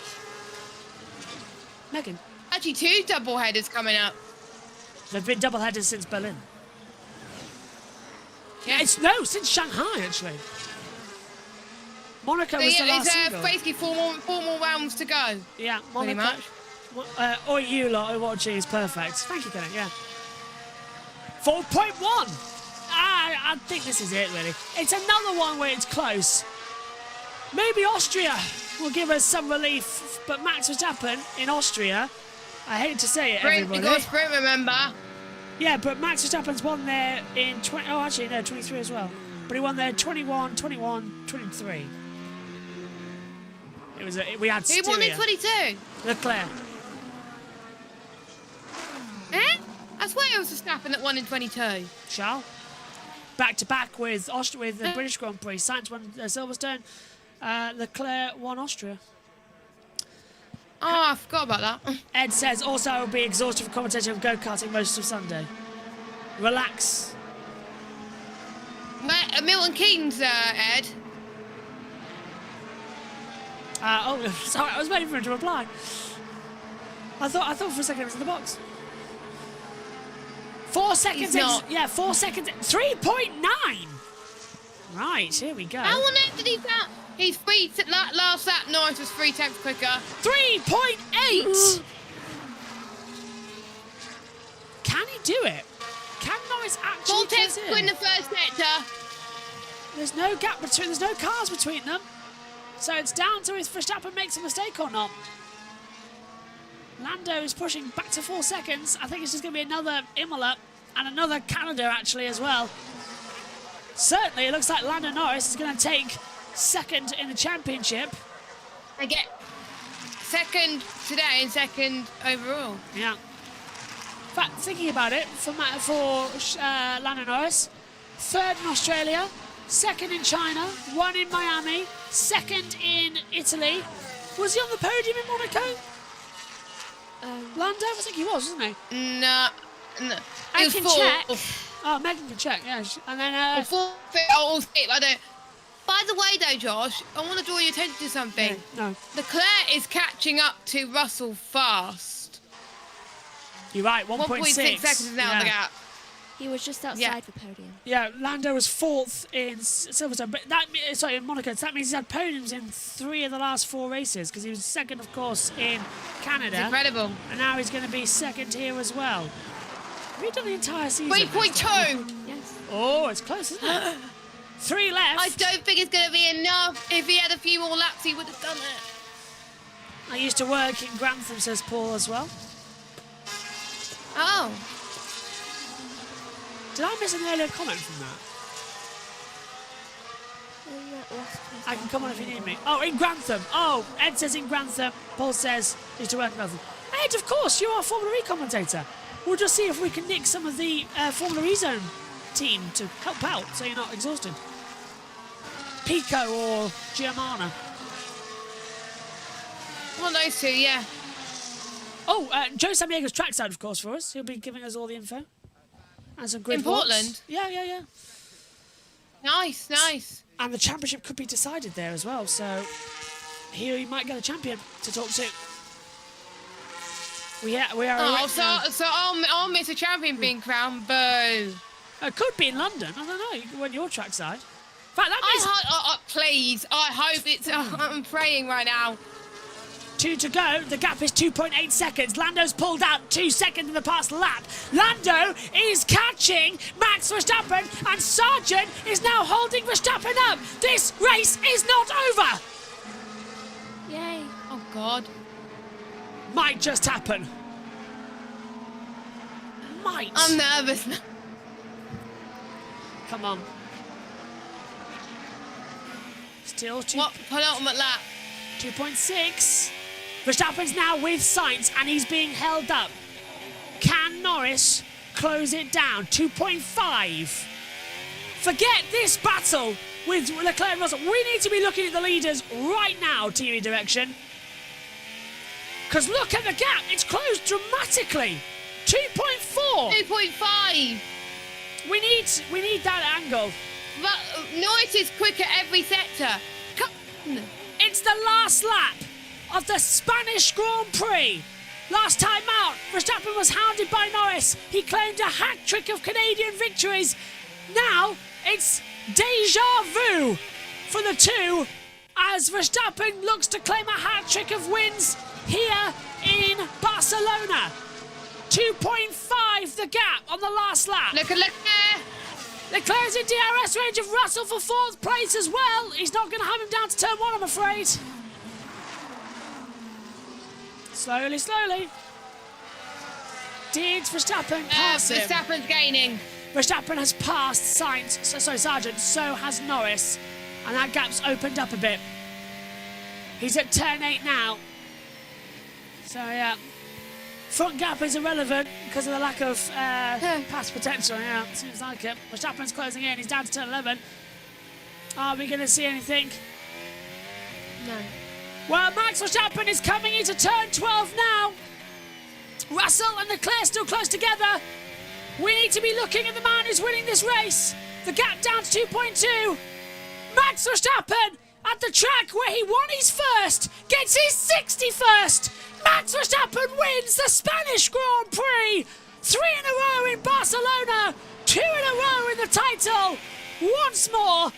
Megan. Actually, 2 double headers coming up. They've been double headers since Berlin. Yeah. Since Shanghai, actually. Monaco was the last single. There's basically four more rounds to go. Yeah, pretty much. Or you lot are watching is perfect. Thank you, Kenneth. Yeah. 4.1. I think this is it, really. It's another one where it's close. Maybe Austria will give us some relief, but Max Verstappen in Austria, I hate to say it, everybody. Because Sprint, remember? Yeah, but Max Verstappen's won there in 23 as well. But he won there 21, 21, 23. We had Who won in 22? Leclerc. Eh? I swear it was Verstappen that won in 22. Charles. Back to back with the British Grand Prix. Sainz won Silverstone. Leclerc won Austria. Oh, I forgot about that. Ed says, also I will be exhausted from commentating of go-karting most of Sunday. Relax. Milton Keynes, Ed. Sorry, I was waiting for him to reply. I thought for a second it was in the box. 4 seconds. 4 seconds. 3.9. Right, here we go. How on earth did he He's last lap, Norris was 3 tenths quicker. 3.8! Can he do it? Can Norris actually 4 tenths close in the first sector. There's no gap between, there's no cars between them. So it's down to if Verstappen makes a mistake or not. Lando is pushing back to 4 seconds. I think it's just going to be another Imola and another Canada actually as well. Certainly, it looks like Lando Norris is going to take second in the championship. They get second today and second overall. Yeah. In fact, thinking about it, for Lando Norris, third in Australia, second in China, 1 in Miami, second in Italy. Was he on the podium in Monaco? Lando? I think he was, wasn't he? No. I was can fourth. check. Oh, Megan can check, yeah. And then... Fourth, I don't... By the way, though, Josh, I want to draw your attention to something. No. Leclerc is catching up to Russell fast. You're right, 1.6 seconds is now the gap. He was just outside the podium. Yeah, Lando was 4th in Silverstone, but in Monaco. So that means he's had podiums in 3 of the last 4 races because he was second, of course, in Canada. It's incredible. And now he's going to be second here as well. Have you done the entire season? 3.2. Yes. Oh, it's close, isn't it? 3 left. I don't think it's going to be enough. If he had a few more laps, he would have done it. I used to work in Grantham, says Paul as well. Oh. Did I miss an earlier comment from that? I can come on if you need me. Oh, in Grantham. Oh, Ed says in Grantham. Paul says he used to work in Grantham. Ed, of course, you are a Formula E commentator. We'll just see if we can nick some of the Formula E Zone team to help out so you're not exhausted. Pico or Giamana. One of those two, yeah. Oh, Joe Samiego's trackside, of course, for us. He'll be giving us all the info. And some grid in Portland? Yeah. Nice. And the championship could be decided there as well, so here you might get a champion to talk to. We are. Oh, so I'll miss a champion being crowned, boo. It could be in London. I don't know. You can win your trackside. In fact, that means... please, I hope it's... I'm praying right now. 2 to go. The gap is 2.8 seconds. Lando's pulled out 2 seconds in the past lap. Lando is catching Max Verstappen, and Sargent is now holding Verstappen up. This race is not over. Yay. Oh, God. Might just happen. Might. I'm nervous now. Come on. Still penultimate lap? 2.6. Verstappen's now with Sainz and he's being held up. Can Norris close it down? 2.5. Forget this battle with Leclerc and Russell. We need to be looking at the leaders right now, TV direction. Because look at the gap. It's closed dramatically. 2.4. 2.5. We need that angle. But Norris is quick at every sector. It's the last lap of the Spanish Grand Prix. Last time out, Verstappen was hounded by Norris. He claimed a hat trick of Canadian victories. Now it's deja vu for the two as Verstappen looks to claim a hat trick of wins here in Barcelona. 2.5 the gap on the last lap. Look at Leclerc. Leclerc's in DRS range of Russell for 4th place as well. He's not going to have him down to turn 1, I'm afraid. Slowly. Did Verstappen pass him? Verstappen's gaining. Verstappen has passed Sargent, so has Norris. And that gap's opened up a bit. He's at turn 8 now. So, yeah. Front gap is irrelevant because of the lack of pass potential. Yeah, seems like it. Verstappen's closing in. He's down to turn 11. Are we going to see anything? No. Well, Max Verstappen is coming into turn 12 now. Russell and Leclerc still close together. We need to be looking at the man who's winning this race. The gap down to 2.2. Max Verstappen at the track where he won his first gets his 61st. Max Verstappen wins the Spanish Grand Prix. 3 in a row in Barcelona. 2 in a row in the title. Once more.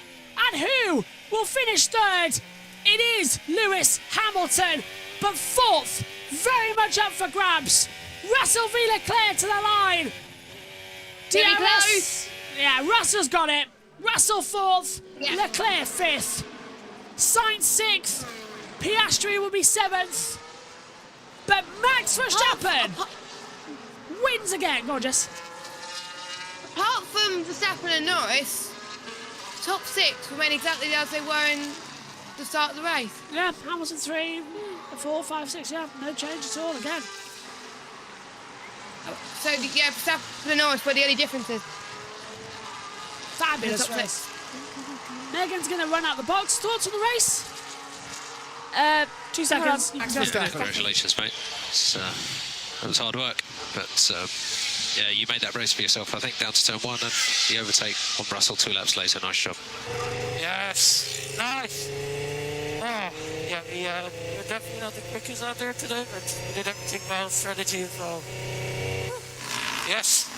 And who will finish third It is Lewis Hamilton, but fourth, very much up for grabs. Russell v Leclerc to the line. Pretty DRS. close. Yeah, Russell's got it. Russell fourth, Leclerc fifth. Sainz sixth, Piastri will be seventh. But Max Verstappen wins again. Gorgeous. Apart from Verstappen and Norris, top six remain exactly as they were in the start of the race. Yeah, Hamilton 3, 4, 5, 6, yeah, no change at all again. So, yeah, Verstappen and Norris were the only differences. Fabulous Top race. Megan's going to run out the box. Thoughts on the race? 2 seconds. Congratulations, mate. It was hard work, but yeah, you made that race for yourself, I think, down to turn one, and the overtake on Russell 2 laps later. Nice job. Yes, nice. Oh, yeah, we're definitely not the quickest out there today, but we did everything well, strategy, so yes.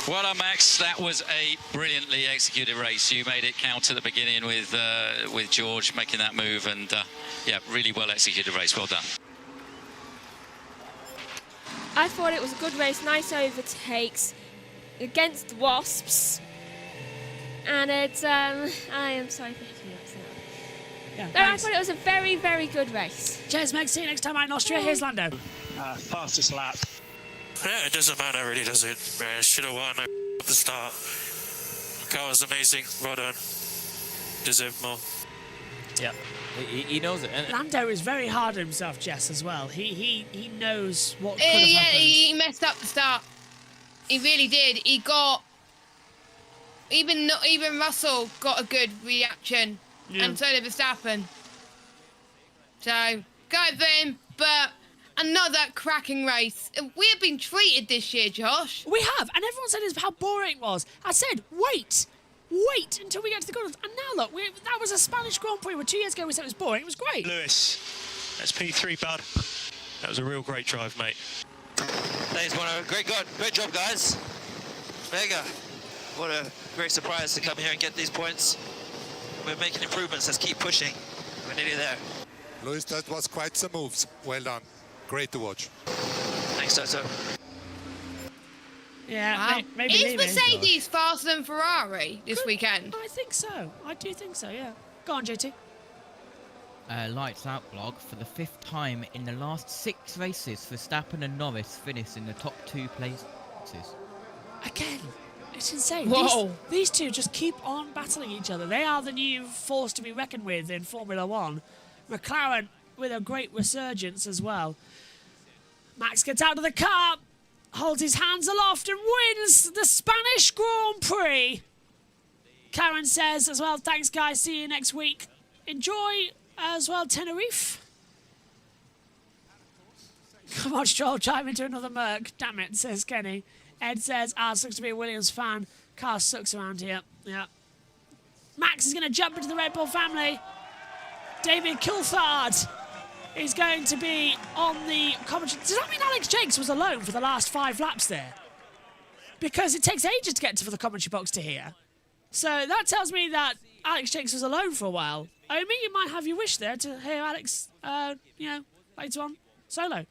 Well done, Max. That was a brilliantly executed race. You made it count at the beginning with George making that move, and yeah, really well executed race. Well done. I thought it was a good race, nice overtakes against the Wasps. And it's, I am sorry for hitting you upset. I thought it was a very, very good race. Cheers, Meg. See you next time out in Austria. Here's Lando. Fastest lap. Yeah, it doesn't matter, really, does it? Man, I should have won at the start. The car was amazing. Well done. Deserved more. Yeah, he knows it. Lando is very hard on himself, Jess, as well. He knows what could have happened. He messed up the start. He really did. He got even Russell got a good reaction, and so did Verstappen. So go for him, but another cracking race. We have been treated this year, Josh. We have, and everyone said how boring it was. I said, wait until we get to the corners. And now look, that was a Spanish Grand Prix where 2 years ago we said it was boring. It was great. Lewis, that's P3, bud. That was a real great drive, mate. Thanks, Bono. Great job, guys. Mega. What a great surprise to come here and get these points. We're making improvements. Let's keep pushing. We're nearly there. Lewis, that was quite some moves. Well done. Great to watch. Thanks, Toto. Yeah, Wow. maybe Is leaving. Mercedes faster than Ferrari this weekend? I think so. I do think so, yeah. Go on, JT. Lights out blog. For the 5th time in the last 6 races, Verstappen and Norris finished in the top 2 places. Again, it's insane. Whoa. These two just keep on battling each other. They are the new force to be reckoned with in Formula One. McLaren with a great resurgence as well. Max gets out of the car, holds his hands aloft and wins the Spanish Grand Prix. Karen says as well, thanks guys, see you next week. Enjoy as well Tenerife. Come on, Stroll, chime into another Merc. Damn it, says Kenny. Ed says, sucks to be a Williams fan. Car sucks around here. Yeah. Max is going to jump into the Red Bull family. David Coulthard is going to be on the commentary. Does that mean Alex Jakes was alone for the last 5 laps there? Because it takes ages to get to the commentary box to hear. So that tells me that Alex Jakes was alone for a while. Omi, you might have your wish there to hear Alex, later on, solo.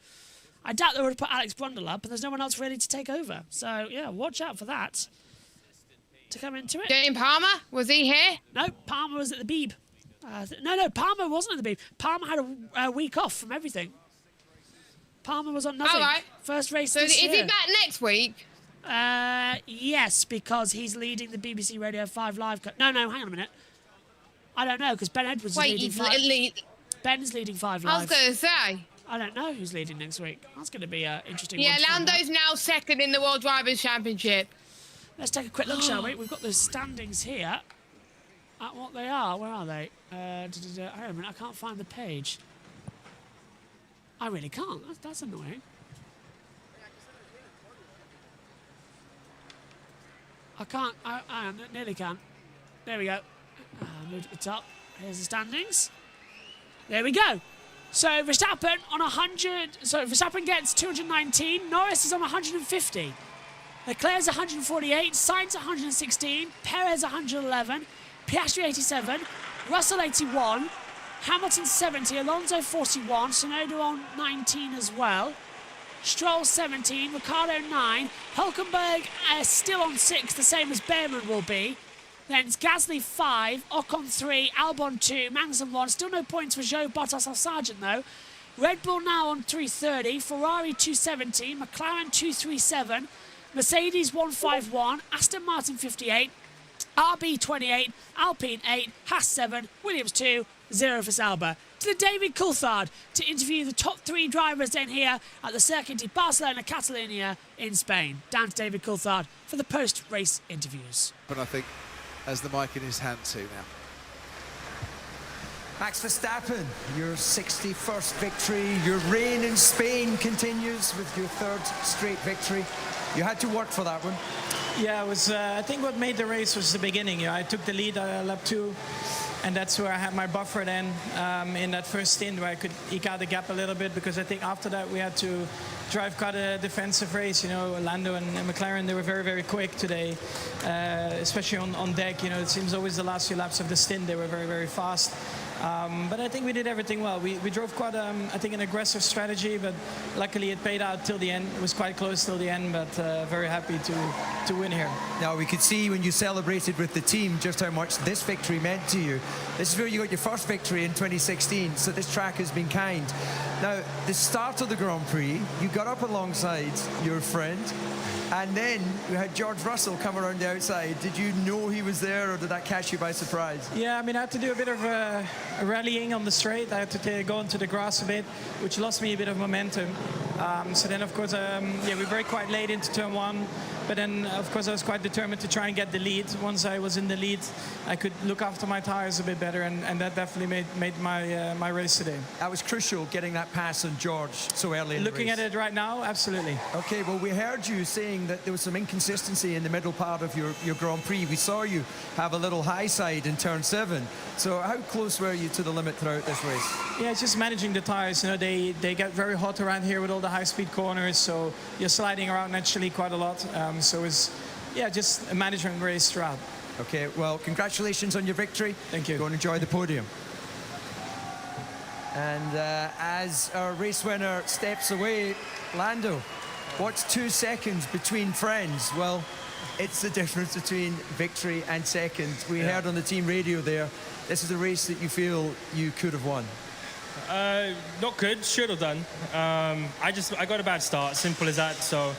I doubt they would have put Alex Brundle up, and there's no one else ready to take over. So, yeah, watch out for that to come into it. Jane Palmer, was he here? No, Palmer was at the Beeb. No, Palmer wasn't at the Beeb. Palmer had a week off from everything. Palmer was on nothing. All right. First race So this is year. he back next week? Yes, because he's leading the BBC Radio 5 Live. No, hang on a minute. I don't know, because Ben Edwards is leading Ben's leading 5 Live. I was going to say. I don't know who's leading next week. That's going to be an interesting Yeah, one to find out. Lando's now second in the World Drivers' Championship. Let's take a quick look, shall we? We've got the standings here at what they are. Where are they? Hang on a minute, I can't find the page. I really can't. That's annoying. I can't. I nearly can. There we go. Moved at the top. Here's the standings. There we go. So Verstappen on 100. So Verstappen gets 219. Norris is on 150. Leclerc's 148. Sainz 116. Perez 111. Piastri 87. Russell 81. Hamilton 70, Alonso 41, Tsunoda on 19 as well. Stroll 17, Ricciardo 9, Hülkenberg still on 6, the same as Behrman will be. Then it's Gasly 5, Ocon 3, Albon 2, Magnussen 1. Still no points for Joe Bottas or Sargent though. Red Bull now on 330, Ferrari 270, McLaren 237, Mercedes 151, Aston Martin 58, RB 28, Alpine 8, Haas 7, Williams 2, 0 for Sauber. To the David Coulthard to interview the top 3 drivers then here at the Circuit de Barcelona Catalunya in Spain. Down to David Coulthard for the post-race interviews. But I think has the mic in his hand too now. Max Verstappen, your 61st victory. Your reign in Spain continues with your 3rd straight victory. You had to work for that one. Yeah, it was. I think what made the race was the beginning. I took the lead lap 2, and that's where I had my buffer then in that first stint where I could eke out the gap a little bit, because I think after that we had to drive quite a defensive race. Lando and McLaren, they were very, very quick today, especially on deck. It seems always the last few laps of the stint they were very, very fast. But I think we did everything well. We drove quite, I think, an aggressive strategy, but luckily it paid out till the end. It was quite close till the end, but very happy to win here. Now, we could see when you celebrated with the team just how much this victory meant to you. This is where you got your first victory in 2016, so this track has been kind. Now, the start of the Grand Prix, you got up alongside your friend, and then you had George Russell come around the outside. Did you know he was there, or did that catch you by surprise? Yeah, I had to do a bit of rallying on the straight. I had to go into the grass a bit, which lost me a bit of momentum. So then, of course, we brake quite late into turn 1. But then, of course, I was quite determined to try and get the lead. Once I was in the lead, I could look after my tires a bit better, and that definitely made my race today. That was crucial, getting that pass on George so early in the race. Looking at it right now, absolutely. Okay, well, we heard you saying that there was some inconsistency in the middle part of your Grand Prix. We saw you have a little high side in turn 7. So how close were you to the limit throughout this race? Yeah, it's just managing the tires. They get very hot around here with all the high-speed corners, so you're sliding around naturally quite a lot. So it's, just a management race throughout. Okay, well, congratulations on your victory. Thank you. Go and enjoy the podium. And as our race winner steps away, Lando, what's 2 seconds between friends? Well, it's the difference between victory and second. We heard on the team radio there, this is a race that you feel you could have won. Not good, should have done. I got a bad start, simple as that. So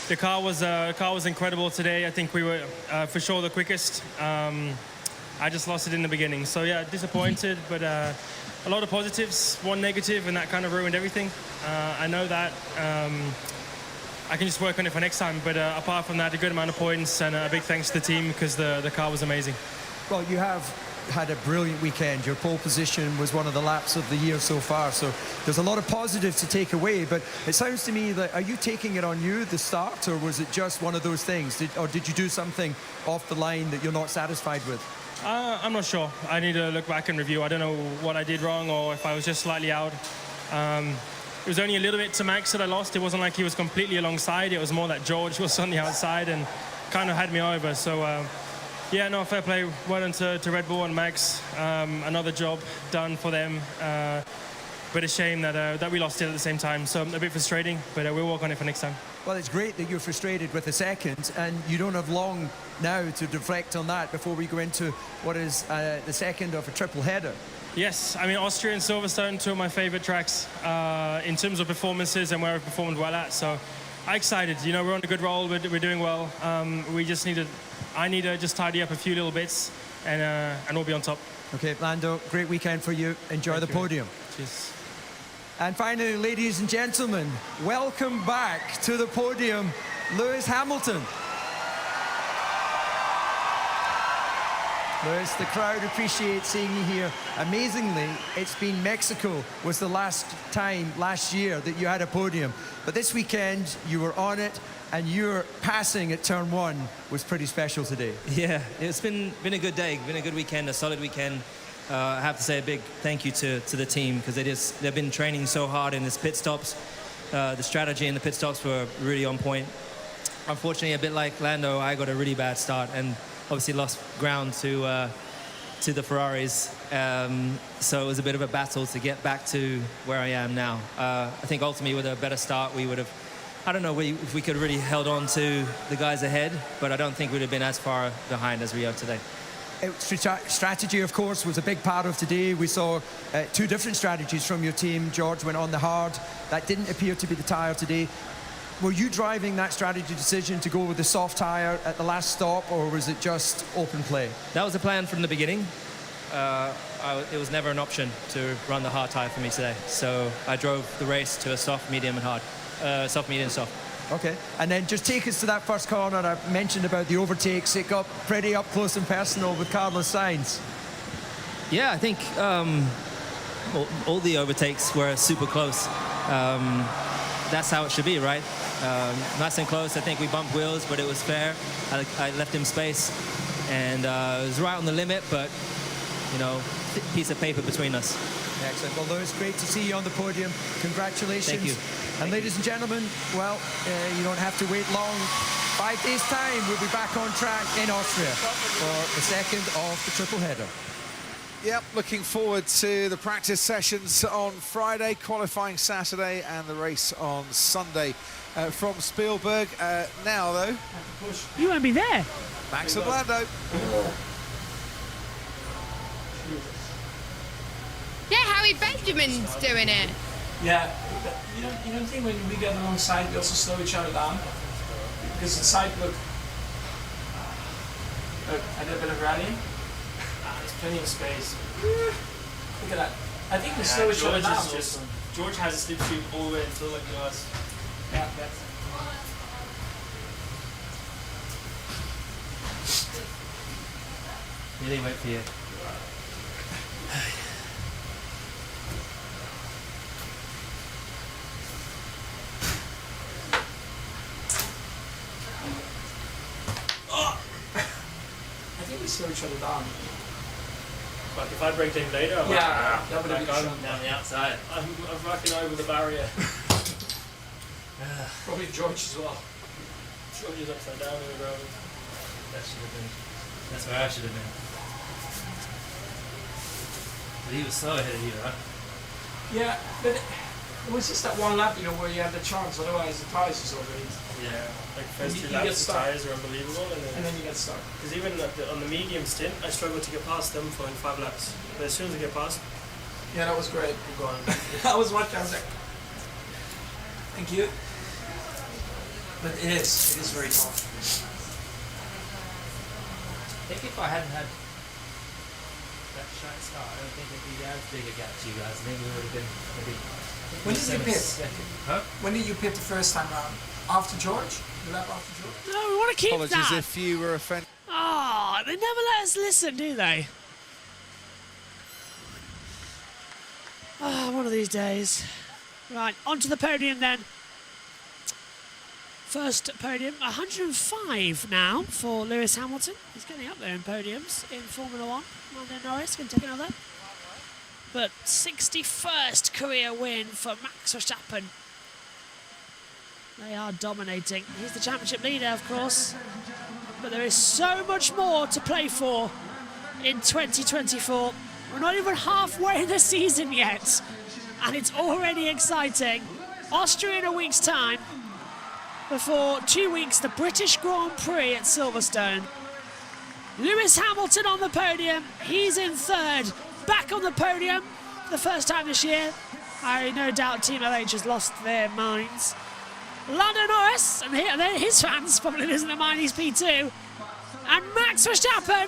the car was incredible today. I think we were for sure the quickest. I just lost it in the beginning. So yeah, disappointed, but a lot of positives, 1 negative, and that kind of ruined everything. I know that. I can just work on it for next time, but apart from that, a good amount of points, and a big thanks to the team, because the car was amazing. Well, you have had a brilliant weekend. Your pole position was one of the laps of the year so far, so there's a lot of positives to take away, but it sounds to me that, are you taking it on you, the start, or was it just one of those things? Did you do something off the line that you're not satisfied with? I'm not sure. I need to look back and review. I don't know what I did wrong, or if I was just slightly out. It was only a little bit to Max that I lost. It wasn't like he was completely alongside. It was more that George was on the outside and kind of had me over. So, fair play. Well done to Red Bull and Max. Another job done for them. But a shame that we lost it at the same time. So a bit frustrating, but we'll work on it for next time. Well, it's great that you're frustrated with the second, and you don't have long now to reflect on that before we go into what is the second of a triple header. Yes, Austria and Silverstone, 2 of my favorite tracks in terms of performances and where I've performed well at. So I'm excited. We're on a good roll. We're doing well. I need to just tidy up a few little bits, and we'll be on top. Okay, Lando, great weekend for you. Enjoy the podium. Cheers. And finally, ladies and gentlemen, welcome back to the podium, Lewis Hamilton. Lewis, the crowd appreciates seeing you here. Amazingly, it's been Mexico was the last time last year that you had a podium. But this weekend, you were on it, and your passing at turn 1 was pretty special today. Yeah, it's been a good day, been a good weekend, a solid weekend. I have to say a big thank you to the team, because they've been training so hard in this pit stops. The strategy in the pit stops were really on point. Unfortunately, a bit like Lando, I got a really bad start and obviously lost ground to to the Ferraris. So it was a bit of a battle to get back to where I am now. I think ultimately with a better start, we would have, I don't know if we could have really held on to the guys ahead, but I don't think we'd have been as far behind as we are today. Strategy, of course, was a big part of today. We saw two different strategies from your team. George went on the hard. That didn't appear to be the tyre today. Were you driving that strategy decision to go with the soft tyre at the last stop, or was it just open play? That was the plan from the beginning. It was never an option to run the hard tyre for me today. So I drove the race to a soft, medium, and hard. Soft, medium, soft. Okay, and then just take us to that first corner. I mentioned about the overtakes. It got pretty up close and personal with Carlos Sainz. Yeah, I think all the overtakes were super close. That's how it should be, right? Nice and close. I think we bumped wheels, but it was fair. I left him space, and it was right on the limit, but, you know, piece of paper between us. Excellent. Well, Lewis, great to see you on the podium. Congratulations. Thank you. And ladies and gentlemen, well, you don't have to wait long. 5 days' time, we'll be back on track in Austria for the second of the triple header. Yep, looking forward to the practice sessions on Friday, qualifying Saturday, and the race on Sunday from Spielberg. Now, though, you won't be there. Max and Lando. Yeah, Harry Benjamin's doing it. Yeah, you don't think when we get alongside we also slow each other down? Because the side look I did a bit of rallying. There's plenty of space. Look at that. I think we slow each other down. George has a slipstream all the way until like us. Yeah, that's Really wait for you. I think we slow each other down. But if I break down later, I'm that would like, have been I'm down the outside. I'm rocking over the barrier. Probably George as well. George is upside down in the ground. That should have been. That's where I should have been. But he was so ahead of you, right? Yeah, but it was just that one lap, you know, where you had the chance. Otherwise, the tires is already. Yeah, like first two you laps, get the stuck. tires are unbelievable, And then you get stuck. Because even on the medium stint, I struggled to get past them for 5 laps. But as soon as I get past, Yeah, that was great. you're gone. I was watching. I was like, thank you. But it is very tough. I think if I hadn't had that shine start, I don't think it'd be as big a gap to you guys. I think we would have been maybe. When did you pit? Huh? When did you pit the first time round? After George? The lap after George? No, we want to keep Apologies that. if you were offended. Oh, they never let us listen, do they? Ah, one of these days. Right, onto the podium then. First podium, 105 now for Lewis Hamilton. He's getting up there in podiums in Formula One. Lando Norris can take another. But 61st career win for Max Verstappen. They are dominating. He's the championship leader, of course. But there is so much more to play for in 2024. We're not even halfway in the season yet. And it's already exciting. Austria in a week's time. Before 2 weeks, the British Grand Prix at Silverstone. Lewis Hamilton on the podium. He's in third. Back on the podium for the first time this year. I no doubt Team LH has lost their minds. Lando Norris, and then his fans probably losing their mind, he's P2. And Max Verstappen,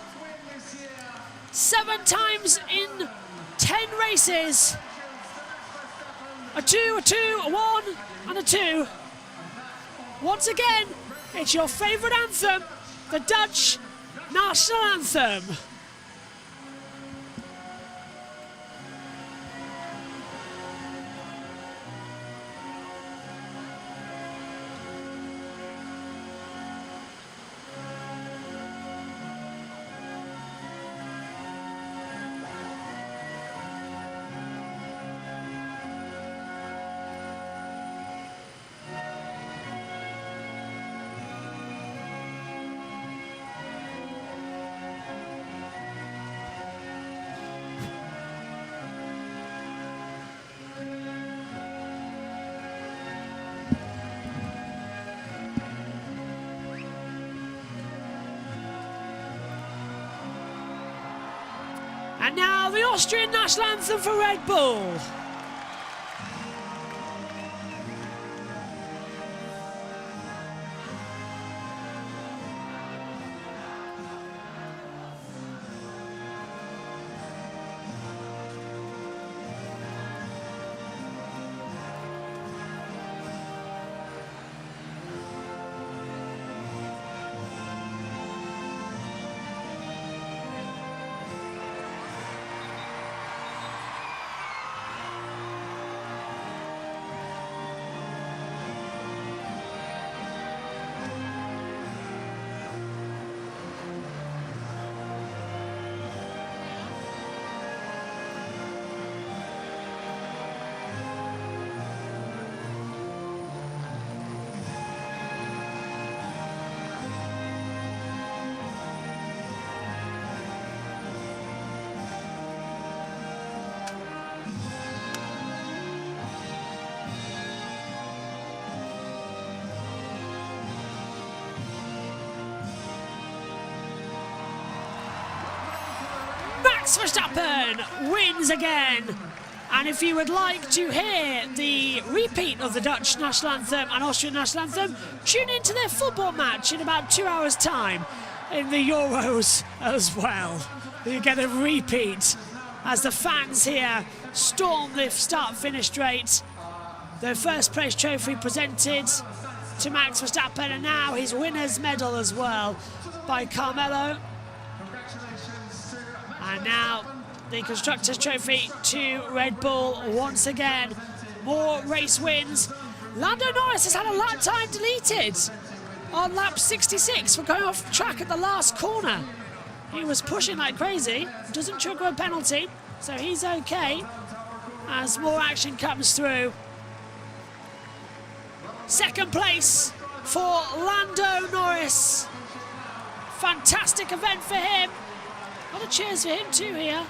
7 times in 10 races. A 2, a 2, a 1, and a 2. Once again, it's your favourite anthem, the Dutch national anthem. now the Austrian national anthem for Red Bull. Max Verstappen wins again. And if you would like to hear the repeat of the Dutch national anthem and Austrian national anthem, tune into their football match in about 2 hours' time in the Euros as well. You get a repeat as the fans here storm the start-finish straight. The first place trophy presented to Max Verstappen, and now his winner's medal as well by Carmelo. And now the Constructors' Trophy to Red Bull once again. More race wins. Lando Norris has had a lap time deleted on lap 66 for going off track at the last corner. He was pushing like crazy. Doesn't trigger a penalty, so he's okay as more action comes through. Second place for Lando Norris. Fantastic event for him. A lot of cheers for him too here.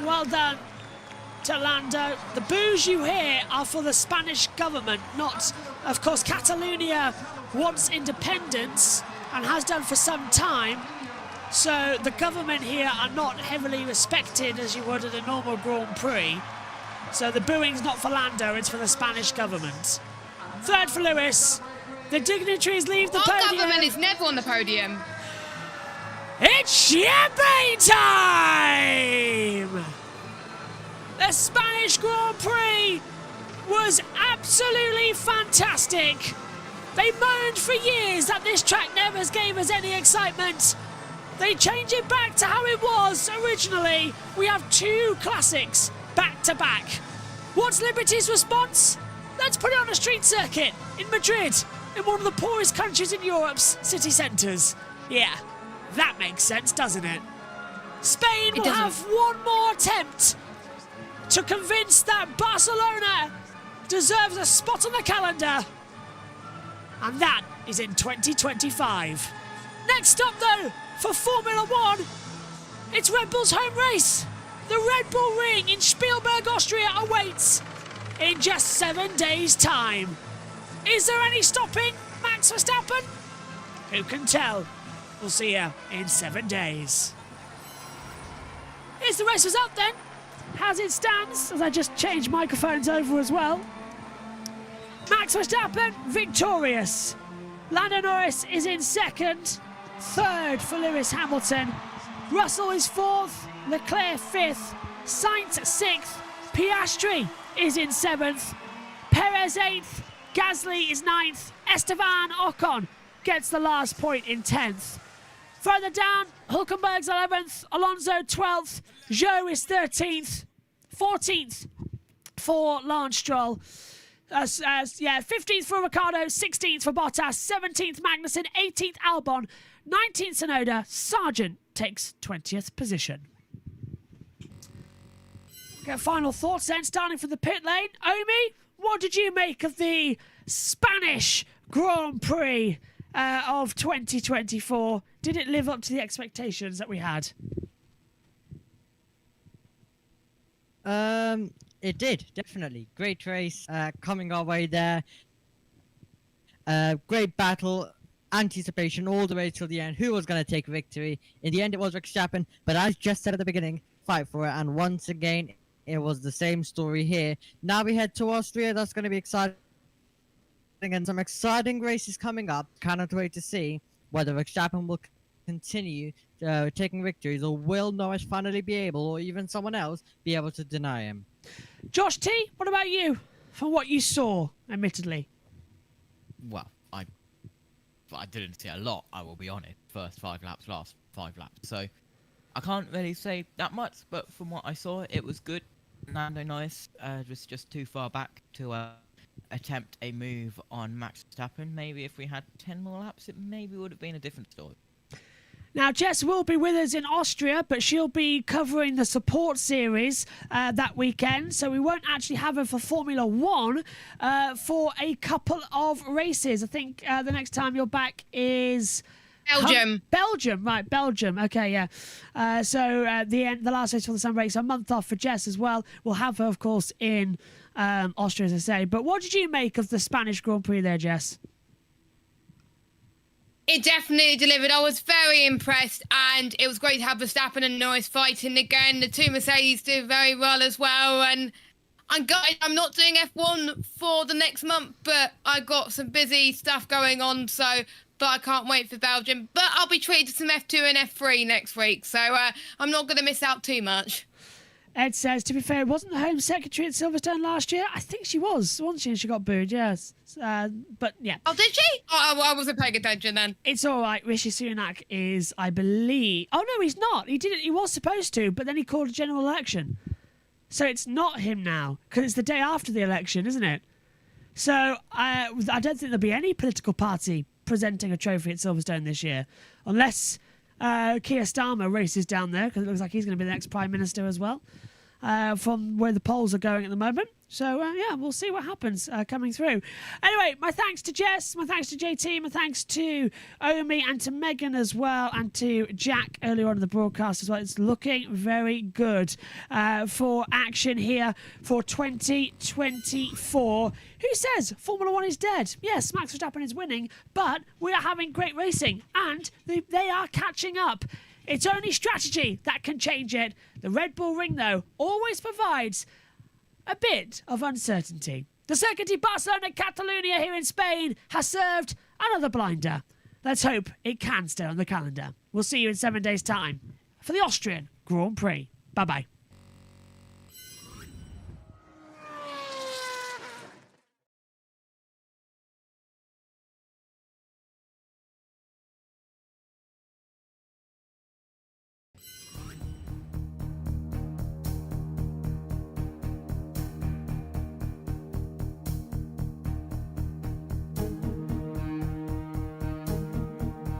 Well done to Lando. The boos you hear are for the Spanish government, not, of course, Catalonia wants independence and has done for some time. So the government here are not heavily respected as you would at a normal Grand Prix. So the booing's not for Lando, it's for the Spanish government. Third for Lewis. The dignitaries leave the podium. Our government is never on the podium. It's champagne time! The Spanish Grand Prix was absolutely fantastic. They moaned for years that this track never gave us any excitement. They changed it back to how it was originally. We have two classics back to back. What's Liberty's response? Let's put it on a street circuit in Madrid, in one of the poorest countries in Europe's city centres. Yeah. That makes sense, doesn't it? Spain will have one more attempt to convince that Barcelona deserves a spot on the calendar. And that is in 2025. Next up, though, for Formula One, it's Red Bull's home race. The Red Bull Ring in Spielberg, Austria awaits in just 7 days' time. Is there any stopping Max Verstappen? Who can tell? We'll see you in 7 days. Here's the race result then. As it stands, as I just changed microphones over as well. Max Verstappen, victorious. Lando Norris is in second. Third for Lewis Hamilton. Russell is fourth. Leclerc fifth. Sainz sixth. Piastri is in seventh. Perez eighth. Gasly is ninth. Esteban Ocon gets the last point in 10th. Further down, Hülkenberg's 11th, Alonso 12th, Zhou is 13th, 14th for Lance Stroll, 15th for Ricciardo, 16th for Bottas, 17th Magnussen, 18th Albon, 19th Tsunoda, Sargent takes 20th position. Okay, final thoughts then, starting from the pit lane. Omi, what did you make of the Spanish Grand Prix of 2024? Did it live up to the expectations that we had? It did, definitely. Great race coming our way there. Great battle anticipation all the way till the end. Who was going to take victory? In the end, it was Verstappen, but as just said at the beginning, fight for it. And once again, it was the same story here. Now we head to Austria. That's going to be exciting. And some exciting races coming up. Cannot wait to see whether Verstappen will continue taking victories, or will Norris finally be able, or even someone else, be able to deny him. Josh T, what about you? From what you saw, admittedly. Well, I didn't see a lot, I will be honest. First 5 laps, last 5 laps. So I can't really say that much, but from what I saw, it was good. Lando Norris was just too far back to attempt a move on Max Verstappen. Maybe if we had 10 more laps, it maybe would have been a different story. Now, Jess will be with us in Austria, but she'll be covering the support series that weekend, so we won't actually have her for Formula 1 for a couple of races. I think the next time you're back is... Belgium. Belgium, right, Belgium. Okay, yeah. So the last race for the summer break, so a month off for Jess as well. We'll have her, of course, in Austria, as I say. But what did you make of the Spanish Grand Prix there, Jess? It definitely delivered. I was very impressed, and it was great to have Verstappen and Norris fighting again. The two Mercedes did very well as well, and I'm not doing F1 for the next month, but I got some busy stuff going on, but I can't wait for Belgium. But I'll be treated to some F2 and F3 next week, so I'm not going to miss out too much. Ed says, to be fair, wasn't the Home Secretary at Silverstone last year? I think she was, wasn't she? And she got booed, yes. But, yeah. Oh, did she? Oh, I wasn't paying attention then. It's all right. Rishi Sunak is, I believe... Oh, no, he's not. He didn't. He was supposed to, but then he called a general election. So it's not him now, because it's the day after the election, isn't it? So I don't think there'll be any political party presenting a trophy at Silverstone this year, unless... Keir Starmer races down there, because it looks like he's going to be the next Prime Minister as well, from where the polls are going at the moment. So, yeah, we'll see what happens coming through. Anyway, my thanks to Jess, my thanks to JT, my thanks to Omi and to Megan as well, and to Jack earlier on in the broadcast as well. It's looking very good for action here for 2024. Who says Formula 1 is dead? Yes, Max Verstappen is winning, but we are having great racing, and they are catching up. It's only strategy that can change it. The Red Bull Ring, though, always provides a bit of uncertainty. The Circuit de Barcelona Catalunya here in Spain has served another blinder. Let's hope it can stay on the calendar. We'll see you in 7 days' time for the Austrian Grand Prix. Bye-bye.